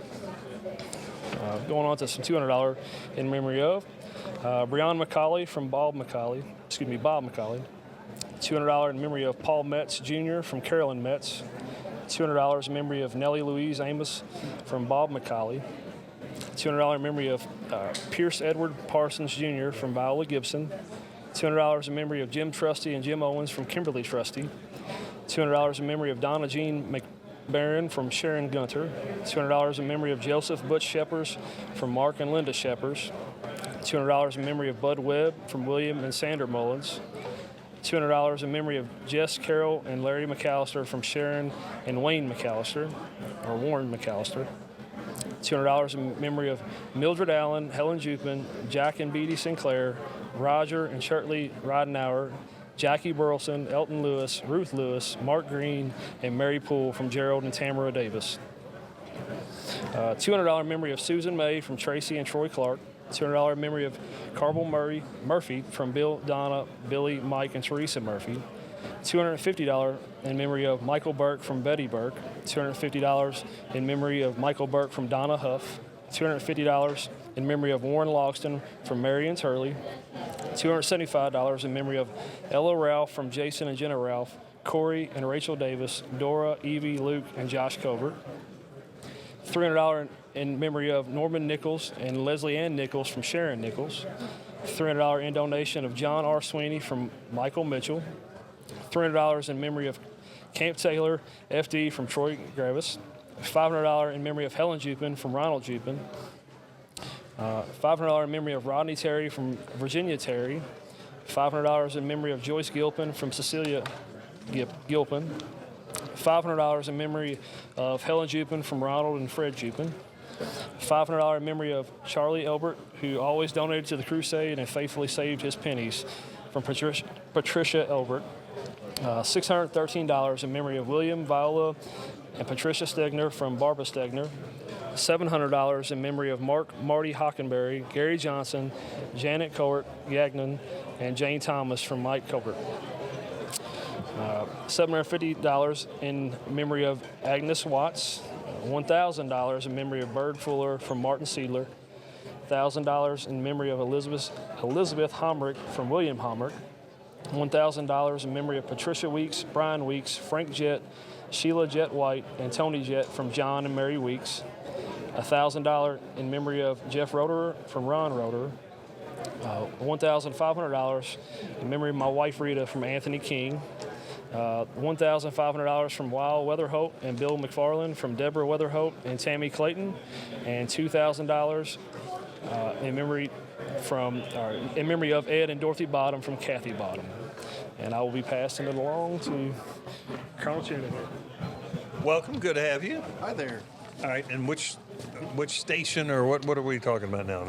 Going on to some $200 in memory of Breon McCauley from Bob McCauley. $200 in memory of Paul Metz Jr. from Carolyn Metz. $200 in memory of Nellie Louise Amos from Bob McCauley. $200 in memory of Pierce Edward Parsons Jr. from Viola Gibson. $200 in memory of Jim Trusty and Jim Owens from Kimberly Trusty. $200 in memory of Donna Jean McBaron from Sharon Gunter. $200 in memory of Joseph Butch Sheppers from Mark and Linda Sheppers. $200 in memory of Bud Webb from William and Sandra Mullins. $200 in memory of Jess Carroll and Larry McAllister from Sharon and Wayne McAllister, or Warren McAllister. $200 in memory of Mildred Allen, Helen Jupin, Jack and Beatty Sinclair, Roger and Shirley Ridenauer, Jackie Burleson, Elton Lewis, Ruth Lewis, Mark Green, and Mary Poole from Gerald and Tamara Davis. $200 in memory of Susan May from Tracy and Troy Clark. $200 in memory of Carmel Murphy from Bill, Donna, Billy, Mike, and Teresa Murphy. $250 in memory of Michael Burke from Betty Burke. $250 in memory of Michael Burke from Donna Huff. $250 in memory of Warren Logston from Marion Turley. $275 in memory of Ella Ralph from Jason and Jenna Ralph, Corey and Rachel Davis, Dora, Evie, Luke, and Josh Covert. $300 in memory of Norman Nichols and Leslie Ann Nichols from Sharon Nichols. $300 in donation of John R. Sweeney from Michael Mitchell. $300 in memory of Camp Taylor, FD from Troy Gravis. $500 in memory of Helen Jupin from Ronald Jupin. $500 in memory of Rodney Terry from Virginia Terry. $500 in memory of Joyce Gilpin from Cecilia Gilpin. $500 in memory of Helen Jupin from Ronald and Fred Jupin. $500 in memory of Charlie Elbert, who always donated to the crusade and faithfully saved his pennies, from Patricia Elbert. $613 in memory of William, Viola, and Patricia Stegner from Barbara Stegner. $700 in memory of Marty Hockenberry, Gary Johnson, Janet Cowart Gagnon, and Jane Thomas from Mike Covert. $750 in memory of Agnes Watts. $1,000 in memory of Bird Fuller from Martin Seidler. $1,000 in memory of Elizabeth Homrick from William Homrick. $1,000 in memory of Patricia Weeks, Brian Weeks, Frank Jett, Sheila Jett White, and Tony Jett from John and Mary Weeks. $1,000 in memory of Jeff Roederer from Ron Roederer. $1,500 in memory of my wife Rita from Anthony King. $1,500 from Wild Weatherhope and Bill McFarland, from Deborah Weatherhope and Tammy Clayton, and $2,000 in memory of Ed and Dorothy Bottom from Kathy Bottom. And I will be passing it along to Colonel Cheney. Welcome, good to have you. Hi there. All right, and which station or what are we talking about now?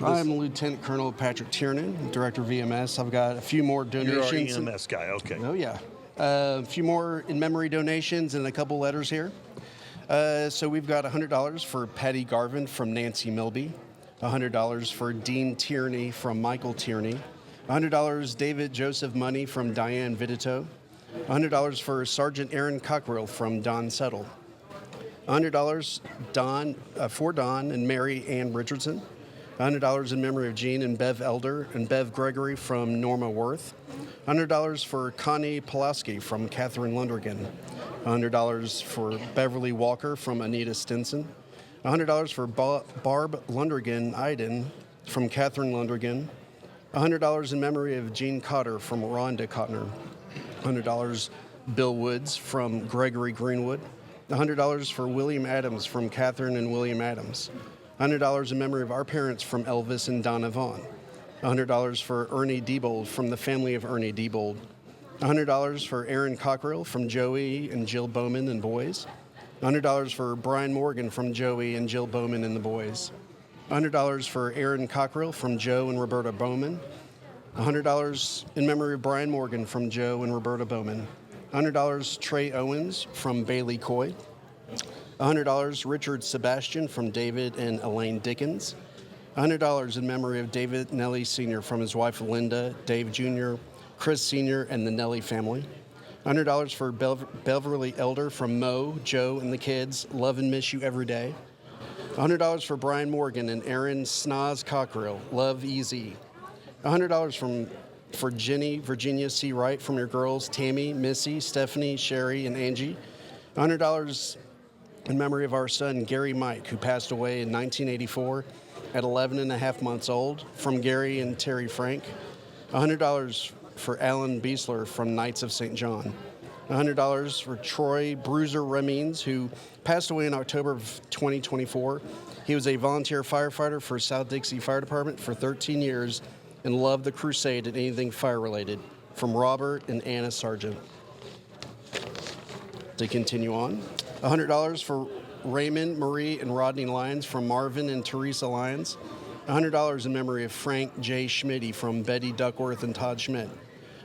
I'm Lieutenant Colonel Patrick Tiernan, Director of EMS. I've got a few more donations. You're our EMS guy, okay. Oh, yeah. A few more in-memory donations and a couple letters here. So we've got $100 for Patty Garvin from Nancy Milby, $100 for Dean Tierney from Michael Tierney, $100 David Joseph Money from Diane Vidito, $100 for Sergeant Aaron Cockrell from Don Settle, $100 for Don and Mary Ann Richardson, $100 in memory of Jean and Bev Elder and Bev Gregory from Norma Worth, $100 for Connie Pulaski from Catherine Lundergan, $100 for Beverly Walker from Anita Stinson, $100 for Barb Lundergan Iden from Catherine Lundergan, $100 in memory of Jean Cotter from Rhonda Cottner, $100 Bill Woods from Gregory Greenwood, $100 for William Adams from Catherine and William Adams, $100 in memory of our parents from Elvis and Donna Vaughn, $100 for Ernie Diebold from the family of Ernie Diebold, $100 for Aaron Cockrell from Joey and Jill Bowman and boys, $100 for Brian Morgan from Joey and Jill Bowman and the boys, $100 for Aaron Cockrell from Joe and Roberta Bowman, $100 in memory of Brian Morgan from Joe and Roberta Bowman, $100 Trey Owens from Bailey Coy, $100 Richard Sebastian from David and Elaine Dickens, $100 in memory of David Nelly Sr. from his wife Linda, Dave Jr., Chris Sr., and the Nelly family, $100 for Beverly Elder from Mo, Joe, and the kids, love and miss you every day, $100 for Brian Morgan and Aaron Snoz Cockrell, love easy, $100 for Jenny Virginia C. Wright from your girls, Tammy, Missy, Stephanie, Sherry, and Angie, $100 in memory of our son, Gary Mike, who passed away in 1984 at 11 and a half months old, from Gary and Terry Frank, $100 for Alan Beasler from Knights of St. John, $100 for Troy Bruiser Remines, who passed away in October of 2024 He was a volunteer firefighter for South Dixie Fire Department for 13 years and loved the crusade and anything fire-related. From Robert and Anna Sargent. To continue on, $100 for Raymond, Marie, and Rodney Lyons from Marvin and Teresa Lyons. $100 in memory of Frank J. Schmitty from Betty Duckworth and Todd Schmidt.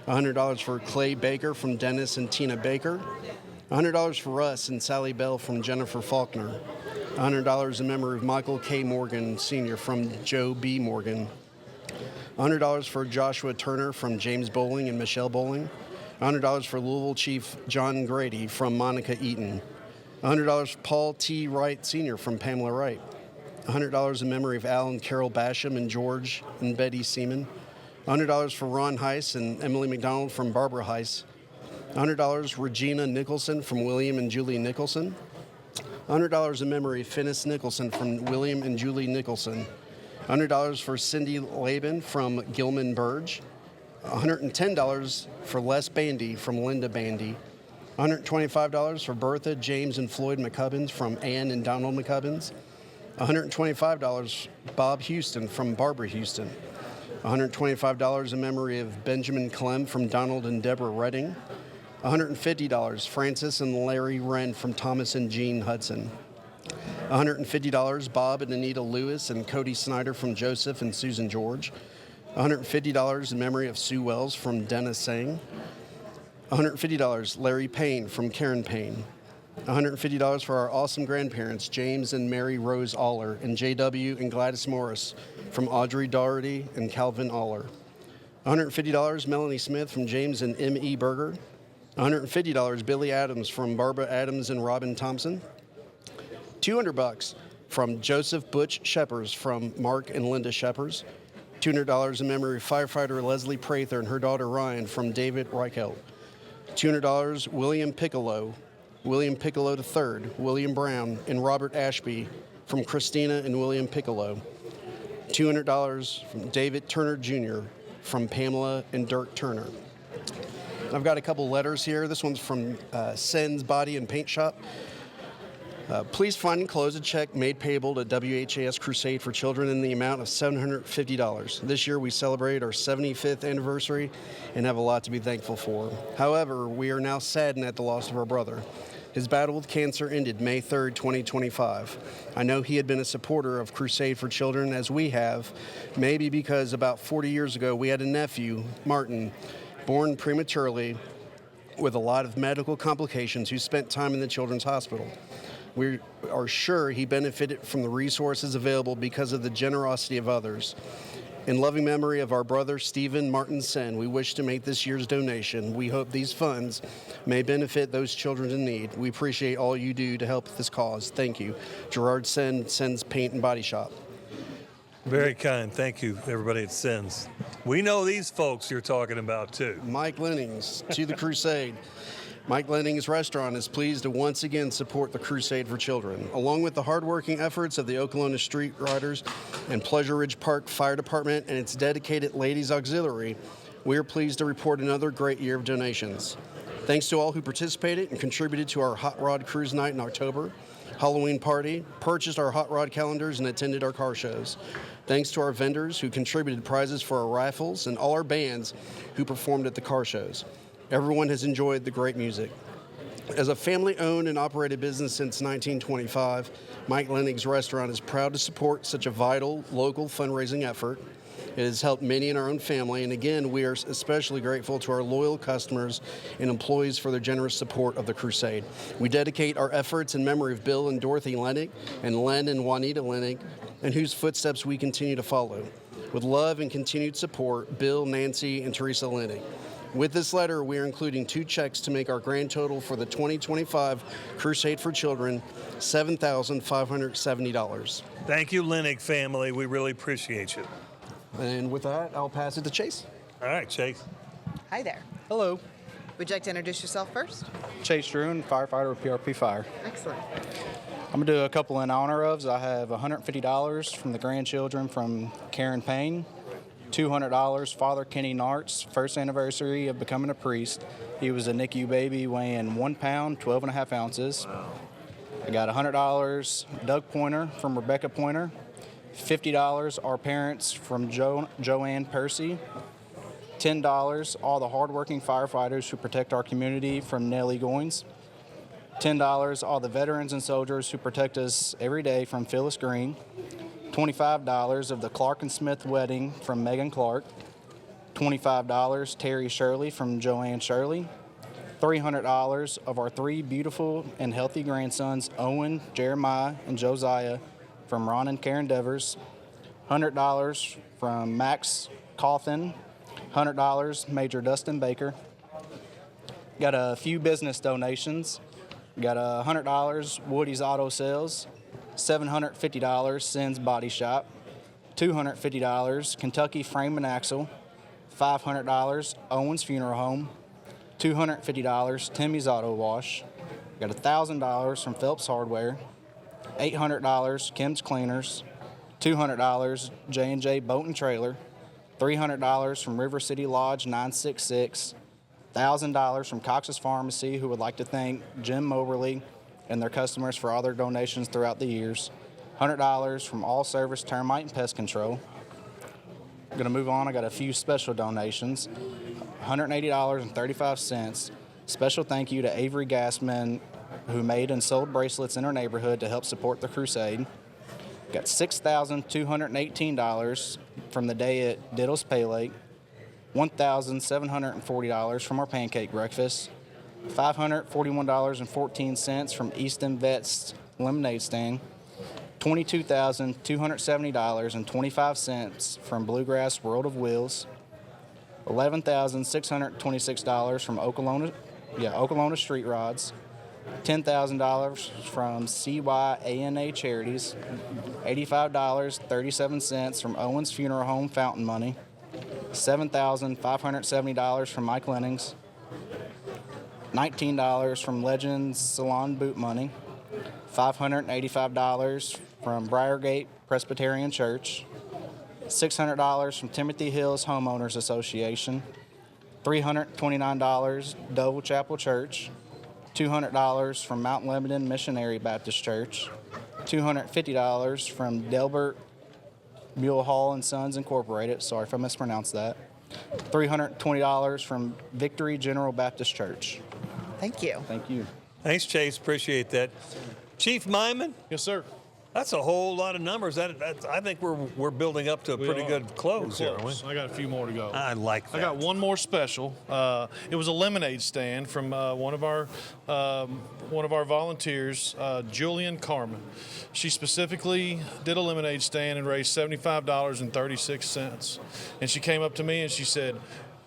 $100 for Clay Baker from Dennis and Tina Baker. $100 for Russ and Sally Bell from Jennifer Faulkner. $100 in memory of Michael K. Morgan Sr. from Joe B. Morgan. $100 for Joshua Turner from James Bowling and Michelle Bowling. $100 for Louisville Chief John Grady from Monica Eaton. $100 for Paul T. Wright Sr. from Pamela Wright. $100 in memory of Al and Carol Basham and George and Betty Seaman. $100 for Ron Heiss and Emily McDonald from Barbara Heiss. $100 Regina Nicholson from William and Julie Nicholson. $100 in memory of Finis Nicholson from William and Julie Nicholson. $100 for Cindy Laban from Gilman Burge. $110 for Les Bandy from Linda Bandy. $125 for Bertha, James, and Floyd McCubbins from Ann and Donald McCubbins. $125 Bob Houston from Barbara Houston. $125 in memory of Benjamin Clem from Donald and Deborah Redding. $150 Francis and Larry Wren from Thomas and Jean Hudson. $150 Bob and Anita Lewis and Cody Snyder from Joseph and Susan George. $150 in memory of Sue Wells from Dennis Sang. $150 Larry Payne from Karen Payne. $150 for our awesome grandparents, James and Mary Rose Aller, and J.W. and Gladys Morris from Audrey Doherty and Calvin Aller. $150 Melanie Smith from James and M.E. Berger. $150 Billy Adams from Barbara Adams and Robin Thompson. $200 from Joseph Butch Sheppers from Mark and Linda Sheppers. $200 in memory of firefighter Leslie Prather and her daughter Ryan from David Reichelt. $200 William Piccolo III, William Brown, and Robert Ashby from Christina and William Piccolo. $200 from David Turner Jr. from Pamela and Dirk Turner. I've got a couple letters here. This one's from Sen's Body and Paint Shop. Please find and close a check made payable to WHAS Crusade for Children in the amount of $750. This year we celebrate our 75th anniversary and have a lot to be thankful for. However, we are now saddened at the loss of our brother. His battle with cancer ended May 3rd, 2025. I know he had been a supporter of Crusade for Children, as we have, maybe because about 40 years ago we had a nephew, Martin, born prematurely with a lot of medical complications who spent time in the Children's Hospital. We are sure he benefited from the resources available because of the generosity of others. In loving memory of our brother Stephen Martin Sen, we wish to make this year's donation. We hope these funds may benefit those children in need. We appreciate all you do to help this cause. Thank you. Gerard Sen, Sen's Paint and Body Shop. Very kind. Thank you, everybody at Sins. We know these folks you're talking about, too. Mike Lennings, To the Crusade. Mike Lennings Restaurant is pleased to once again support the Crusade for Children. Along with the hardworking efforts of the Oklahoma Street Riders and Pleasure Ridge Park Fire Department and its dedicated Ladies Auxiliary, we are pleased to report another great year of donations. Thanks to all who participated and contributed to our Hot Rod Cruise Night in October, Halloween party, purchased our Hot Rod calendars, and attended our car shows. Thanks to our vendors who contributed prizes for our raffles and all our bands who performed at the car shows. Everyone has enjoyed the great music. As a family-owned and operated business since 1925, Mike Lennings Restaurant is proud to support such a vital local fundraising effort. It has helped many in our own family, and again, we are especially grateful to our loyal customers and employees for their generous support of the Crusade. We dedicate our efforts in memory of Bill and Dorothy Lennick and Len and Juanita Lennick, in whose footsteps we continue to follow. With love and continued support, Bill, Nancy, and Teresa Lennick. With this letter, we are including 2 checks to make our grand total for the 2025 Crusade for Children $7,570. Thank you, Lennick family. We really appreciate you. And with that, I'll pass it to Chase. All right, Chase. Hi there. Hello. Would you like to introduce yourself first? Chase Drew, firefighter with PRP Fire. Excellent. I'm going to do a couple in honor ofs. I have $150 from the grandchildren from Karen Payne. $200, Father Kenny Nart's first anniversary of becoming a priest. He was a NICU baby weighing 1 pound, 12 and a half ounces. I got $100 Doug Pointer from Rebecca Pointer, $50 Our Parents from Joanne Percy, $10 All the Hardworking Firefighters Who Protect Our Community from Nellie Goins, $10 All the Veterans and Soldiers Who Protect Us Every Day from Phyllis Green, $25 of the Clark and Smith Wedding from Megan Clark, $25 Terry Shirley from Joanne Shirley, $300 of our 3 beautiful and healthy grandsons, Owen, Jeremiah, and Josiah, from Ron and Karen Devers, $100 from Max Cawthon, $100 Major Dustin Baker. Got a few business donations. Got $100 Woody's Auto Sales, $750 Sin's Body Shop, $250 Kentucky Frame and Axle, $500 Owen's Funeral Home, $250 Timmy's Auto Wash. Got $1,000 from Phelps Hardware, $800 Kim's Cleaners, $200 J&J Boat and Trailer, $300 from River City Lodge 966, $1,000 from Cox's Pharmacy, who would like to thank Jim Moberly and their customers for all their donations throughout the years, $100 from All Service Termite and Pest Control. I'm going to move on. I got a few special donations. $180.35. Special thank you to Avery Gassman, who made and sold bracelets in our neighborhood to help support the crusade. Got $6,218 from the day at Diddle's Pay Lake. $1,740 from our pancake breakfast. $541.14 from Easton Vets Lemonade Stand. $22,270.25 from Bluegrass World of Wheels. $11,626 from Okolona Street Rods. $10,000 from CYANA Charities. $85.37 from Owens Funeral Home Fountain Money. $7,570 from Mike Lennings. $19 from Legends Salon Boot Money. $585 from Briargate Presbyterian Church. $600 from Timothy Hills Homeowners Association. $329 Doble Chapel Church. $200 from Mount Lebanon Missionary Baptist Church. $250 from Delbert Mule Hall and Sons Incorporated. Sorry if I mispronounced that. $320 from Victory General Baptist Church. Thank you. Thank you. Thanks, Chase. Appreciate that. Chief Myman? Yes, sir. That's a whole lot of numbers. I think we're building up to a pretty good close here, aren't we? I got a few more to go. I like that. I got one more special. It was a lemonade stand from one of our volunteers, Julian Carmen. She specifically did a lemonade stand and raised $75.36. And she came up to me and she said,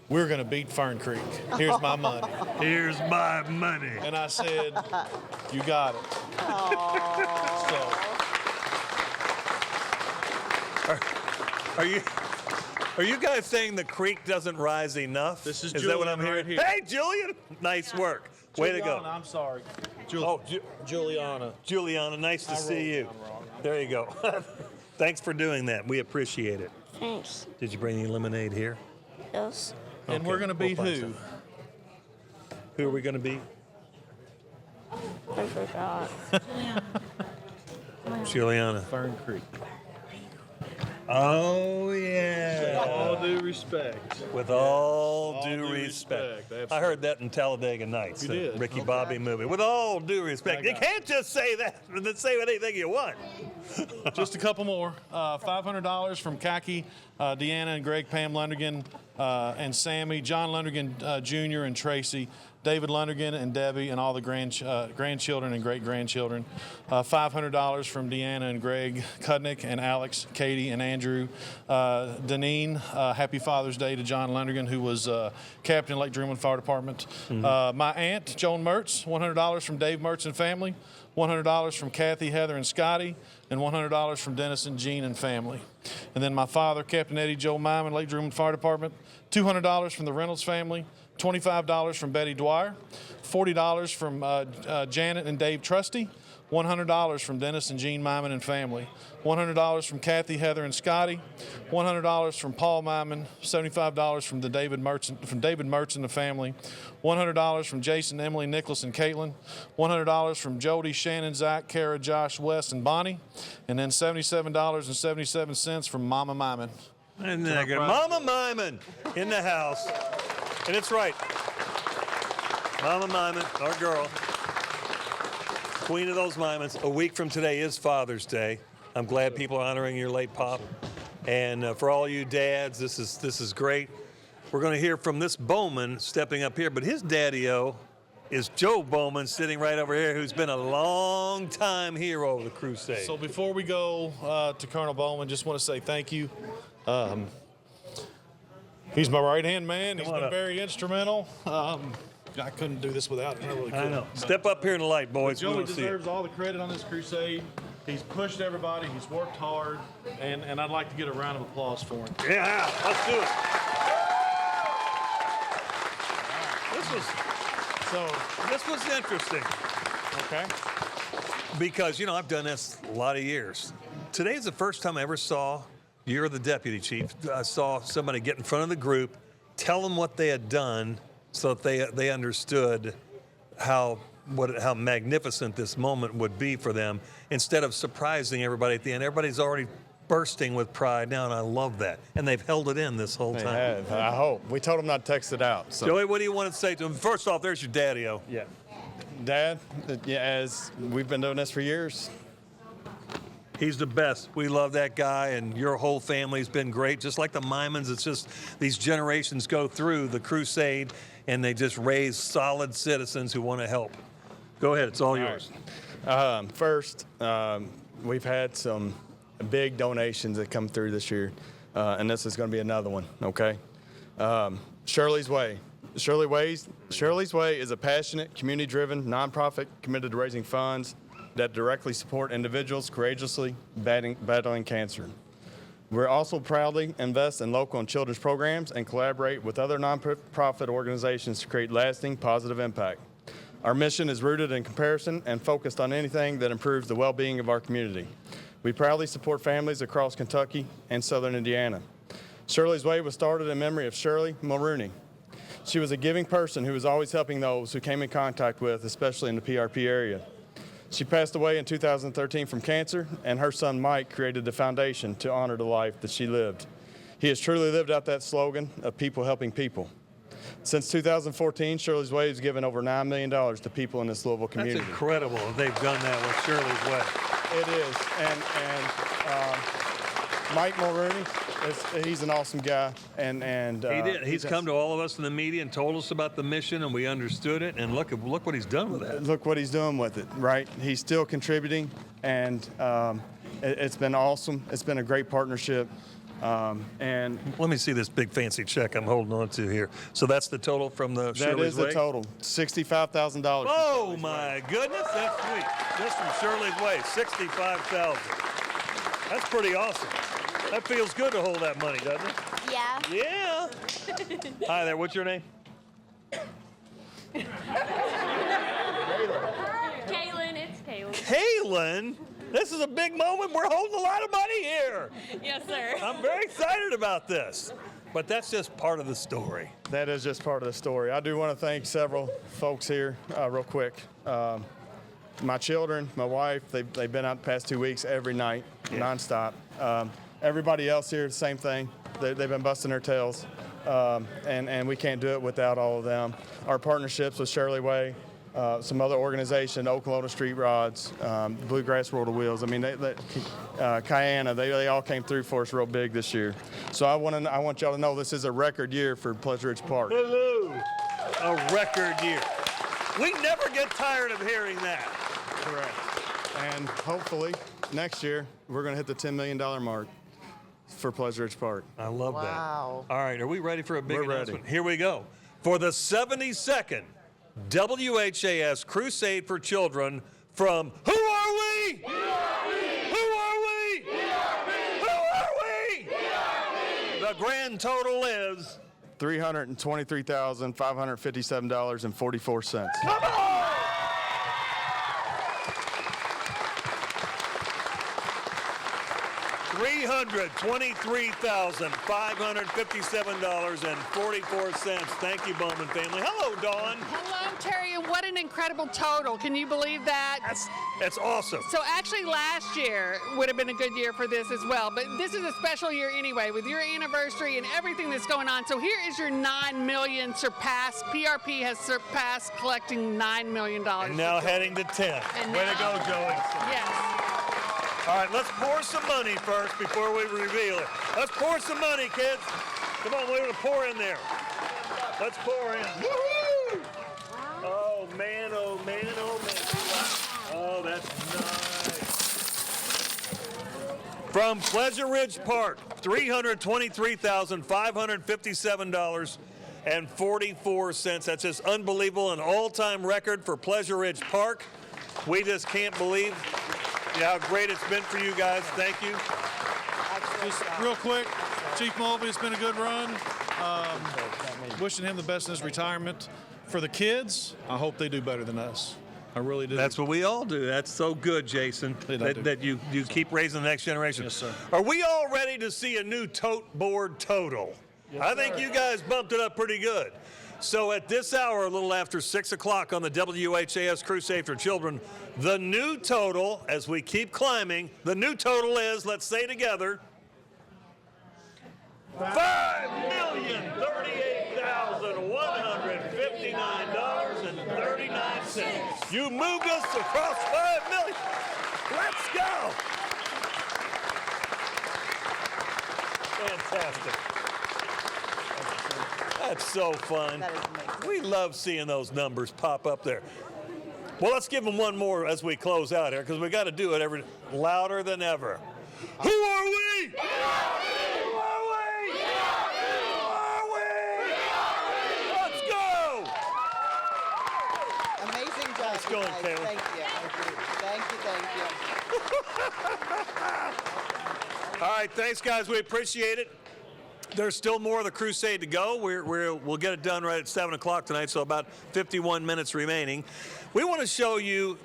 "We're going to beat Fern Creek. Here's my money." Here's my money. And I said, "You got it." Are you guys saying the creek doesn't rise enough? This is that what I'm Julian hearing? right here. Hey, Julian! Nice work. Way to go. I'm sorry. Juliana. Juliana, nice to see you. There you go. Thanks for doing that. We appreciate it. Thanks. Did you bring any lemonade here? Yes. And Okay, we're going to beat we'll find who? some. Who are we going to beat? I forgot. Juliana. Fern Creek. Oh, yeah. With all due respect. With all due respect. I heard that in Talladega Nights, You the did? Ricky Okay. Bobby movie. With all due respect. You can't just say that and then say anything you want. Just a couple more. $500 from Kaki, Deanna and Greg, Pam Lundergan, and Sammy, John Lundergan Jr. and Tracy, David Lundergan and Debbie, and all the grandchildren and great-grandchildren. $500 from Deanna and Greg Cudnick and Alex, Katie, and Andrew. Deneen, happy Father's Day to John Lundergan, who was captain of Lake Drummond Fire Department. My aunt, Joan Mertz, $100 from Dave Mertz and family. $100 from Kathy, Heather, and Scotty, and $100 from Dennis and Jean and family. And then my father, Captain Eddie Joe Myman, Lake Drummond Fire Department. $200 from the Reynolds family. $25 from Betty Dwyer. $40 from Janet and Dave Trusty. $100 from Dennis and Jean Myman and family, $100 from Kathy, Heather, and Scotty, $100 from Paul Myman, $75 from David Mertz and the family, $100 from Jason, Emily, Nicholas, and Caitlin, $100 from Jody, Shannon, Zach, Kara, Josh, Wes, and Bonnie, and then $77.77 from Mama Myman. And Mama Myman in the house. And it's right. Mama Myman, our girl, queen of those Mymans. A week from today is Father's Day. I'm glad people are honoring your late pop. And for all you dads, this is great. We're going to hear from this Bowman stepping up here, but his daddy-o is Joe Bowman sitting right over here, who's been a long time hero of the Crusade. So before we go to Colonel Bowman, just want to say thank you. He's my right-hand man. He's been very instrumental. I couldn't do this without him. I really couldn't. I know. Step up here in the light, boys. Joey deserves all the credit on this crusade. He's pushed everybody. He's worked hard. And I'd like to get a round of applause for him. Yeah, let's do it. This was interesting. Okay. Because, you know, I've done this a lot of years. Today's the first time I ever saw, you're the deputy chief, I saw somebody get in front of the group, tell them what they had done so that they understood how magnificent this moment would be for them, instead of surprising everybody at the end. Everybody's already bursting with pride now, and I love that. And they've held it in this whole time. They have. I hope. We told them not to text it out. So. Joey, what do you want to say to them? First off, there's your daddy-o. Yeah. Dad, as we've been doing this for years. He's the best. We love that guy, and your whole family's been great. Just like the Mymans, it's just these generations go through the crusade, and they just raise solid citizens who want to help. Go ahead. It's all yours. Right. First, we've had some big donations that come through this year, and this is going to be another one, okay? Shirley's Way. Shirley's Way is a passionate, community-driven nonprofit committed to raising funds that directly support individuals courageously battling cancer. We're also proudly invest in local and children's programs and collaborate with other nonprofit organizations to create lasting positive impact. Our mission is rooted in comparison and focused on anything that improves the well-being of our community. We proudly support families across Kentucky and southern Indiana. Shirley's Way was started in memory of Shirley Mulrooney. She was a giving person who was always helping those who came in contact with, especially in the PRP area. She passed away in 2013 from cancer, and her son Mike created the foundation to honor the life that she lived. He has truly lived out that slogan of people helping people. Since 2014, Shirley's Way has given over $9 million to people in this Louisville community. That's incredible if they've done that with Shirley's Way. It is, and Mike Mulrooney, he's an awesome guy, and he did. He's come to all of us in the media and told us about the mission, and we understood it. And look what he's done with that. Look what he's doing with it, right? He's still contributing, and it's been awesome. It's been a great partnership. And let me see this big fancy check I'm holding on to here. So that's the total from the Shirley's Way? That is the total, $65,000. Oh my goodness, that's sweet. Just from Shirley's Way, $65,000. That's pretty awesome. That feels good to hold that money, doesn't it? Yeah. Yeah. Hi there, what's your name? Kaylin, it's Kaylin. Kaylin? This is a big moment. We're holding a lot of money here. Yes, sir. I'm very excited about this. But that's just part of the story. That is just part of the story. I do want to thank several folks here real quick. My children, my wife, they've been out the past 2 weeks every night, nonstop. Everybody else here, the same thing. They've been busting their tails. And we can't do it without all of them. Our partnerships with Shirley Way, some other organization, Oklahoma Street Rods, Bluegrass World of Wheels. I mean, Kiana, they all came through for us real big this year. So I want y'all to know this is a record year for Pleasure Ridge Park. Hello, a record year. We never get tired of hearing that. Correct. And hopefully next year we're going to hit the $10 million mark for Pleasure Ridge Park. I love that. Wow. All right, are we ready for a big We're announcement? ready. Here we go. For the 72nd WHAS Crusade for Children from Who Are We? We are we! Who are we? We are we! Who are we? We are we! The grand total is $323,557.44. Come on! $223,557.44. Thank you, Bowman family. Hello, Dawn. Hello, Terry, and what an incredible total. Can you believe that? That's awesome. So actually last year would have been a good year for this as well, but this is a special year anyway with your anniversary and everything that's going on. So here is your $9 million surpassed. PRP has surpassed collecting $9 million. And now heading to 10. Way to go, Joey. Yes. All right, let's pour some money first before we reveal it. Let's pour some money, kids. Come on, we're going to pour in there. Let's pour in. Woo-hoo! Oh, man, oh, man, oh, man. Oh, that's nice. From Pleasure Ridge Park, $323,557.44. That's just unbelievable, an all-time record for Pleasure Ridge Park. We just can't believe how great it's been for you guys. Thank you. Just real quick, Chief Mulvey, it's been a good run. Wishing him the best in his retirement. For the kids, I hope they do better than us. I really do. That's what we all do. That's so good, Jason, that you keep raising the next generation. Yes, sir. Are we all ready to see a new tote board total? Yes, I think sir. you guys bumped it up pretty good. So at this hour, a little after 6 o'clock on the WHAS Crusade for Children, the new total, as we keep climbing, the new total is, let's say together, $5,038,159.39. You moved us across $5 million. Let's go. Fantastic. That's so fun. That is amazing. We love seeing those numbers pop up there. Well, let's give them one more as we close out here, because we got to do it louder than ever. Who are we? Who are we? Let's go! Amazing job. Let's go, guys. Taylor. Thank you. Thank you. All right, thanks, guys. We appreciate it. There's still more of the crusade to go. We'll get it done right at 7 o'clock tonight, so about 51 minutes remaining. We want to show you